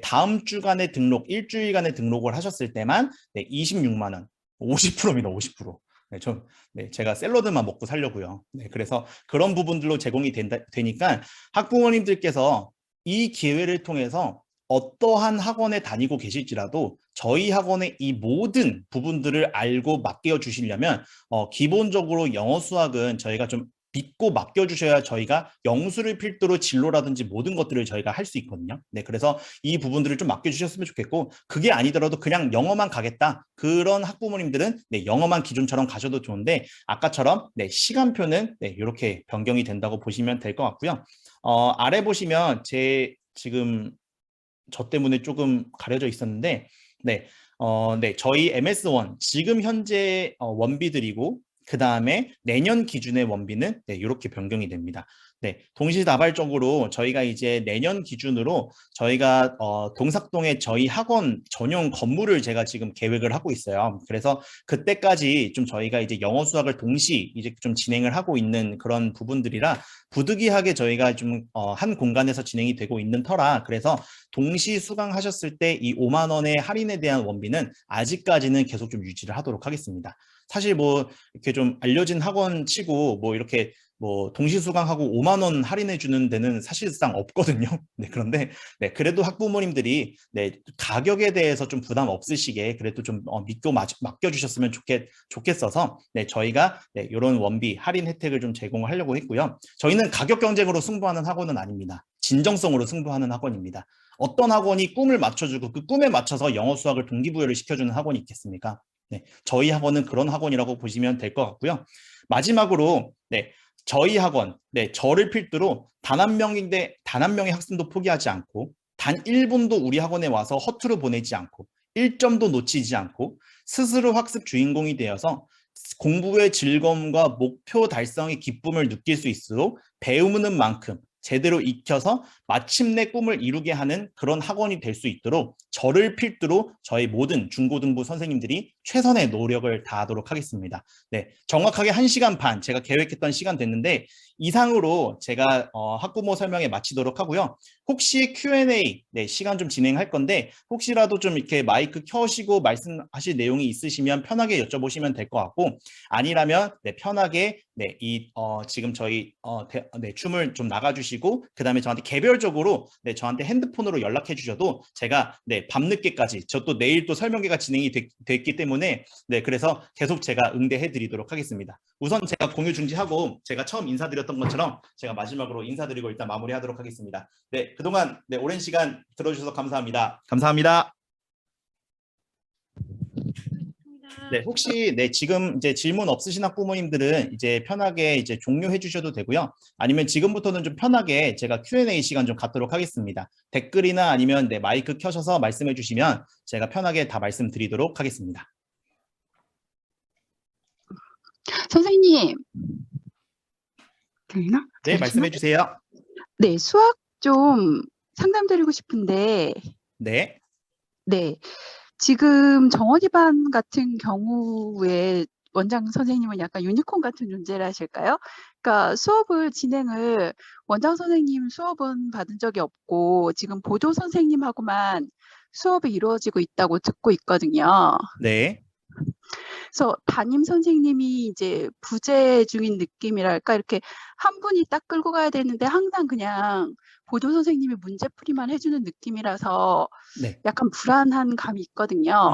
다음 주간의 등록, 일주일간의 등록을 하셨을 때만 26만 원, 50%입니다. 50%. 제가 샐러드만 먹고 살려고요. 그래서 그런 부분들로 제공이 되니까 학부모님들께서 이 기회를 통해서 어떠한 학원에 다니고 계실지라도 저희 학원의 이 모든 부분들을 알고 맡겨 주시려면 기본적으로 영어 수학은 저희가 좀 믿고 맡겨주셔야 저희가 영수를 필두로 진로라든지 모든 것들을 저희가 할 수 있거든요. 네, 그래서 이 부분들을 좀 맡겨주셨으면 좋겠고, 그게 아니더라도 그냥 영어만 가겠다. 그런 학부모님들은 네, 영어만 기존처럼 가셔도 좋은데, 아까처럼 네, 시간표는 네, 이렇게 변경이 된다고 보시면 될 것 같고요. 아래 보시면 지금 저 때문에 조금 가려져 있었는데, 네, 네, 저희 MS1 지금 현재 원비들이고, 그 다음에 내년 기준의 원비는 네, 이렇게 변경이 됩니다. 네, 동시다발적으로 저희가 이제 내년 기준으로 저희가 동삭동에 저희 학원 전용 건물을 제가 지금 계획을 하고 있어요. 그래서 그때까지 좀 저희가 이제 영어 수학을 동시 이제 좀 진행을 하고 있는 그런 부분들이라 부득이하게 저희가 좀 한 공간에서 진행이 되고 있는 터라, 그래서 동시 수강하셨을 때 이 5만 원의 할인에 대한 원비는 아직까지는 계속 좀 유지를 하도록 하겠습니다. 사실 뭐 이렇게 좀 알려진 학원 치고 뭐 이렇게 뭐 동시 수강하고 5만 원 할인해 주는 데는 사실상 없거든요. 네, 그런데 네, 그래도 학부모님들이 네, 가격에 대해서 좀 부담 없으시게 그래도 좀 믿고 맡겨 주셨으면 좋겠어서 네, 저희가 네, 이런 원비 할인 혜택을 좀 제공하려고 했고요. 저희는 가격 경쟁으로 승부하는 학원은 아닙니다. 진정성으로 승부하는 학원입니다. 어떤 학원이 꿈을 맞춰주고 그 꿈에 맞춰서 영어 수학을 동기부여를 시켜주는 학원이 있겠습니까? 네, 저희 학원은 그런 학원이라고 보시면 될 것 같고요. 마지막으로 네, 저희 학원, 네, 저를 필두로 단 한 명의 학생도 포기하지 않고 단 1분도 우리 학원에 와서 허투루 보내지 않고 1점도 놓치지 않고 스스로 학습 주인공이 되어서 공부의 즐거움과 목표 달성의 기쁨을 느낄 수 있도록 배우는 만큼 제대로 익혀서 마침내 꿈을 이루게 하는 그런 학원이 될 수 있도록 저를 필두로 저희 모든 중고등부 선생님들이 최선의 노력을 다하도록 하겠습니다. 네, 정확하게 1시간 반 제가 계획했던 시간 됐는데 이상으로 제가 학부모 설명에 마치도록 하고요. 혹시 Q&A 네, 시간 좀 진행할 건데 혹시라도 좀 이렇게 마이크 켜시고 말씀하실 내용이 있으시면 편하게 여쭤보시면 될 것 같고, 아니라면 네, 편하게 네, 지금 저희 네, 춤을 좀 나가주시고 그 다음에 저한테 개별적으로 네, 저한테 핸드폰으로 연락해 주셔도 제가 네, 밤늦게까지 저 또 내일 또 설명회가 진행이 됐기 때문에 네, 그래서 계속 제가 응대해 드리도록 하겠습니다. 우선 제가 공유 중지하고 제가 처음 인사드렸던 것처럼 제가 마지막으로 인사드리고 일단 마무리하도록 하겠습니다. 네, 그동안 네, 오랜 시간 들어주셔서 감사합니다. 감사합니다. 네, 혹시 네, 지금 이제 질문 없으신 학부모님들은 이제 편하게 이제 종료해 주셔도 되고요. 아니면 지금부터는 좀 편하게 제가 Q&A 시간 좀 갖도록 하겠습니다. 댓글이나 아니면 네, 마이크 켜셔서 말씀해 주시면 제가 편하게 다 말씀드리도록 하겠습니다. 선생님, 들리나? 네, 말씀해 주세요. 네, 수학 좀 상담드리고 싶은데, 네. 네, 지금 정원이 반 같은 경우에 원장 선생님은 약간 유니콘 같은 존재라 하실까요? 그러니까 원장 선생님 수업은 받은 적이 없고 지금 보조 선생님하고만 수업이 이루어지고 있다고 듣고 있거든요. 네. 그래서 담임 선생님이 이제 부재 중인 느낌이랄까, 이렇게 한 분이 딱 끌고 가야 되는데 항상 그냥 보조 선생님이 문제풀이만 해주는 느낌이라서 네. 약간 불안한 감이 있거든요.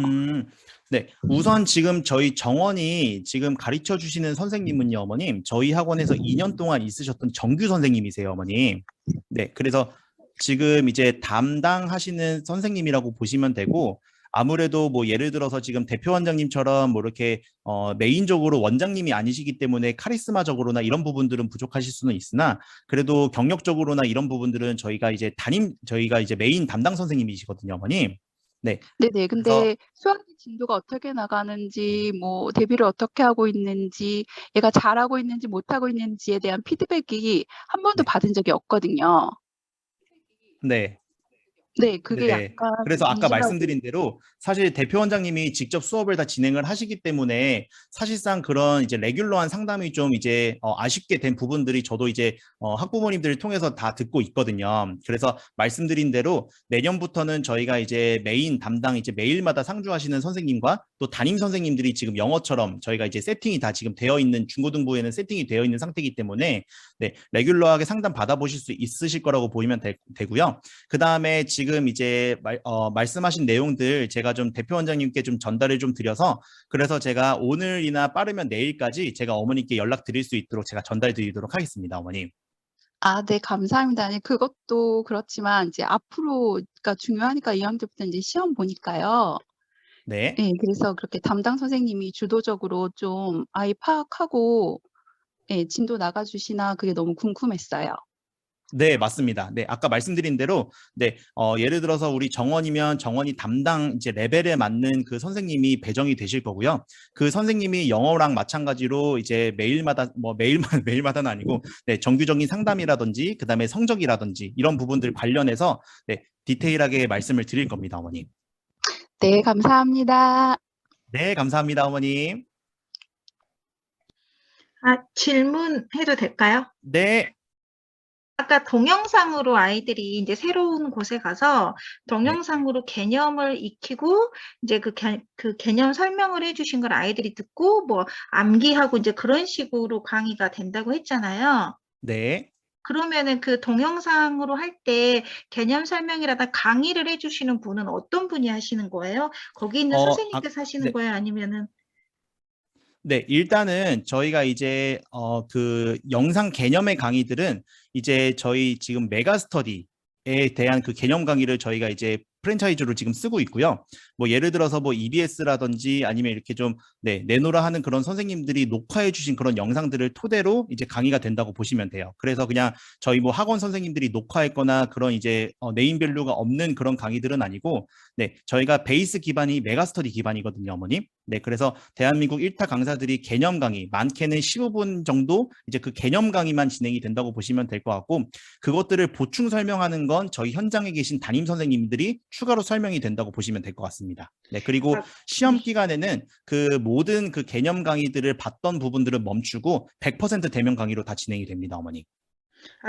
네, 우선 지금 저희 정원이 지금 가르쳐 주시는 선생님은요, 어머님, 저희 학원에서 2년 동안 있으셨던 정규 선생님이세요, 어머님. 네, 그래서 지금 이제 담당하시는 선생님이라고 보시면 되고, 아무래도 뭐 예를 들어서 지금 대표 원장님처럼 뭐 이렇게 메인적으로 원장님이 아니시기 때문에 카리스마적으로나 이런 부분들은 부족하실 수는 있으나, 그래도 경력적으로나 이런 부분들은 저희가 이제 메인 담당 선생님이시거든요, 어머님. 네. 네네. 그래서 근데 수학 진도가 어떻게 나가는지, 뭐 대비를 어떻게 하고 있는지, 얘가 잘하고 있는지 못하고 있는지에 대한 피드백이 한 번도 네. 받은 적이 없거든요. 네. 네, 그게 네. 약간 그래서 아까 문제라고. 말씀드린 대로 사실 대표 원장님이 직접 수업을 다 진행을 하시기 때문에 사실상 그런 이제 레귤러한 상담이 좀 이제 아쉽게 된 부분들이 저도 이제 학부모님들을 통해서 다 듣고 있거든요. 그래서 말씀드린 대로 내년부터는 저희가 이제 메인 담당 이제 매일마다 상주하시는 선생님과 또 담임 선생님들이 지금 영어처럼 저희가 이제 세팅이 다 지금 되어 있는 중고등부에는 세팅이 되어 있는 상태이기 때문에 네, 레귤러하게 상담 받아보실 수 있으실 거라고 보이면 되고요. 그 다음에 지금 지금 이제 말씀하신 내용들 제가 좀 대표 원장님께 좀 전달을 좀 드려서 그래서 제가 오늘이나 빠르면 내일까지 제가 어머니께 연락 드릴 수 있도록 제가 전달 드리도록 하겠습니다, 어머님. 아, 네, 감사합니다. 아니, 그것도 그렇지만 이제 앞으로가 중요하니까 2학년 때부터 이제 시험 보니까요. 네. 네, 그래서 그렇게 담당 선생님이 주도적으로 좀 아이 파악하고 네, 진도 나가주시나 그게 너무 궁금했어요. 네, 맞습니다. 네, 아까 말씀드린 대로, 네, 예를 들어서 우리 정원이면 정원이 담당 이제 레벨에 맞는 그 선생님이 배정이 되실 거고요. 그 선생님이 영어랑 마찬가지로 이제 매일마다, 매일마다는 아니고, 네, 정규적인 상담이라든지, 그 다음에 성적이라든지, 이런 부분들 관련해서, 네, 디테일하게 말씀을 드릴 겁니다, 어머님. 네, 감사합니다. 네, 감사합니다, 어머님. 질문해도 될까요? 네, 아까 동영상으로 아이들이 이제 새로운 곳에 가서 동영상으로 개념을 익히고 이제 그 개념 설명을 해주신 걸 아이들이 듣고 뭐 암기하고 이제 그런 식으로 강의가 된다고 했잖아요. 네. 그러면은 그 동영상으로 할 때 개념 설명이라다 강의를 해주시는 분은 어떤 분이 하시는 거예요? 거기 있는 선생님께서 하시는 네. 거예요? 아니면은? 네, 일단은 저희가 이제 그 영상 개념의 강의들은 이제 저희 지금 메가스터디에 대한 그 개념 강의를 저희가 이제 프랜차이즈로 지금 쓰고 있고요. 뭐 예를 들어서 뭐 EBS라든지 아니면 이렇게 좀 내노라 하는 그런 선생님들이 녹화해 주신 그런 영상들을 토대로 이제 강의가 된다고 보시면 돼요. 그래서 그냥 저희 뭐 학원 선생님들이 녹화했거나 그런 이제 네임밸류가 없는 그런 강의들은 아니고 네, 저희가 베이스 기반이 메가스터디 기반이거든요, 어머님. 네, 그래서 대한민국 1타 강사들이 개념 강의, 많게는 15분 정도 이제 그 개념 강의만 진행이 된다고 보시면 될 것 같고 그것들을 보충 설명하는 건 저희 현장에 계신 담임 선생님들이 추가로 설명이 된다고 보시면 될 것 같습니다. 네, 그리고 시험 기간에는 그 모든 그 개념 강의들을 봤던 부분들은 멈추고 100% 대면 강의로 다 진행이 됩니다, 어머니.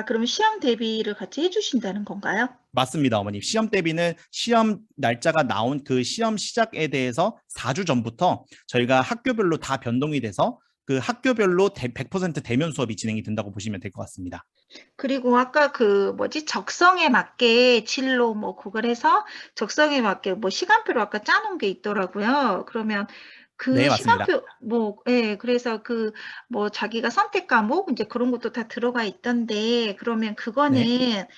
그럼 시험 대비를 같이 해주신다는 건가요? 맞습니다, 어머님. 시험 대비는 시험 날짜가 나온 그 시험 시작에 대해서 4주 전부터 저희가 학교별로 다 변동이 돼서 그 학교별로 100% 대면 수업이 진행이 된다고 보시면 될 것 같습니다. 그리고 아까 그 적성에 맞게 진로 뭐 그걸 해서 적성에 맞게 뭐 시간표를 아까 짜놓은 게 있더라고요. 그러면 그 네, 맞습니다. 시간표 그래서 그 자기가 선택 과목 이제 그런 것도 다 들어가 있던데 그러면 그거는 네.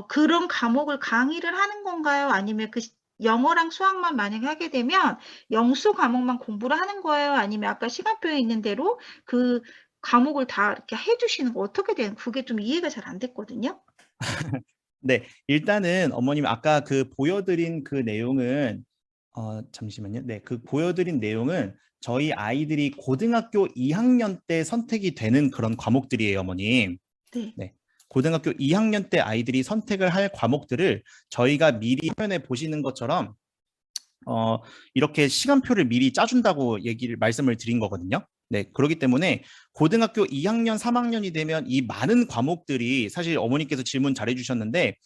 그런 과목을 강의를 하는 건가요? 아니면 그 영어랑 수학만 만약에 하게 되면 영수 과목만 공부를 하는 거예요? 아니면 아까 시간표에 있는 대로 그 과목을 다 이렇게 해주시는 거 어떻게 되는 그게 좀 이해가 잘 안 됐거든요. 네, 일단은 어머님 아까 그 보여드린 그 내용은 잠시만요. 네, 그 보여드린 내용은 저희 아이들이 고등학교 2학년 때 선택이 되는 그런 과목들이에요, 어머님. 네. 네. 고등학교 2학년 때 아이들이 선택을 할 과목들을 저희가 미리 화면에 보시는 것처럼 이렇게 시간표를 미리 짜준다고 말씀을 드린 거거든요. 네, 그렇기 때문에 고등학교 2학년, 3학년이 되면 이 많은 과목들이 사실 어머니께서 질문 잘해 주셨는데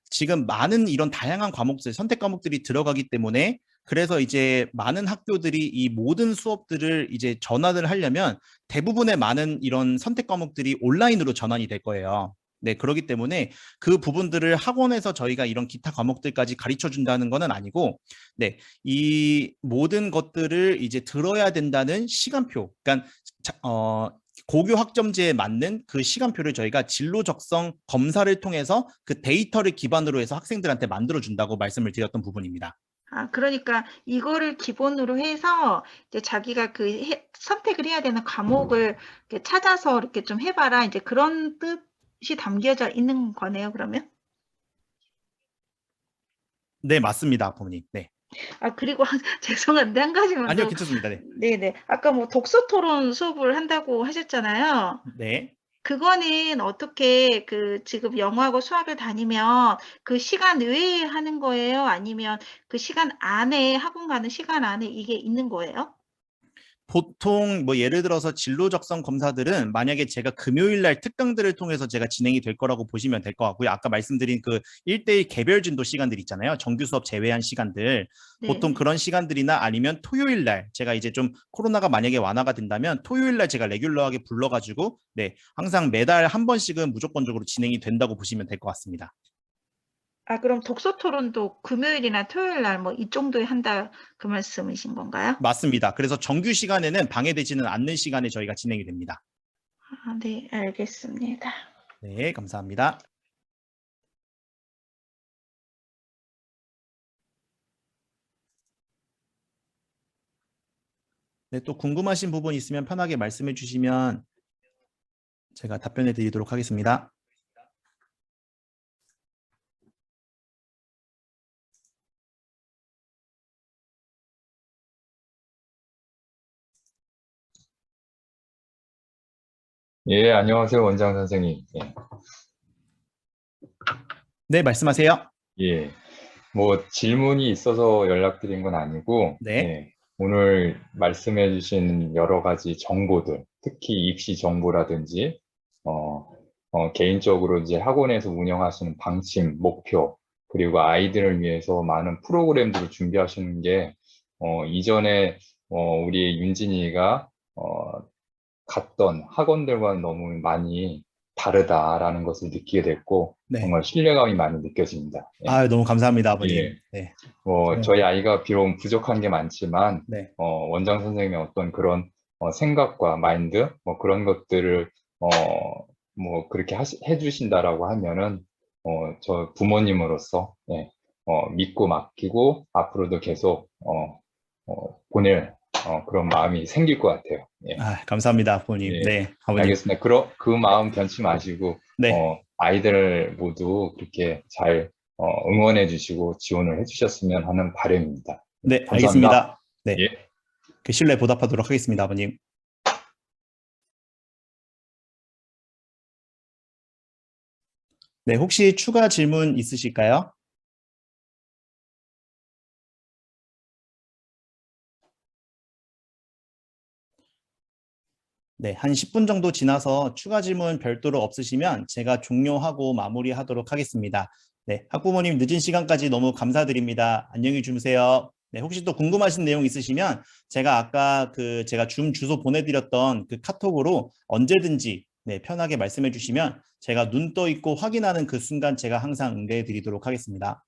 지금 많은 이런 다양한 과목들, 선택 과목들이 들어가기 때문에 그래서 이제 많은 학교들이 이 모든 수업들을 이제 전환을 하려면 대부분의 많은 이런 선택 과목들이 온라인으로 전환이 될 거예요. 네, 그렇기 때문에 그 부분들을 학원에서 저희가 이런 기타 과목들까지 가르쳐 준다는 것은 아니고, 네, 이 모든 것들을 이제 들어야 된다는 시간표, 그러니까 고교 학점제에 맞는 그 시간표를 저희가 진로 적성 검사를 통해서 그 데이터를 기반으로 해서 학생들한테 만들어 준다고 말씀을 드렸던 부분입니다. 그러니까 이거를 기본으로 해서 이제 자기가 선택을 해야 되는 과목을 이렇게 찾아서 이렇게 좀 해봐라. 이제 그런 뜻이 담겨져 있는 거네요, 그러면? 네, 맞습니다, 부모님. 네. 그리고 죄송한데 한 가지만 아니요, 더. 괜찮습니다. 네. 네네. 아까 독서 토론 수업을 한다고 하셨잖아요. 네. 그거는 어떻게 지금 영어하고 수학을 다니면 그 시간 외에 하는 거예요? 아니면 그 시간 안에 학원 가는 시간 안에 이게 있는 거예요? 보통 뭐 예를 들어서 진로 적성 검사들은 만약에 제가 금요일 날 특강들을 통해서 제가 진행이 될 거라고 보시면 될 것 같고요. 아까 말씀드린 그 1대1 개별 진도 시간들 있잖아요. 정규 수업 제외한 시간들. 보통 네네. 그런 시간들이나 아니면 토요일 날 제가 이제 좀 코로나가 만약에 완화가 된다면 토요일 날 제가 레귤러하게 불러가지고 네, 항상 매달 한 번씩은 무조건적으로 진행이 된다고 보시면 될 것 같습니다. 그럼 독서 토론도 금요일이나 토요일 날 뭐 이 정도에 한다 그 말씀이신 건가요? 맞습니다. 그래서 정규 시간에는 방해되지는 않는 시간에 저희가 진행이 됩니다. 네, 알겠습니다. 네, 감사합니다. 네, 또 궁금하신 부분 있으면 편하게 말씀해 주시면 제가 답변해 드리도록 하겠습니다. 예, 안녕하세요, 원장 선생님. 네, 말씀하세요. 예, 뭐 질문이 있어서 연락드린 건 아니고, 네. 오늘 말씀해 주신 여러 가지 정보들, 특히 입시 정보라든지, 개인적으로 이제 학원에서 운영하시는 방침, 목표, 그리고 아이들을 위해서 많은 프로그램들을 준비하시는 게, 이전에, 우리 윤진이가, 갔던 학원들과 너무 많이 다르다라는 것을 느끼게 됐고, 네. 정말 신뢰감이 많이 느껴집니다. 너무 감사합니다, 아버님. 예. 네. 저희 아이가 비록 부족한 게 많지만, 네. 원장 선생님의 어떤 그런 생각과 마인드, 뭐 그런 것들을, 뭐 그렇게 해주신다라고 하면은, 저 부모님으로서, 믿고 맡기고 앞으로도 계속, 보낼, 그런 마음이 생길 것 같아요. 예. 감사합니다, 아버님. 예. 네, 아버님. 알겠습니다. 그 마음 변치 마시고, 네. 아이들 모두 그렇게 잘 응원해 주시고 지원을 해 주셨으면 하는 바람입니다. 네, 감사합니다. 알겠습니다. 네. 예. 그 신뢰 보답하도록 하겠습니다, 아버님. 네, 혹시 추가 질문 있으실까요? 네, 한 10분 정도 지나서 추가 질문 별도로 없으시면 제가 종료하고 마무리하도록 하겠습니다. 네, 학부모님 늦은 시간까지 너무 감사드립니다. 안녕히 주무세요. 네, 혹시 또 궁금하신 내용 있으시면 제가 아까 제가 줌 주소 보내드렸던 그 카톡으로 언제든지 편하게 말씀해 주시면 제가 눈 떠 있고 확인하는 그 순간 제가 항상 응대해 드리도록 하겠습니다.